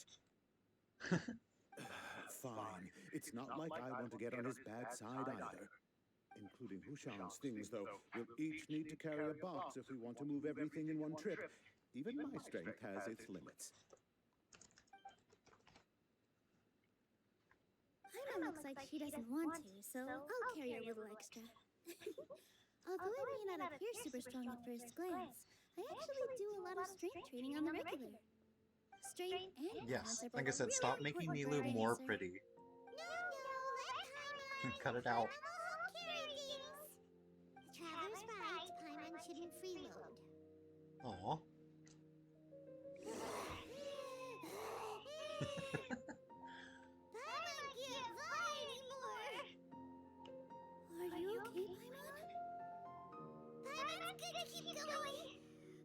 Fine. It's not like I want to get on his bad side either. Including Hushan's things, though, we'll each need to carry a box if we want to move everything in one trip. Even my strength has its limits. Paimon looks like she doesn't want to, so I'll carry a little extra. Although I may not appear super strong at first glance, I actually do a lot of strength training on the regular. Strength and Yes, balance are like I both said, really stop making important for Nilu our more dancer. pretty. No, let Paimon. Cut it out. I'll carry things. Traveler's right, Paimon shouldn't freeload. Aw. Paimon can't fly anymore. Are you okay, Paimon? Paimon's gonna keep going.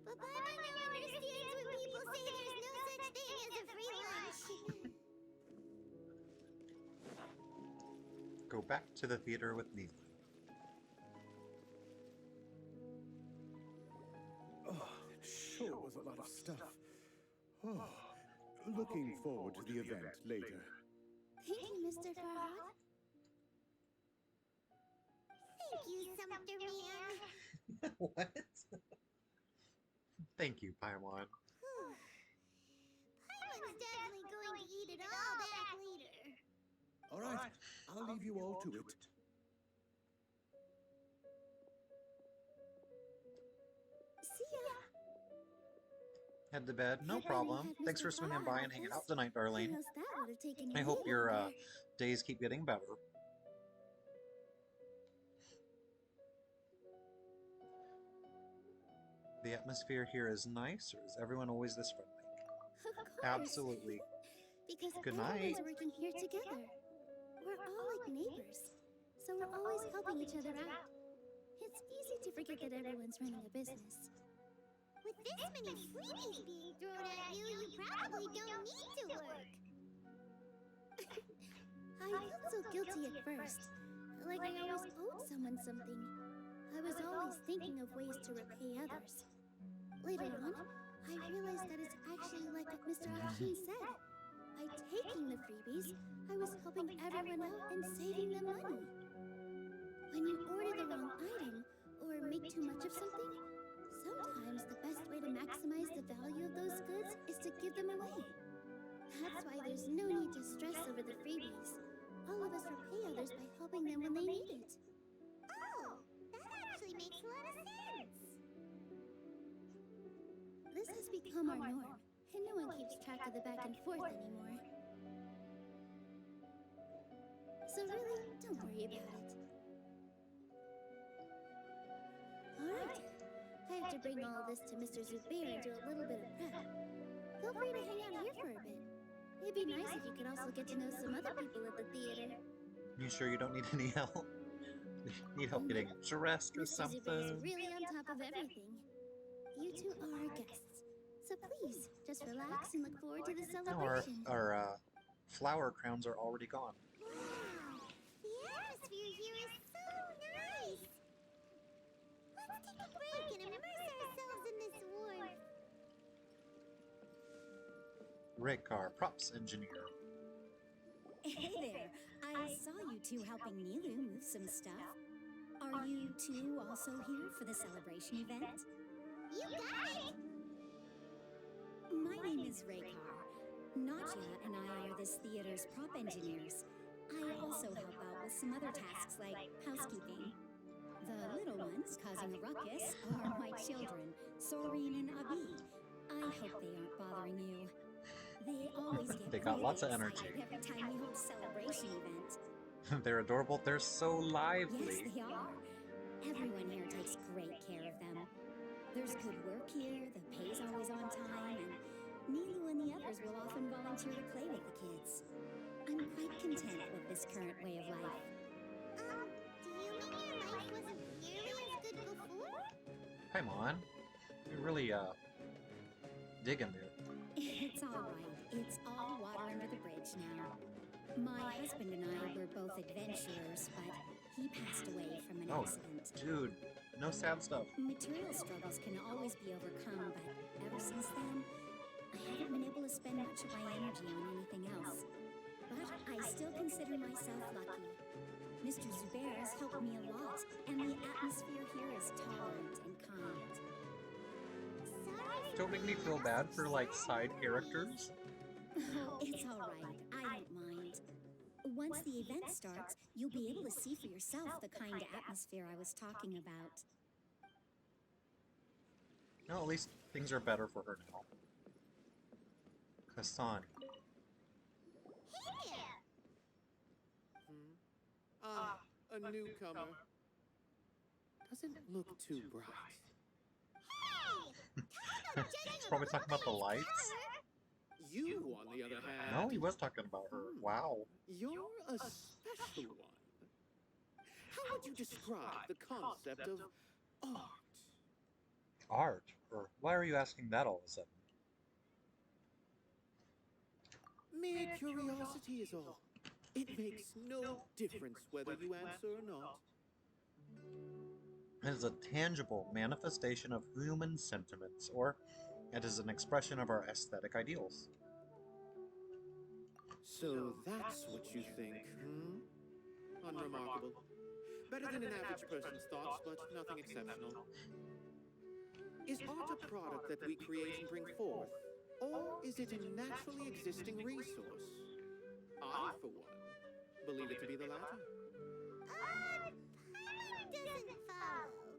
But Paimon now understands when people say there's no such thing as a free lunch. Go back to the theater with Nilu. Oh, it sure was a lot of stuff. Oh, looking forward to the event later. Thank you, Mr. Farhad. Thank you, Sumpter Man. What? Thank you, Paimon. Paimon's definitely going to eat it all back later. All right, I'll leave you all to it. See ya. Head to bed? No If only problem. had Thanks Mr. for swinging Frog by with and hanging us. out tonight, Who darling. knows, that would have taken I you hope way your longer. days keep getting better. The atmosphere here is nice, or is everyone always this friendly? Of course. Absolutely. Because Good everyone's night. working here together. We're all like neighbors, so we're always helping each other out. It's easy to forget that everyone's running a business. With this many freebies being thrown at you, you probably don't need to work. I felt so guilty at first, like I always owed someone something. I was always thinking of ways to repay others. Later on, I realized that it's actually like what Mr. Afshin said. By taking the freebies, I was helping everyone out and saving them money. When you order the wrong item, or make too much of something, sometimes the best way to maximize the value of those goods is to give them away. That's why there's no need to stress over the freebies. All of us repay others by helping them when they need it. Oh, that actually makes a lot of sense. This has become our norm, and no one keeps track of the back and forth anymore. So really, don't worry about it. Alright, I have to bring all of this to Mr. Zubair and do a little bit of prep. Feel free to hang out here for a bit. It'd be nice if you could also get to know some other people at the theater. You sure you don't need any help? Need help getting dressed or Mr. Zubair is something? really on top of everything. You two are our guests, so please, just relax and look forward to the No, our, celebration. our flower crowns are already gone. Wow, the atmosphere here is so nice. Let's take a break and immerse ourselves in this warmth. Rekar, props engineer. Hey there! I saw you two helping Nilu move some stuff. Are you two also here for the celebration event? You got it! My name is Rekar. Nadja and I are this theater's prop engineers. I also help out with some other tasks like housekeeping. The little ones causing a ruckus are my children, Soreen and Abi. I hope they aren't bothering you. They always get They got really lots of excited energy. every time we hold a celebration event. They're adorable. They're so Yes, lively. they are. Everyone here takes great care of them. There's good work here, the pay's always on time, and Nilu and the others will often volunteer to play with the kids. I'm quite content with this current way of life. Do you mean your life wasn't nearly as good before? Come on. You're really, digging there. It's all right. It's all water under the bridge now. My husband and I were both adventurers, but he passed away from an Oh, accident. dude. No sad stuff. Material struggles can always be overcome, but ever since then, I haven't been able to spend much of my energy on anything else. But I still consider myself lucky. Mr. Zubair has helped me a lot, and the atmosphere here is tolerant and kind. Sorry. Don't make me feel bad for, like, side characters. Oh, it's all right. I don't mind. Once the event starts, you'll be able to see for yourself the kind of atmosphere I was talking about. No, at least things are better for her now. Kasani. Hey there! A newcomer. Doesn't look too bright. Hey! Talk about judging a Probably book talking about the on its lights. cover. You, on the other hand, No, he was talking about her. Wow. you're a special one. How would you describe the concept of art? Art? Or why are you asking that all of a sudden? Mere curiosity is all. It makes no difference whether you answer or not. It is a tangible manifestation of human sentiments, or it is an expression of our aesthetic ideals. So that's what you think, hmm? Unremarkable. Better than an average person's thoughts, but nothing exceptional. Is art a product that we create and bring forth, or is it a naturally existing resource? I, for one, believe it to be the latter. Doesn't follow.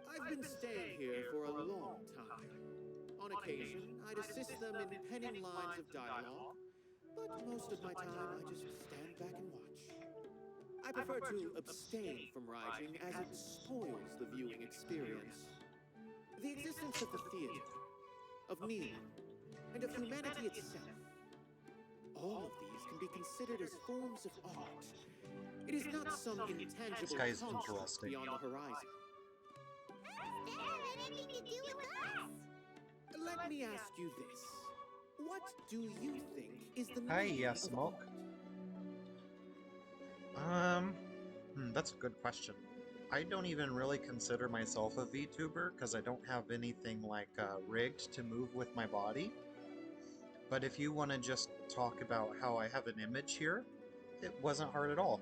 I've been staying here for a long time. On occasion, I'd assist them in penning lines of dialogue, but most of my time I just stand back and watch. I prefer to abstain from writing as it spoils the viewing experience. The existence of the theater, of Nilo, and of humanity itself. All of these can be considered as forms of art. It is not some intangible This guy's construct interesting. beyond the horizon. How does that have anything to do with us? Let me ask you this. What do you think is the Hi, meaning yes, of Smoke. art? That's a good question. I don't even really consider myself a VTuber because I don't have anything like rigged to move with my body. But if you want to just talk about how I have an image here, it wasn't hard at all.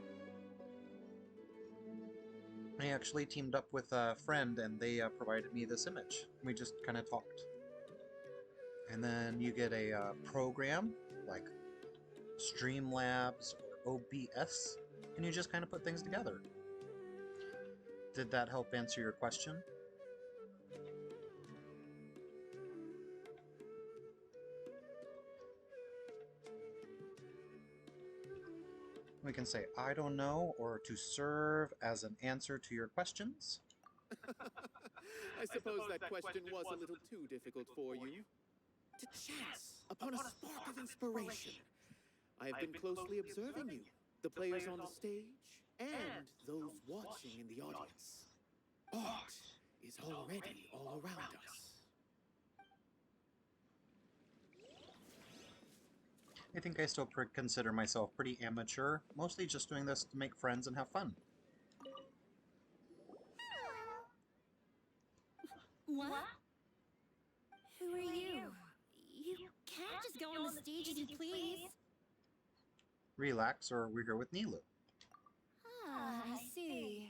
I actually teamed up with a friend and they provided me this image. We just kind of talked. And then you get a program like Streamlabs or OBS, and you just kind of put things together. Did that help answer your question? We can say, I don't know, or to serve as an answer to your questions. I suppose that question was a little too difficult for you. To chance upon a spark of inspiration. I have been closely observing you, the players on the stage, and those watching in the audience. Art is already all around us. I think I still consider myself pretty amateur, mostly just doing this to make friends and have fun. What? Who are you? You can't just go on the stage as you please. Relax, or we're here with Nilu. Ah, I see.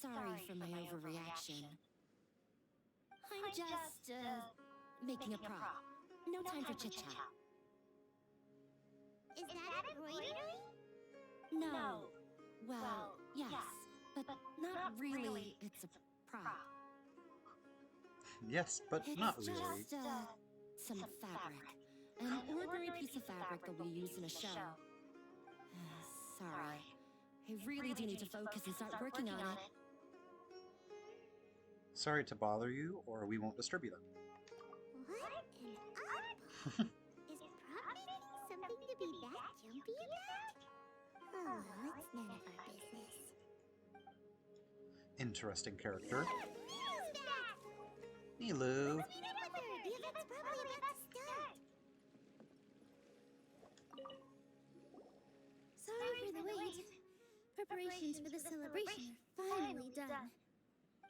Sorry for my overreaction. I'm just, making a prop. No time for chit-chat. Is that embroidery? No. Well, yes, but not really. It's a prop. Yes, but It's not really. just, some fabric. An ordinary piece of fabric that we use in a show. Sorry. I really do need to focus and start working on it. Sorry to bother you, or we won't distribute them. What an oddball. Is prop making something to be that jumpy about? Oh, it's none of our business. Interesting character. Who's that? Nilu. Let's meet up with her. The event's probably about to start. Sorry for the wait. Preparations for the celebration are finally done.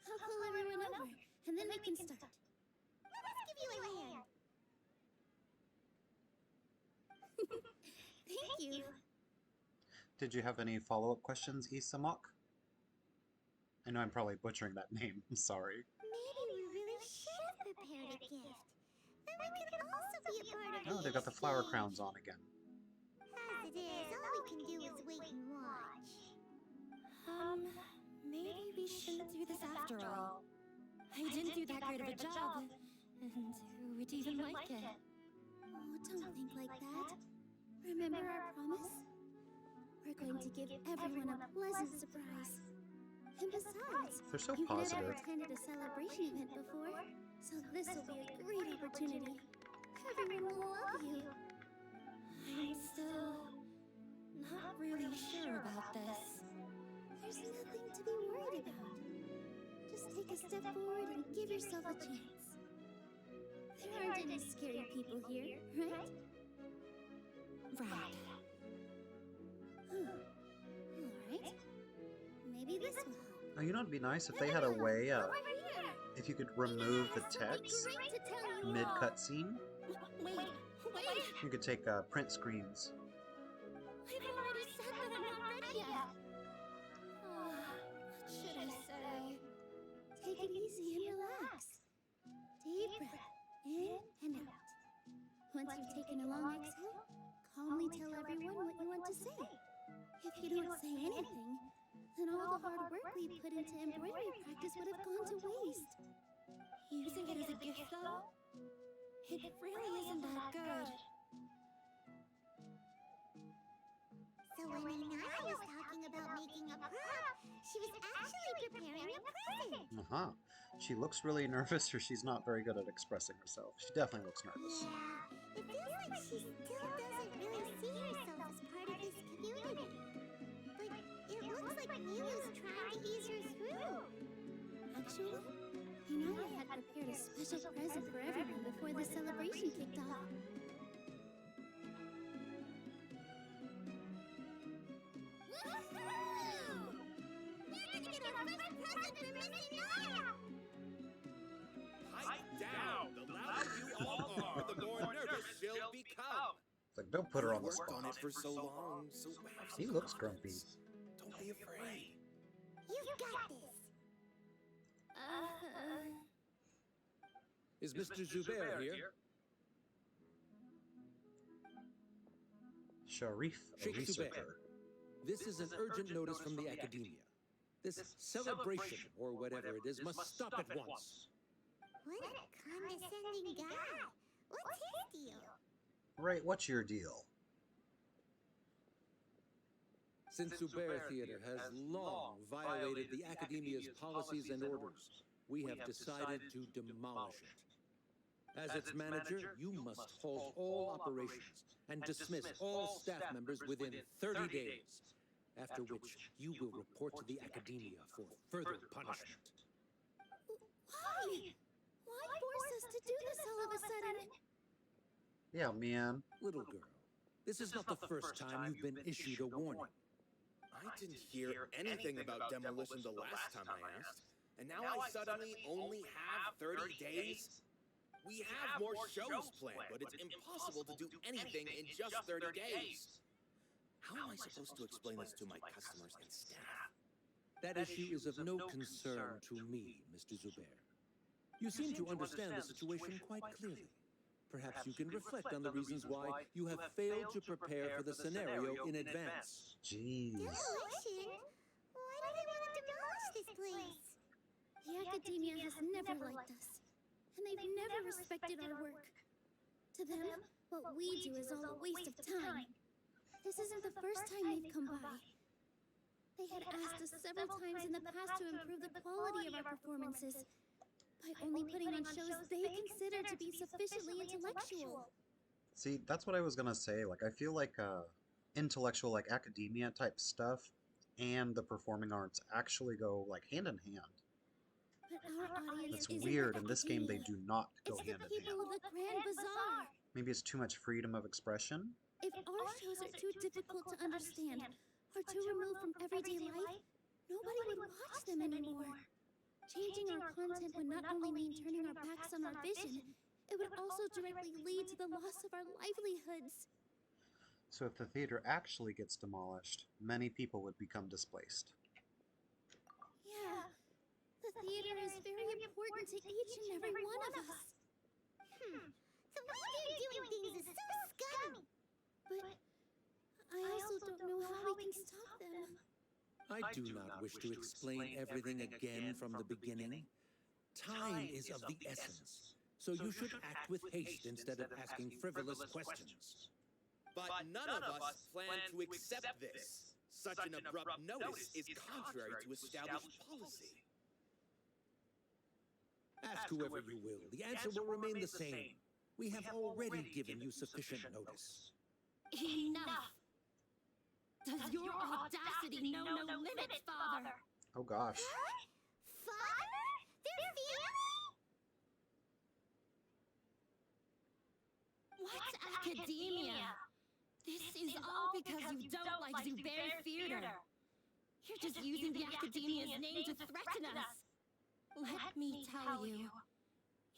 I'll call everyone over, and then we can start. Let's give you a hand. Thank you. Did you have any follow-up questions, Isamok? I know I'm probably butchering that name. I'm sorry. Maybe we really should have prepared a gift. Then we could also be a part of Oh, they got the flower crowns on again. As it is, all we can do is wait and watch. Maybe we shouldn't do this after all. I didn't do that great of a job, and who would even like it? Oh, don't think like that. Remember our promise? We're going to give everyone a pleasant surprise. And besides, They're so you've never positive. attended a celebration event before, so this will be a great opportunity. Everyone will love you. I'm still not really sure about this. There's nothing to be worried about. Just take a step forward and give yourself a chance. There aren't any scary people here, right? Right. Alright. Maybe this will help. Oh, you know it'd be nice if they had a way, Over here! if you could remove the text Great to tell you all. mid-cutscene. Wait. You could take print screens. I've already said that I'm not ready yet. take it easy and relax. Deep breath, in and out. Once you've taken a long exhale, calmly tell everyone what you want to say. If you don't say anything, then all the hard work we put into embroidery practice would have gone to waste. Using it as a gift, though? It really isn't that good. So when Naya was talking about making a prop, she was actually preparing a present. Uh-huh. She looks really nervous, or she's not very good at expressing herself. She definitely looks nervous. Yeah, it feels like she still doesn't really see herself as part of this community. But it looks like Milu's trying to ease her through. Actually, Inaya had prepared a special present for everyone before the celebration kicked off. Woohoo! We're gonna get our first present for Miss Naya! Pipe down! The louder you all are, the more nervous she'll become. It's like, don't put her on the Worked on spot. it for so long, so have He some looks confidence. grumpy. Don't be afraid. You've got this! Is Mr. Zubair here? Sharif, a Sheikh researcher. Zubair, this is an urgent notice from the academia. This celebration, or whatever it is, must stop at once. What a condescending guy! What's his deal? Right, what's your deal? Since Zubair Theater has long violated the academia's policies and orders, we have decided to demolish it. As its manager, you must halt all operations and dismiss all staff members within 30 days, after which you will report to the academia for further punishment. Why? Why force us to do this all of a sudden? Yeah, man. Little girl, this is not the first time you've been issued a warning. I didn't hear anything about demolition the last time I asked, and now I suddenly only have 30 days? We have more shows planned, but it's impossible to do anything in just 30 days. How am I supposed to explain this to my customers and staff? That issue is of no concern to me, Mr. Zubair. You seem to understand the situation quite clearly. Perhaps you can reflect on the reasons why you have failed to prepare for the scenario in advance. Jeez. Demolition? Why do they want to demolish this place? The academia has never liked us, and they've never respected our work. To them, what we do is all a waste of time. This isn't the first time they've come by. They had asked us several times in the past to improve the quality of our performances by only putting on shows they consider to be sufficiently intellectual. See, that's what I was gonna say. Like, I feel like intellectual, like academia type stuff, and the performing arts actually go like hand in hand. But our audience It's isn't weird. the In this game, they academia. do not go It's the hand in people hand. of the Grand Bazaar. Maybe it's too much freedom of expression. If our shows are too difficult to understand or too removed from everyday life, nobody would watch them anymore. Changing our content would not only mean turning our backs on our vision, it would also directly lead to the loss of our livelihoods. So if the theater actually gets demolished, many people would become displaced. Yeah, the theater is very important to each and every one of us. The way they're doing things is so scummy! But I also don't know how we can stop them. I do not wish to explain everything again from the beginning. Time is of the essence, so you should act with haste instead of asking frivolous questions. But none of us plan to accept this. Such an abrupt notice is contrary to established policy. Ask whoever you will, the answer will remain the same. We have already given you sufficient notice. Enough! Does your audacity know no limits, Father? Oh gosh. Father? Their family? What's academia? This is all because you don't like Zubair Theater. You're just using the academia's name to threaten us. Let me tell you,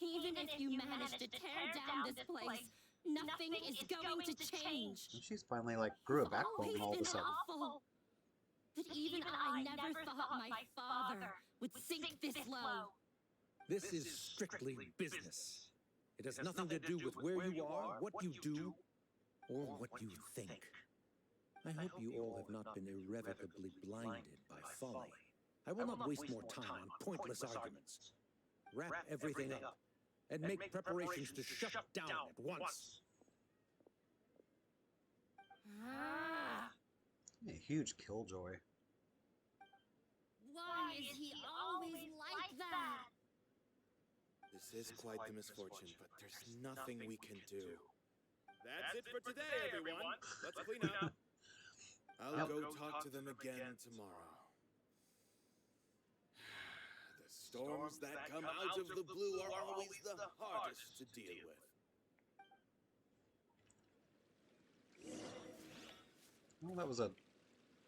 even if you manage to tear down this place, nothing is going to change. And she's finally like grew a backbone all of a sudden. Awful. But even I never thought my father would sink this low. This is strictly business. It has nothing to do with where you are, what you do, or what you think. I hope you all have not been irrevocably blinded by folly. I will not waste more time on pointless arguments. Wrap everything up, and make preparations to shut down at once. A huge killjoy. Why is he always like that? This is quite the misfortune, but there's nothing we can do. That's it for today, everyone. Let's clean up. I'll go talk to them again tomorrow. The storms that come out of the blue are always the hardest to deal with. Well, that was a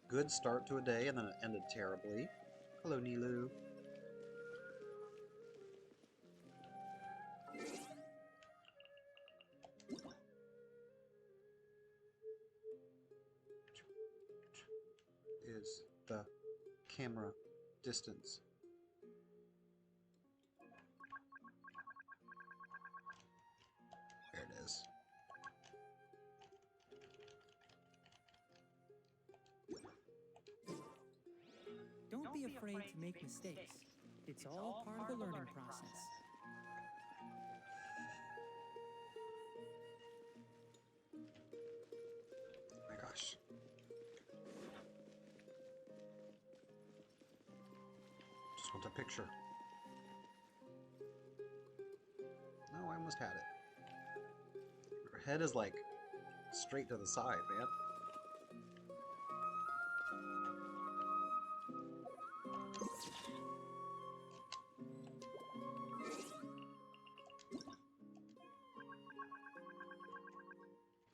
good start to a day, and then it ended terribly. Hello, Nilu. Is the camera distance? There it is. Don't be afraid to make mistakes. It's all part of the learning process. Oh my gosh. Just want a picture. No, I almost had it. Her head is like straight to the side, man.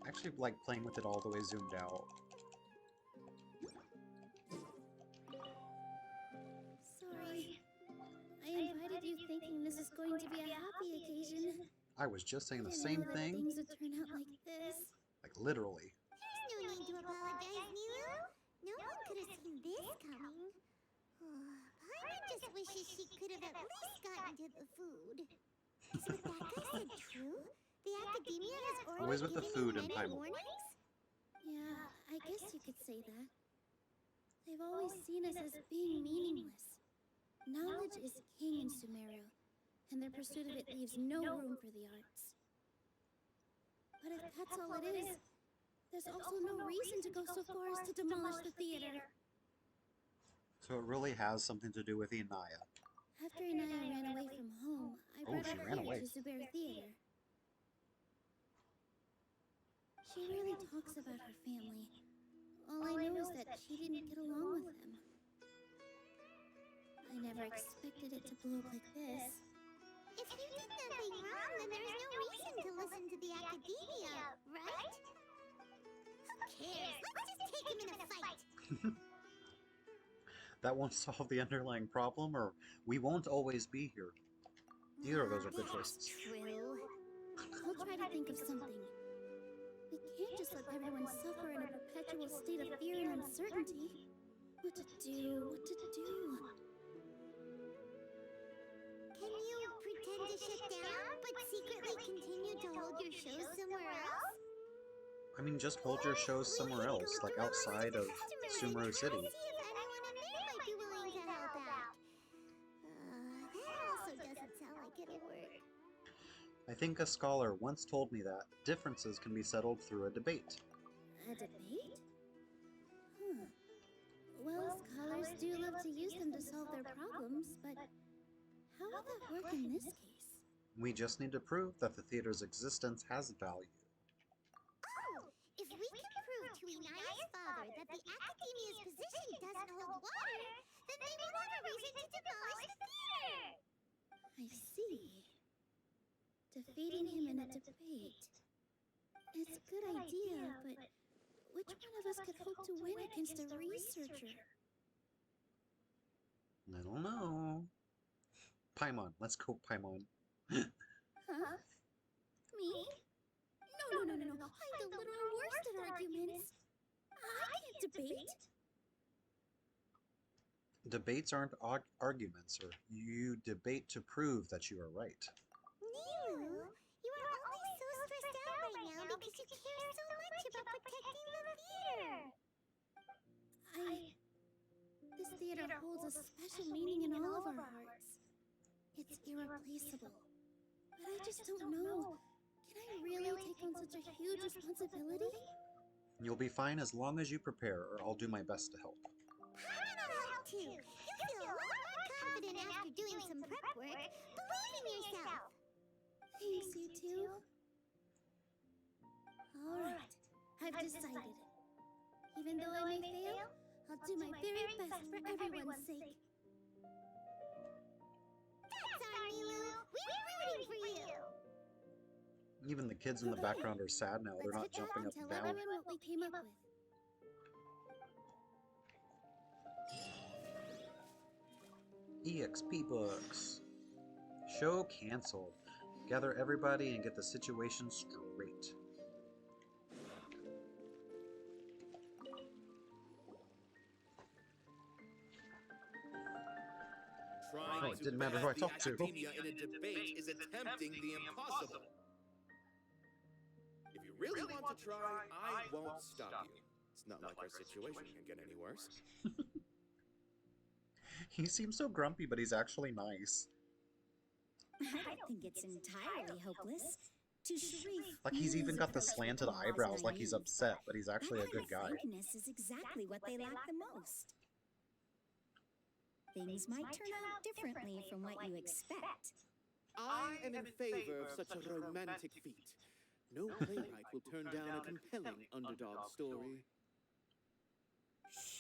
I actually like playing with it all the way zoomed out. Sorry. I invited you thinking this is going to be a happy occasion. I was just saying the Didn't same know that thing, things would turn out like this. like literally. There's no need to apologize, Nilu. No one could have seen this coming. Paimon just wishes she could have at least gotten to the food. Is what that guy said true? The academia has already Always with the given food you and many Paimon. warnings? Yeah, I guess you could say that. They've always seen us as being meaningless. Knowledge is king in Sumeru, and their pursuit of it leaves no room for the arts. But if that's all it is, there's also no reason to go so far as to demolish the theater. So it really has something to do with Inaya. After Inaya ran away from home, I Oh, brought she her ran here away. to Zubair Theater. She really talks about her family. All I know is that she didn't get along with them. I never expected it to blow up like this. If you did nothing wrong, then there's no reason to listen to the academia, right? Who cares? Let's just take him in a fight. That won't solve the underlying problem, or we won't always be here. Either of those are good That's choices. true. I'll try to think of something. We can't just let everyone suffer in a perpetual state of fear and uncertainty. What to do? What to do? Can you pretend to shut down, but secretly continue to hold your shows somewhere else? I mean, just hold your shows somewhere else, like outside of Sumeru City. See if anyone in there might be willing to help out. That also doesn't sound like it'll work. I think a scholar once told me that differences can be settled through a debate. A debate? Well, scholars do love to use them to solve their problems, but how would that work in this case? We just need to prove that the theater's existence has value. Oh, if we can prove to Inaya's father that the academia's position doesn't hold water, then they won't have a reason to demolish the theater! I see. Defeating him in a debate. It's a good idea, but which one of us could hope to win against a researcher? I don't know. Paimon, let's go Paimon. Huh? Me? No. I'm the literal worst at arguments. I can't debate. Debates aren't arguments, or you debate to prove that you are right. Nilu, you are only so stressed out right now because you care so much about protecting the theater. This theater holds a special meaning in all of our hearts. It's irreplaceable. But I just don't know. Can I really take on such a huge responsibility? You'll be fine as long as you prepare, or I'll do my best to help. Paimon will help too. You feel a lot more confident after doing some prep work. Believe in yourself. Thanks, you two. Alright, I've decided. Even though I may fail, I'll do my very best for everyone's sake. That's our Nilu. We're rooting for you. Even the kids in the background are sad now. They're not Let's head back jumping and up and tell down. everyone what we came up with. EXP books. Show canceled. Gather everybody and get the situation straight. Trying it to didn't matter who I pass talked the to. academia in a debate is attempting the impossible. If you really want to try, I won't stop you. It's not like our situation can get any worse. He seems so grumpy, but he's actually nice. I don't think it's entirely hopeless. To Sharif, Like, he's even got the approach with slanted Oddballs eyebrows, like he's naive. upset, but he's actually a That good kind guy. of frankness is exactly what they lack the most. Things might turn out differently from what you expect. I am in favor of such a romantic feat. No playwright will turn down a compelling underdog story.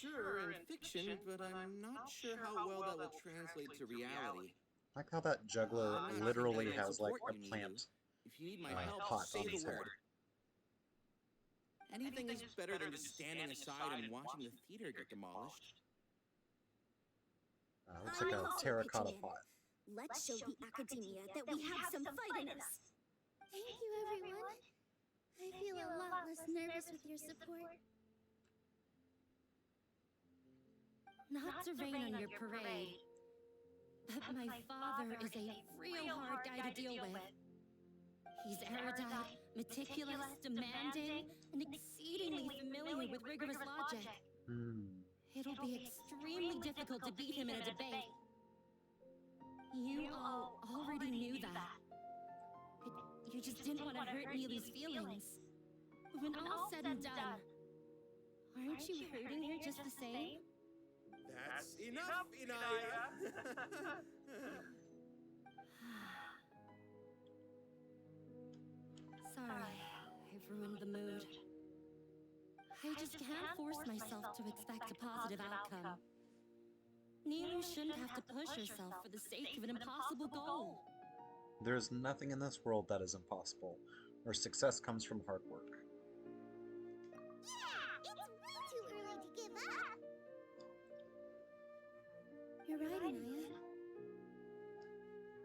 Sure, in fiction, but I'm not sure how well that will translate to reality. I like how that juggler I'm not literally sure I has like support a you, plant If you need my help, pot say on the his head. word. Anything is better than just standing aside and watching the theater get demolished. Looks like a terracotta pot. Let's show the academia that we have some fight in us. Thank you, everyone. I feel a lot less nervous with your support. Not to rain on your parade, but my father is a real hard guy to deal with. He's erudite, meticulous, demanding, and exceedingly familiar with rigorous logic. It'll be extremely difficult to beat him in a debate. You all already knew that. You just didn't want to hurt Neely's feelings. When all's said and done, aren't you hurting her just the same? That's enough, Inaya! Sorry, I've ruined the mood. I just can't force myself to expect a positive outcome. Neelu shouldn't have to push herself for the sake of an impossible goal. There's nothing in this world that is impossible. Our success comes from hard work. Yeah, it's way too early to give up. You're right, Inaya.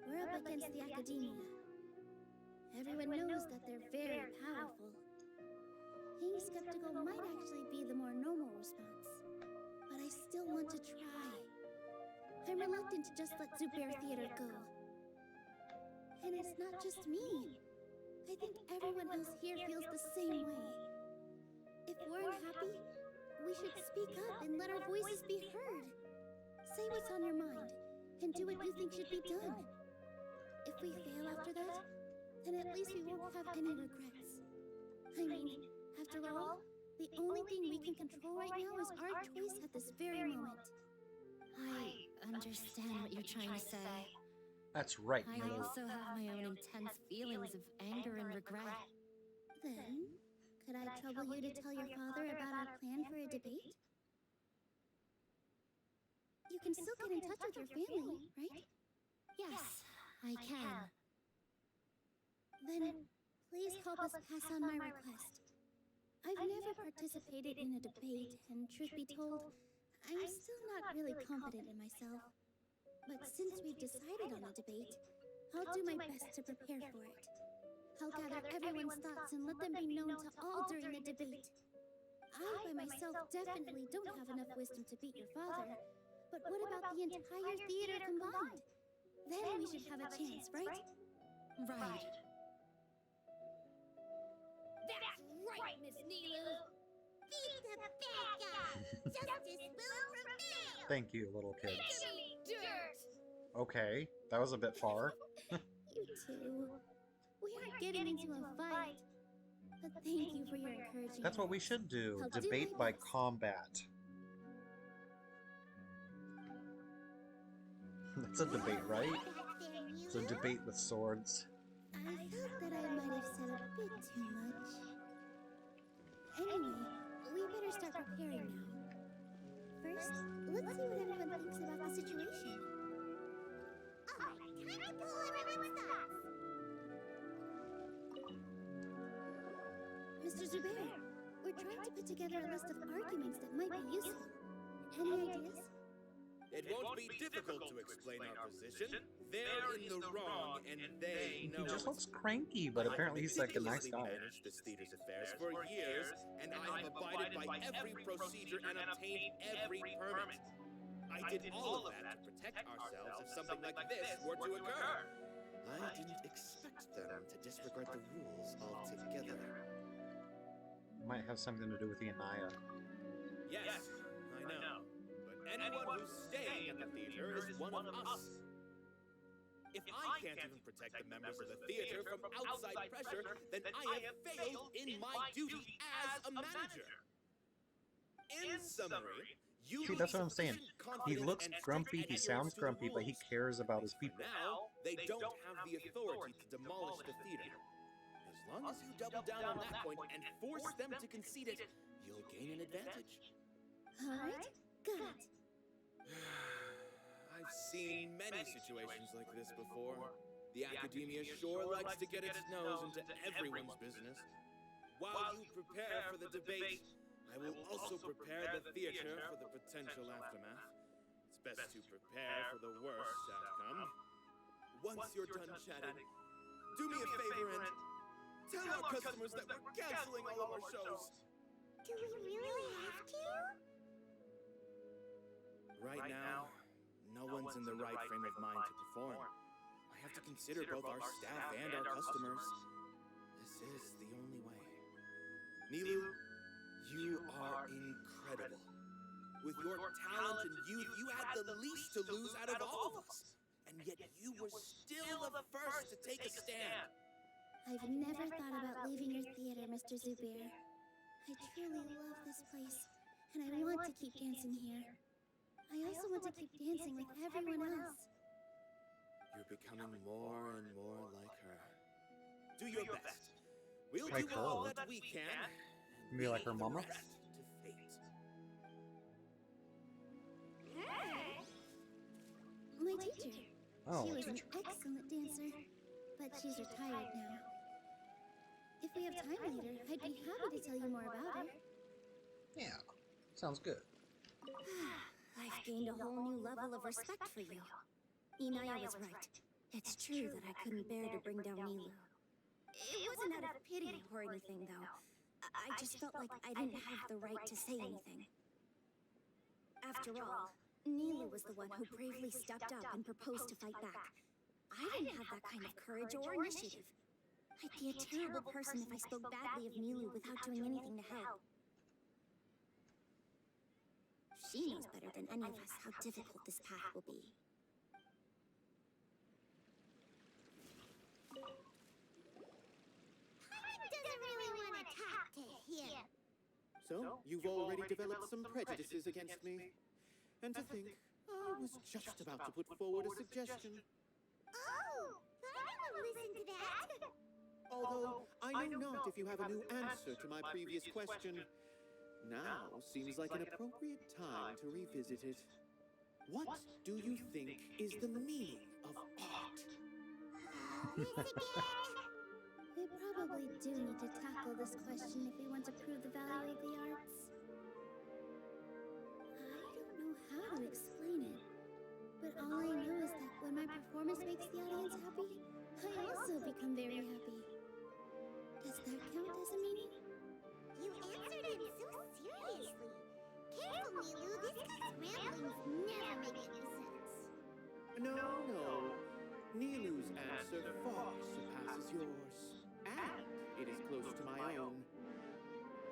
We're up against the academia. Everyone knows that they're very powerful. Being skeptical might actually be the more normal response. But I still want to try. I'm reluctant to just let Zubair Theater go. And it's not just me. I think everyone else here feels the same way. If we're unhappy, we should speak up and let our voices be heard. Say what's on your mind, and do what you think should be done. If we fail after that, then at least we won't have any regrets. I mean, after all, the only thing we can control right now is our choice at this very moment. I understand what you're trying to say. That's right, I Neelu. also have my own intense feelings of anger and regret. Then, could I trouble you to tell your father about our plan for a debate? You can still get in touch with your family, right? Yes, I can. Then, please help us pass on my request. I've never participated in a debate, and truth be told, I'm still not really confident in myself. But since we've decided on a debate, I'll do my best to prepare for it. I'll gather everyone's thoughts and let them be known to all during the debate. I, by myself, definitely don't have enough wisdom to beat your father, But what about the entire theater combined? Then we should have a chance, right? Right. That's right, Miss Nilu. Beat the bad guy! Justice will prevail! Thank you, little kids. Give me dirt. Okay, that was a bit far. You two. We aren't getting into a fight. But thank you for your encouragement. That's what we should do. I'll do Debate my by best. combat. That's a debate, right? It's a debate with swords. I felt that I might have said a bit too much. Anyway, we better start preparing now. First, let's see what everyone thinks about the situation. Alright, time to pull everyone's thoughts. Mr. Zubair, we're trying to put together a list of arguments that might be useful. Any ideas? It won't be difficult to explain our position. They're in the wrong, and they He know just it. looks cranky, but apparently he's like a nice guy. I've managed this theater's affairs for years, and I have abided by every procedure and obtained every permit. I did all of that to protect ourselves if something like this were to occur. I didn't expect them to disregard the rules altogether. Might have something to do with the Anaya. Yes, I know. But anyone who's staying at the theater is one of us. If I can't even protect the members of the theater from outside pressure, then I have failed in my duty as a manager. In summary, you See, that's what I'm saying. He looks grumpy, he sounds grumpy, but he cares about his people. Now, they don't have the authority to demolish the theater. As long as you double down on that point and force them to concede it, you'll gain an advantage. Alright, got it. I've seen many situations like this before. The academia sure likes to get its nose into everyone's business. While you prepare for the debate, I will also prepare the theater for the potential aftermath. It's best to prepare for the worst outcome. Once you're done chatting, do me a favor and tell our customers that we're canceling all of our shows. Do we really have to? Right now, no one's in the right frame of mind to perform. I have to consider both our staff and our customers. This is the only way. Nilu, you are incredible. With your talent and youth, you had the least to lose out of all of us. And yet you were still the first to take a stand. I've never thought about leaving your theater, Mr. Zubair. I truly love this place, and I want to keep dancing here. I also want to keep dancing with everyone else. You're becoming more and more like her. Do your best. We'll Like do all her? that we can. And Be like her leave the mama? rest to fate. My teacher. Oh, She was an excellent dancer, but she's retired now. If we have time later, I'd be happy to tell you more about her. yeah. Sounds good. I've gained a whole new level of respect for you. Inaya was right. It's true that I couldn't bear to bring down Nilu. It wasn't out of pity or anything, though. I just felt like I didn't have the right to say anything. After all, Nilu was the one who bravely stepped up and proposed to fight back. I didn't have that kind of courage or initiative. I'd be a terrible person if I spoke badly of Nilu without doing anything to help. She knows better than any of us how difficult this path will be. Paimon doesn't really want to talk to him. So, you've already developed some prejudices against me. And to think, I was just about to put forward a suggestion. Oh, Paimon will listen to that. Although, I know not if you have a new answer to my previous question. Now seems like an appropriate time to revisit it. What do you think is the meaning of art? This again? We probably do need to tackle this question if we want to prove the value of the arts. I don't know how to explain it, but all I know is that when my performance makes the audience happy, I also become very happy. Does that count as a meaning? You answered him so seriously. Careful, Nilu, this guy's ramblings never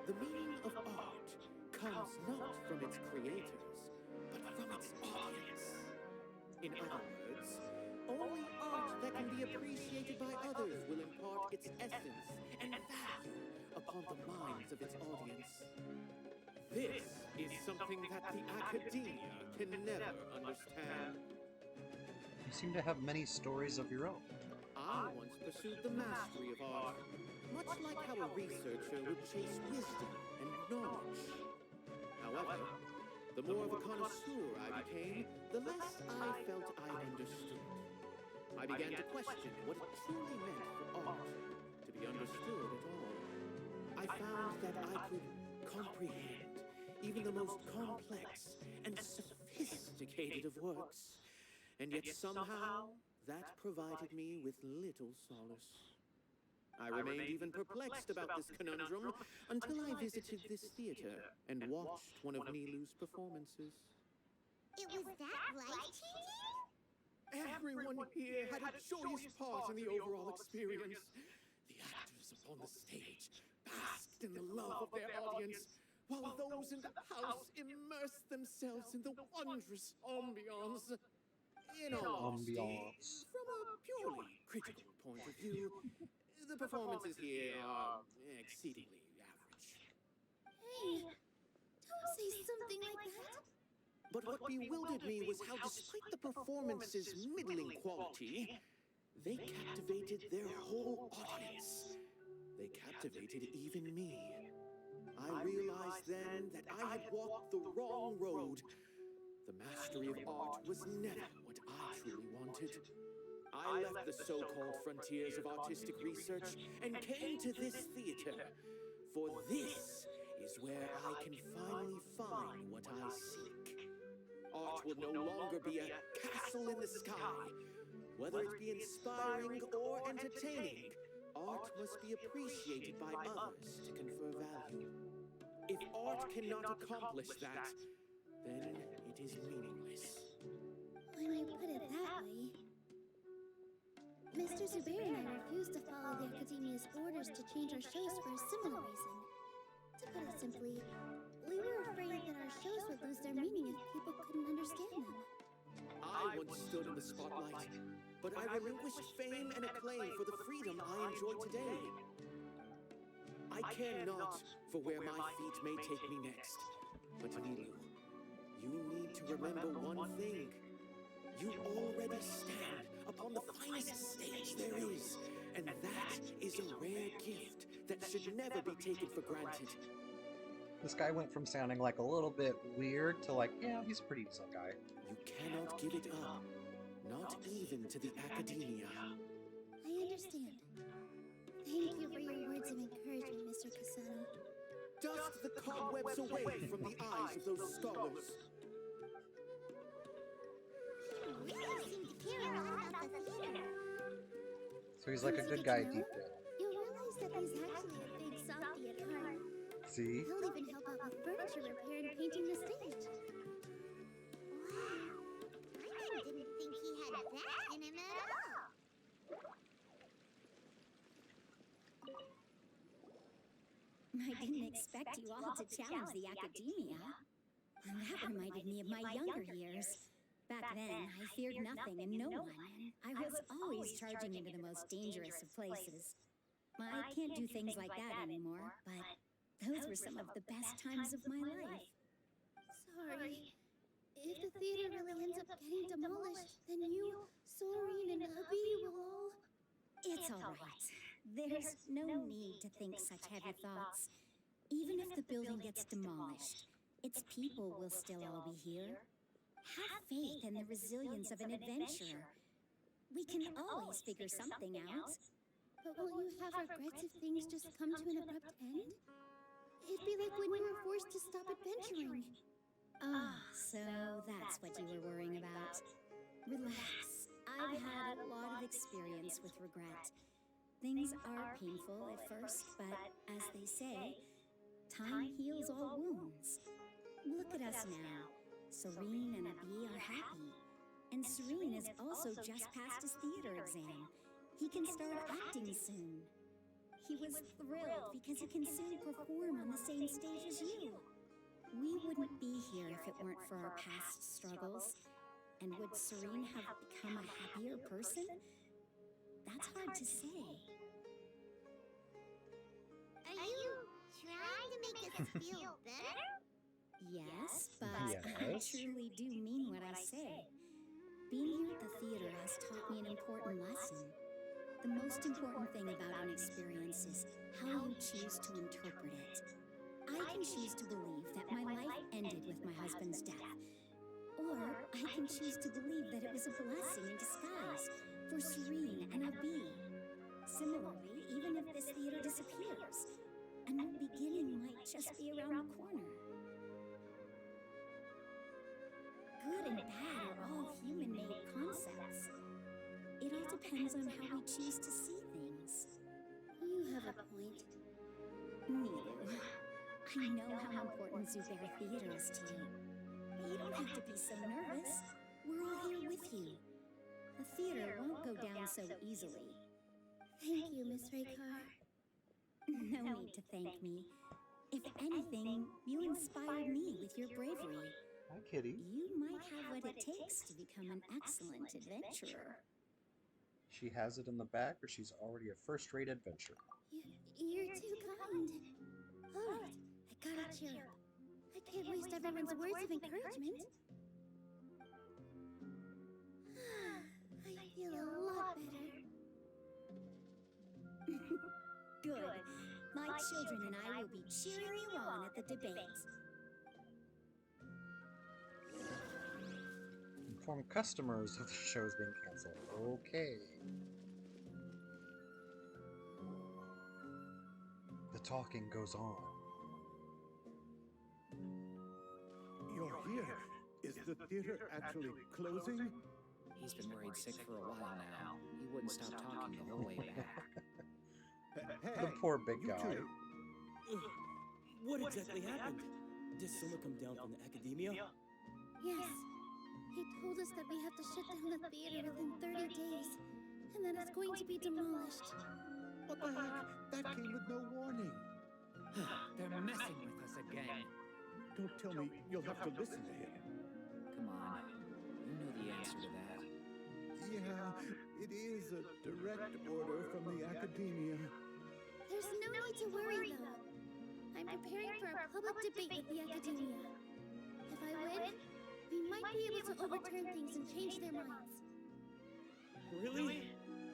The meaning of art comes not from its creators, but from its audience. In other words, only art that can be appreciated by others will impart its essence and value upon the minds of its audience. This is something that the academia can never understand. You seem to have many stories of your own. I once pursued the mastery of art, much like how a researcher would chase wisdom and knowledge. However, the more of a connoisseur I became, the less I felt I understood. I began to question what it truly meant for art to be understood at all. I found that I could comprehend even the most complex and sophisticated of works, and yet somehow that provided me with little solace. I remained even perplexed about this conundrum until I visited this theater and watched one of Nilu's performances. It was that life-changing? Everyone here had a joyous part in the overall experience. The actors upon the stage basked in the love of their audience, while those in the house immersed themselves in the wondrous ambiance. In all honesty, from a purely critical point of view, the performances here are exceedingly average. Hey, don't say something like that. But what bewildered me was how, despite the performance's middling quality, they captivated their whole audience. They captivated even me. I realized then that I had walked the wrong road. The mastery of art was never what I truly wanted. I left the so-called frontiers of artistic research and came to this theater, for this is where I can finally find what I seek. Art will no longer be a castle in the sky. Whether it be inspiring or entertaining, art must be appreciated by others to confer value. If art cannot accomplish that, then it is meaningless. When you put it that way, Mr. Zubair and I refused to follow the Academia's orders to change our shows for a similar reason. To put it simply, we were afraid that our shows would lose their meaning if people couldn't understand them. I once stood in the spotlight, but I relinquished fame and acclaim for the freedom I enjoy today. I care not for where my feet may take me next, but Nilu, you need to remember one thing. You already stand upon the finest stage there is, and that is a rare gift that should never be taken for granted. This guy went from sounding like a little bit weird to like, yeah, he's a pretty decent guy. You cannot give it up, not even to the Academia. I understand. Thank you for your words of encouragement, Mr. Kasano. Dust the cobwebs away from the eyes of those scholars. You really seem to care a lot about the theater. So he's like a good guy deep down. You'll realize that he's actually a big softy at heart. See? He'll even help out with furniture repair and painting the stage. Wow. I didn't think he had that in him at all. I didn't expect you all to challenge the Academia. That reminded me of my younger years. Back then, I feared nothing and no one. I was always charging into the most dangerous of places. I can't do things like that anymore, but those were some of the best times of my life. Sorry. If the theater really ends up getting demolished, then you, Soreen, and hubby will all... It's all right. There's no need to think such heavy thoughts. Even if the building gets demolished, its people will still all be here. Have faith in the resilience of an adventurer. We can always figure something out. But will you have regrets if things just come to an abrupt end? It'd be like when you were forced to stop adventuring. Ah, so that's what you were worrying about. Relax. I've had a lot of experience with regret. Things are painful at first, but as they say, time heals all wounds. Look at us now. Serene and Abi are happy. And Serene has also just passed his theater exam. He can start acting soon. He was thrilled because he can soon perform on the same stage as you. We wouldn't be here if it weren't for our past struggles. And would Serene have become a happier person? That's hard to say. Are you trying to make us feel better? Yes, but I truly do mean what I say. Being here at the theater has taught me an important lesson. The most important thing about an experience is how you choose to interpret it. I can choose to believe that my life ended with my husband's death. Or I can choose to believe that it was a blessing in disguise for Serene and Abi. Similarly, even if this theater disappears, a new beginning might just be around the corner. Good and bad are all human-made concepts. It all depends on how we choose to see things. You have a point. Milu, I know how important Zubair Theater is to you. You don't have to be so nervous. We're all here with you. The theater won't go down so easily. Thank you, Miss Raykar. No need to thank me. If anything, you inspired me with your bravery. Hi, Kitty. You might have what it takes to become an excellent adventurer. She has it in the bag, or she's already a first-rate adventurer. You're too kind. All right, I gotta cheer up. I can't waste everyone's words of encouragement. I feel a lot better. Good. My children and I will be cheering you on at the debate. Inform customers of the show's being canceled. Okay. The talking goes on. You're here. Is the theater actually closing? He's been worried sick for a while now. He wouldn't stop talking the whole way back. Hey, The poor big you guy. two. What exactly happened? Did someone come down from the academia? Yes. He told us that we have to shut down the theater within 30 days, and that it's going to be demolished. What the heck? That came with no warning. They're messing with us again. Don't tell me you'll have to listen to him. Come on. You know the answer to that. Yeah, it is a direct order from the academia. There's no need to worry, though. I'm preparing for a public debate with the academia. If I win, we might be able to overturn things and change their minds. Really?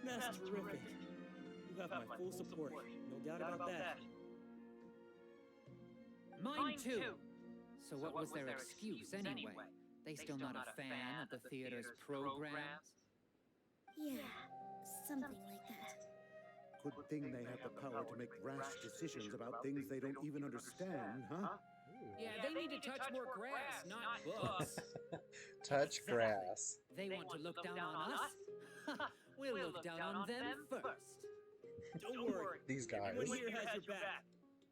That's terrific. You have my full support, no doubt about that. Mine too. So what was their excuse anyway? They still not a fan of the theater's programs? Yeah, something like that. Good thing they have the power to make rash decisions about things they don't even understand, huh? Yeah, they need to touch more grass, not books. Touch grass. They want to look down on us? We'll look down on them first. Don't worry. These guys. Everyone here has your back.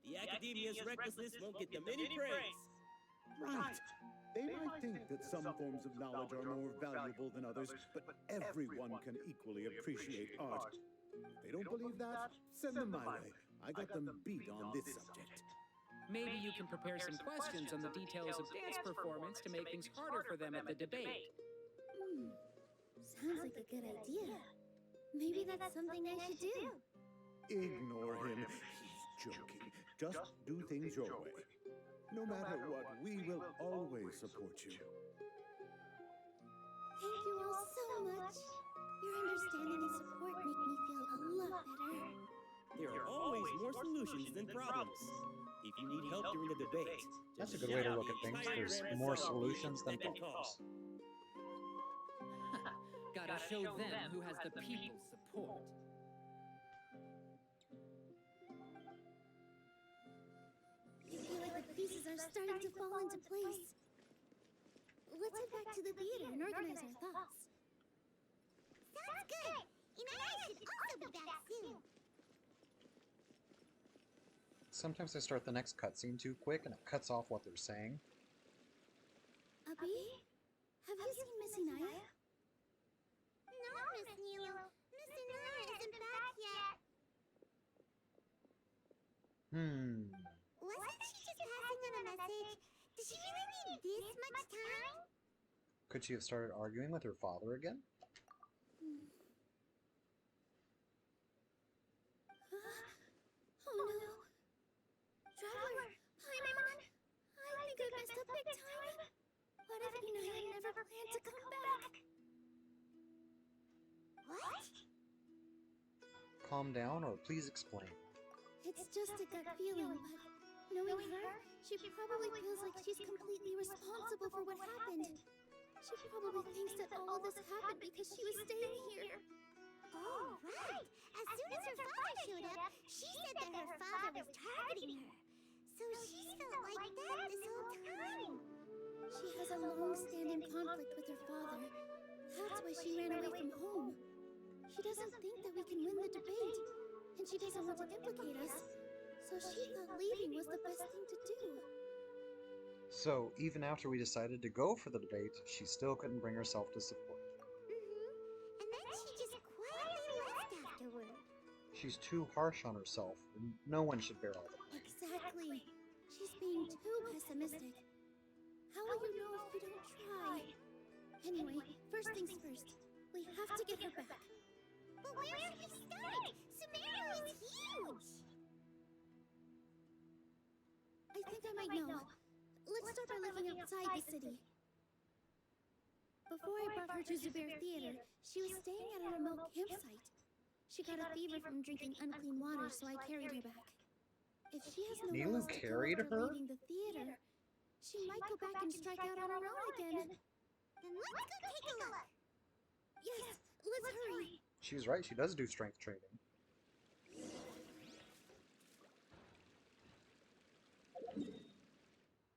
The academia's recklessness won't get them any praise. Right. They might think that some forms of knowledge are more valuable than others, but everyone can equally appreciate art. If they don't believe that, send them my way. I got them beat on this subject. Maybe you can prepare some questions on the details of dance performance to make things harder for them at the debate. Sounds like a good idea. Maybe that's something I should do. Ignore him. He's joking. Just do things your way. No matter what, we will always support you. Thank you all so much. Your understanding and support make me feel a lot better. There are always more solutions than problems. If you need help during the debate, That's a good way to look at things. There's more solutions than problems. Gotta show them who has the people's support. I feel like the pieces are starting to fall into place. Let's head back to the theater and organize our thoughts. Sounds good. And I should also be back soon. Sometimes I start the next cutscene too quick and it cuts off what they're saying. Abi, have you seen Miss Inaya? No, Miss Nilu. Miss Inaya isn't back yet. Wasn't she just passing on a message? Does she really need this much time? Could she have started arguing with her father again? Oh no. Traveler, Paimon, I think I messed up big time. What if Inaya never planned to come back? What? Calm down, or please explain. It's just a gut feeling, but knowing her, she probably feels like she's completely responsible for what happened. She probably thinks that all of this happened because she was staying here. Oh, right. As soon as her father showed up, she said that her father was targeting her. So she's felt like that this whole time. She has a long-standing conflict with her father. That's why she ran away from home. She doesn't think that we can win the debate, and she doesn't want to implicate us. So she thought leaving was the best thing to do. So, even after we decided to go for the debate, she still couldn't bring herself to support. And then she just quietly left afterward. She's too harsh on herself, and no one should bear all the blame. Exactly. She's being too pessimistic. How will you know if you don't try? Anyway, first things first. We have to get her back. But where should we start? Sumeru is huge! I think I might know. Let's start by looking outside the city. Before I brought her to Zubair Theater, she was staying at a remote campsite. She got a fever from drinking unclean water, so I carried her back. If she has no Nilu else to go carried after her? leaving the theater, she might go back and strike out on her own again. Then let's go take a look. Yes, let's hurry. She's right, she does do strength training.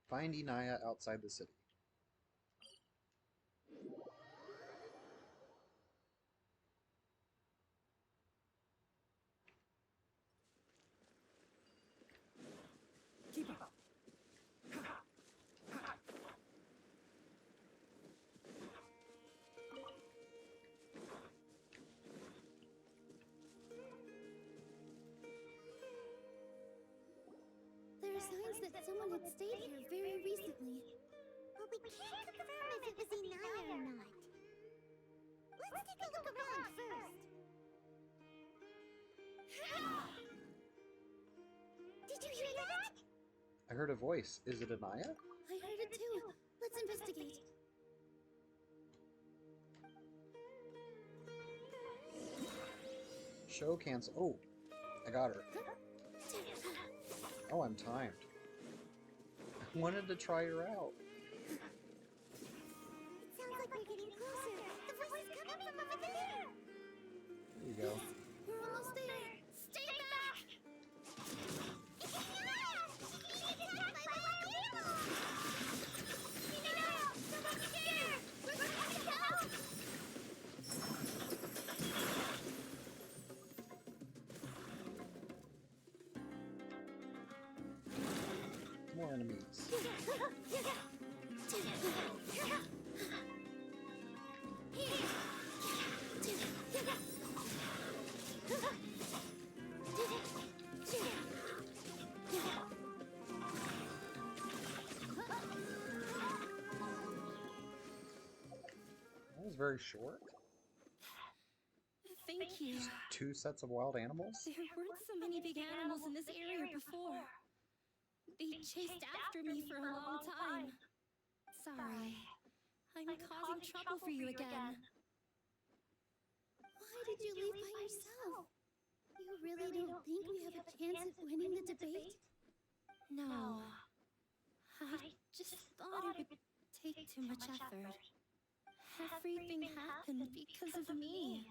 Find Inaya outside the city. Keep up. There are signs that someone had stayed here very recently. But we can't confirm if it was Inaya or not. Let's take a look around first. Did you hear that? I heard a voice. Is it Inaya? I heard it too. Let's investigate. Show cancel. Oh, I got her. Oh, I'm timed. I wanted to try her out. It sounds like we're getting closer. The voice is coming from over there. There you go. We're almost there. Stay back! It's Inaya! She's being attacked by wild animals! Inaya! Don't be scared! We're going to help! More enemies. That was very short. Thank you. Two sets of wild animals? There weren't so many big animals in this area before. They chased after me for a long time. Sorry. I'm causing trouble for you again. Why did you leave by yourself? You really don't think we have a chance of winning the debate? No. I just thought it would take too much effort. Everything happened because of me.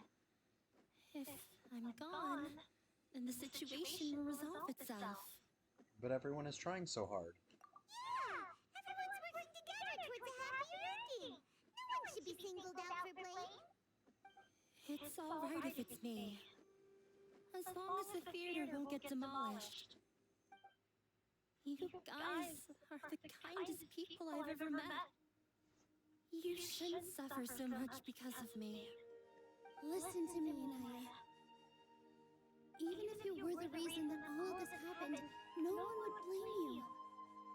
If I'm gone, then the situation will resolve itself. But everyone is trying so hard. Yeah! Everyone's working together towards a happy ending! No one should be singled out for blame! It's alright if it's me. As long as the theater won't get demolished. You guys are the kindest people I've ever met. You shouldn't suffer so much because of me. Listen to me, Inaya. Even if you were the reason that all of this happened, No one would blame you.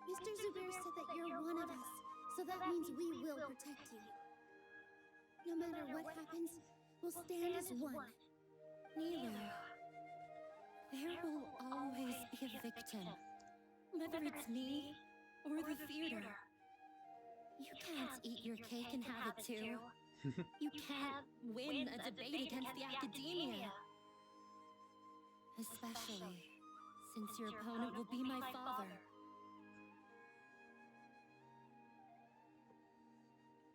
Mr. Zubair said that you're one of us, so that means we will protect you. No matter what happens, we'll stand as one. Nilu, there will always be a victim. Whether it's me or the theater. You can't eat your cake and have it too. You can't win a debate against the academia. Especially since your opponent will be my father.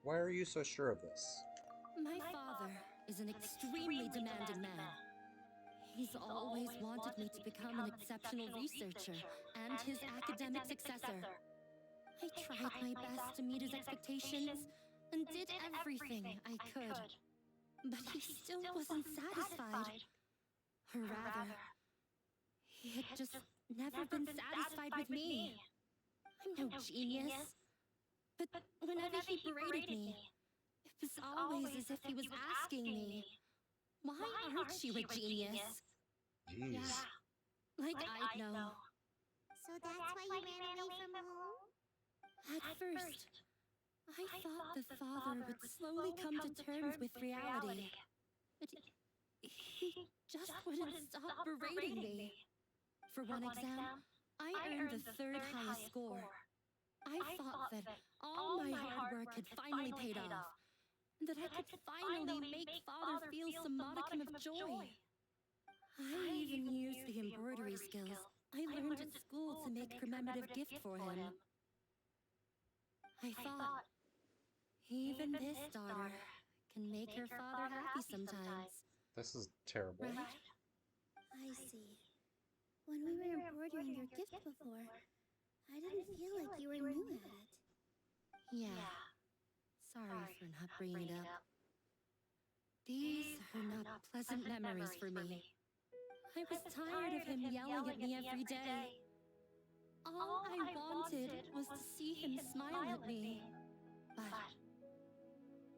Why are you so sure of this? My father is an extremely demanding man. He's always wanted me to become an exceptional researcher and his academic successor. I tried my best to meet his expectations and did everything I could. But he still wasn't satisfied. Or rather, he had just never been satisfied with me. I'm no genius. But whenever he berated me, it was always as if he was asking me, why aren't you a genius? Jeez. Yeah, like I'd know. So that's why you ran away from home? At first, I thought the father would slowly come to terms with reality. But he just wouldn't stop berating me. For one exam, I earned the third highest score. I thought that all my hard work had finally paid off, and that I could finally make father feel some modicum of joy. I even used the embroidery skills I learned at school to make a commemorative gift for him. I thought, even this daughter can make her father happy sometimes. This is terrible. Right? I see. When we were embroidering your gift before, I didn't feel like you were new at it. Yeah. Sorry for not bringing it up. These are not pleasant memories for me. I was tired of him yelling at me every day. All I wanted was to see him smile at me. But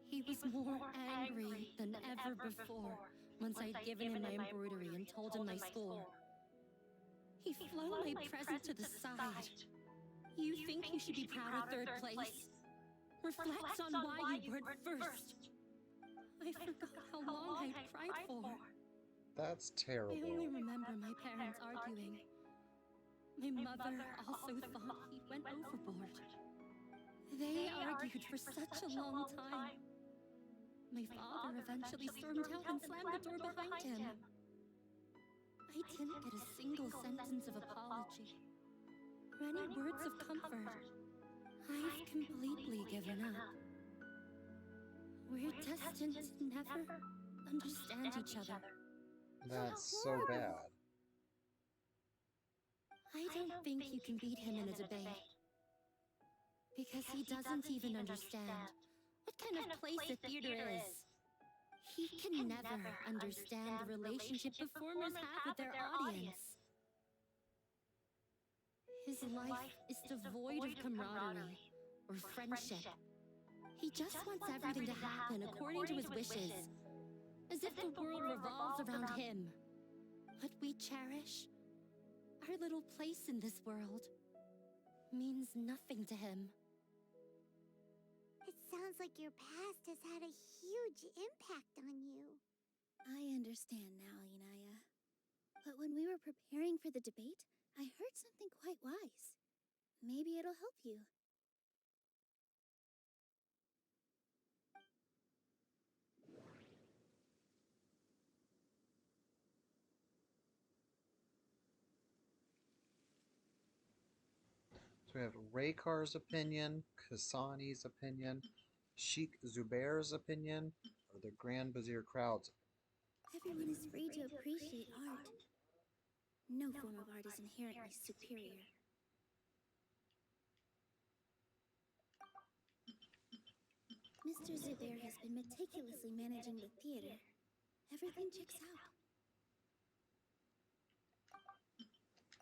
he was more angry than ever before once I'd given him my embroidery and told him my score. He flung my present to the side. You think you should be proud of third place? Reflect on why you weren't first. I forgot how long I'd cried for. That's I terrible. only remember my parents arguing. My mother also thought he went overboard. They argued for such a long time. My father eventually stormed out and slammed the door behind him. I didn't get a single sentence of apology or any words of comfort. I've completely given up. We're destined to never understand each other. That's so bad. I don't think you can beat him in a debate. Because he doesn't even understand what kind of place a theater is. He can never understand the relationship performers have with their audience. His life is devoid of camaraderie or friendship. He just wants everything to happen according to his wishes, as if the world revolves around him. What we cherish, our little place in this world, means nothing to him. It sounds like your past has had a huge impact on you. I understand now, Inaya. But when we were preparing for the debate, I heard something quite wise. Maybe it'll help you. So we have Raykar's opinion, Kasani's opinion, Sheikh Zubair's opinion, or the Grand Vizier crowd's Everyone is free to appreciate art. No form of art is inherently superior. Mr. Zubair has been meticulously managing the theater. Everything checks out.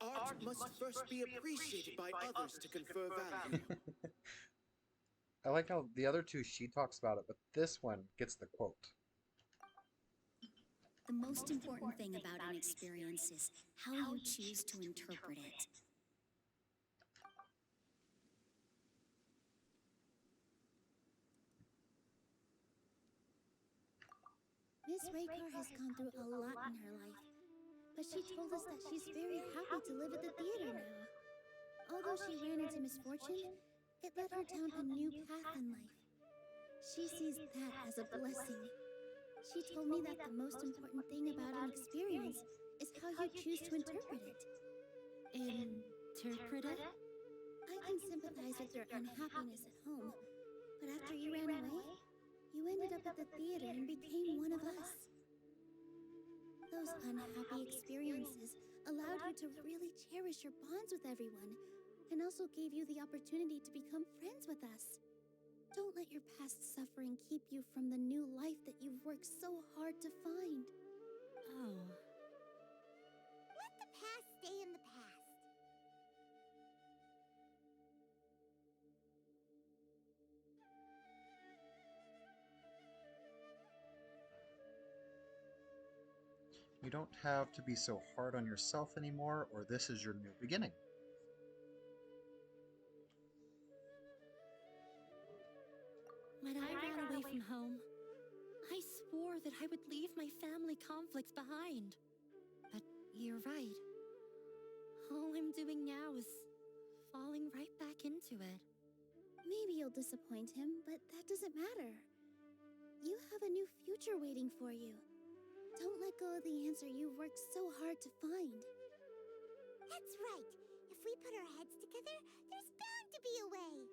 Art must first be appreciated by others to confer value. I like how the other two she talks about it, but this one gets the quote. The most important thing about an experience is how you choose to interpret it. Miss Raykar has gone through a lot in her life, but she told us that she's very happy to live at the theater now. Although she ran into misfortune, it led her down a new path in life. She sees that as a blessing. She told me that the most important thing about an experience is how you choose to interpret it. Interpret it? I can sympathize with your unhappiness at home, but after you ran away, you ended up at the theater and became one of us. Those unhappy experiences allowed you to really cherish your bonds with everyone, and also gave you the opportunity to become friends with us. Don't let your past suffering keep you from the new life that you've worked so hard to find. Oh. Let the past stay in the past. You don't have to be so hard on yourself anymore, or this is your new beginning. When I ran away from home, I swore that I would leave my family conflicts behind. But you're right. All I'm doing now is falling right back into it. Maybe you'll disappoint him, but that doesn't matter. You have a new future waiting for you. Don't let go of the answer you've worked so hard to find. That's right. If we put our heads together, there's bound to be a way.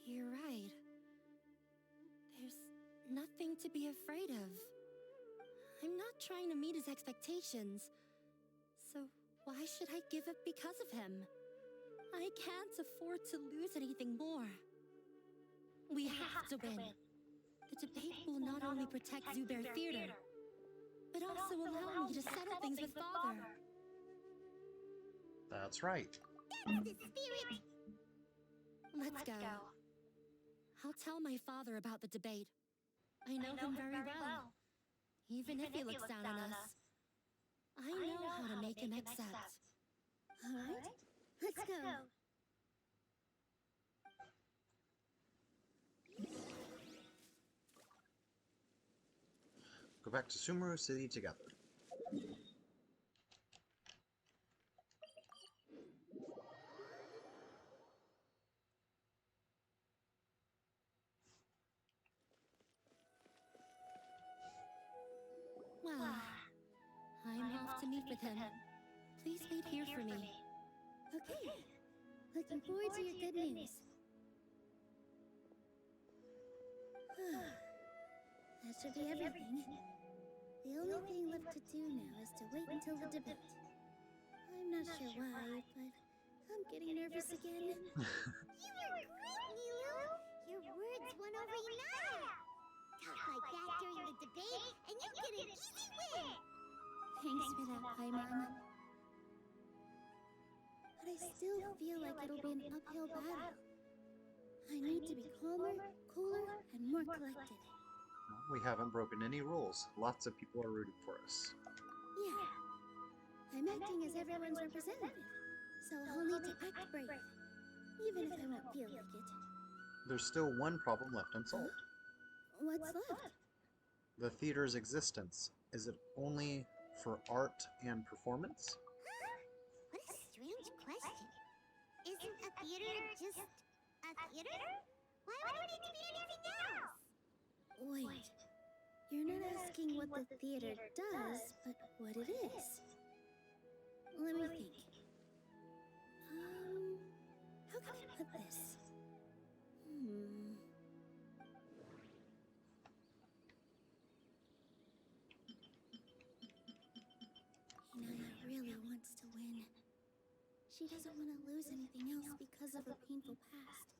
You're right. There's nothing to be afraid of. I'm not trying to meet his expectations. So why should I give up because of him? I can't afford to lose anything more. We have to win. The debate will not only protect Zubair Theater, but also allow me to settle things with Father. That's right. That's the spirit! Let's go. I'll tell my father about the debate. I know him very well. Even if he looks down on us, I know how to make him accept. All right, let's go. Go back to Sumeru City together. Well, I'm off to meet with him. Please wait here for me. Okay, looking forward to your good news. That should be everything. The only thing left to do now is to wait until the debate. I'm not sure why, but I'm getting nervous again. You were great, Nilu! Your words won over Inaya! Talk like that during the debate, and you get an easy win! Thanks for that, Paimon. But I still feel like it'll be an uphill battle. I need to be calmer, cooler, and more collected. We haven't broken any rules. Lots of people are rooting for us. Yeah. I'm acting as everyone's representative, so I'll need to act brave, even if I won't feel like it. There's still one problem left unsolved. What's left? The theater's existence. Is it only for art and performance? What a strange question. Isn't a theater just a theater? Why would it need to be anything else? Wait. You're not asking what the theater does, but what it is. Let me think. How can I put this? Inaya really wants to win. She doesn't want to lose anything else because of her painful past.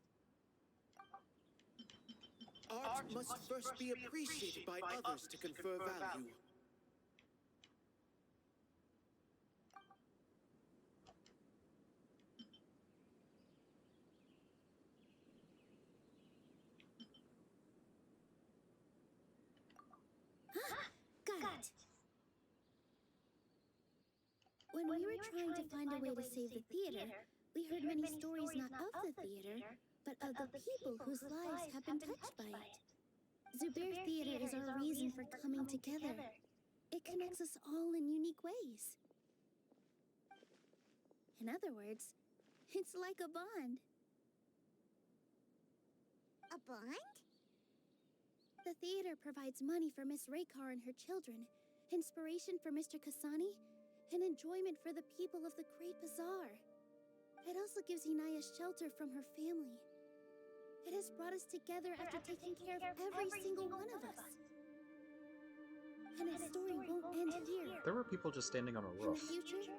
Art must first be appreciated by others to confer value. Got it! When we were trying to find a way to save the theater, we heard many stories not of the theater, but of the people whose lives have been touched by it. Zubair Theater is our reason for coming together. It connects us all in unique ways. In other words, it's like a bond. A bond? The theater provides money for Miss Raykar and her children, inspiration for Mr. Kasani, and enjoyment for the people of the Great Bazaar. It also gives Inaya shelter from her family. It has brought us together after taking care of every single one of us. And its story won't end here. There were people just standing on a In roof. the future,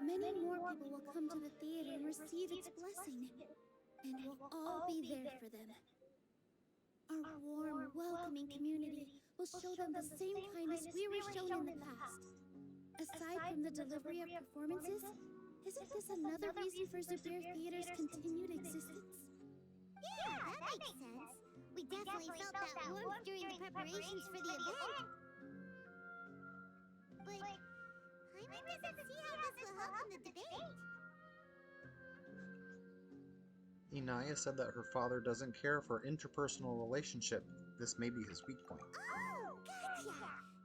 many more people will come to the theater and receive its blessing. And we'll all be there for them. Our warm, welcoming community will show them the same kindness we were shown in the past. Aside from the delivery of performances, isn't this another reason for Zubair Theater's continued existence? Yeah, that makes sense. We definitely felt that warmth during the preparations for the event. But Hyman doesn't see how this will help in the debate. Inaya said that her father doesn't care for interpersonal relationship. This may be his weak point. Oh, gotcha!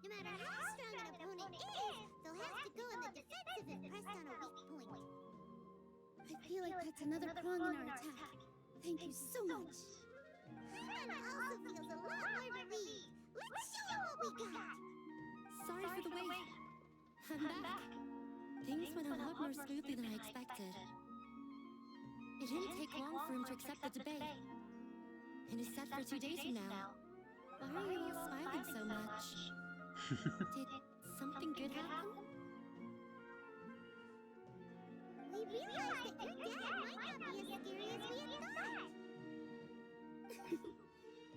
No matter how strong an opponent is, they'll have to go in the defensive if pressed on a weak point. I feel like that's another prong in our attack. Thank you so much. Hyman also feels a lot more relieved. Let's show him what we got! Sorry for the wait. I'm back. Things went a lot more smoothly than I expected. It didn't take long for him to accept the debate. It is set for 2 days from now. Why are you all smiling so much? Did something good happen? We realized that your dad might not be as scary as we had thought.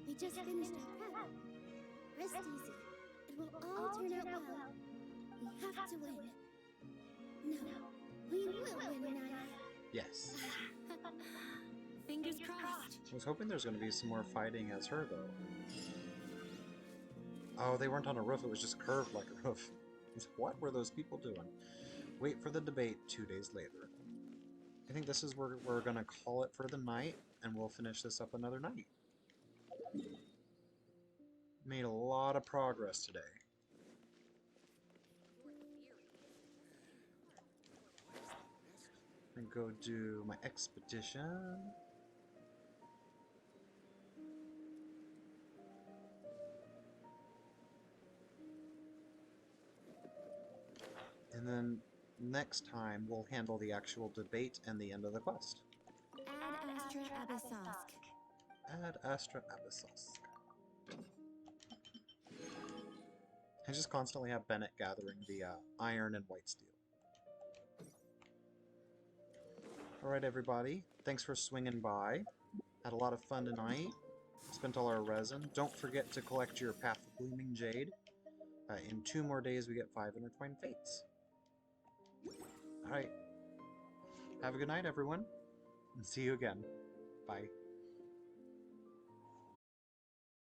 We just finished our prep. Rest easy. It will all turn out well. We have to win. No, we will win, Inaya. Yes. Fingers crossed. I was hoping there's going to be some more fighting as her, though. Oh, they weren't on a roof, it was just curved like a roof. What were those people doing? Wait for the debate 2 days later. I think this is where we're going to call it for the night, and we'll finish this up another night. Made a lot of progress today. And go do my expedition. And then next time we'll handle the actual debate and the end of the quest. Ad Astra Abyssosk. Ad Astra Abyssosk. I just constantly have Bennett gathering the iron and white steel. Alright everybody, thanks for swinging by. Had a lot of fun tonight. Spent all our resin. Don't forget to collect your Path of Gleaming Jade. In 2 more days we get 5 Intertwined Fates. Alright. Have a good night everyone. And see you again. Bye.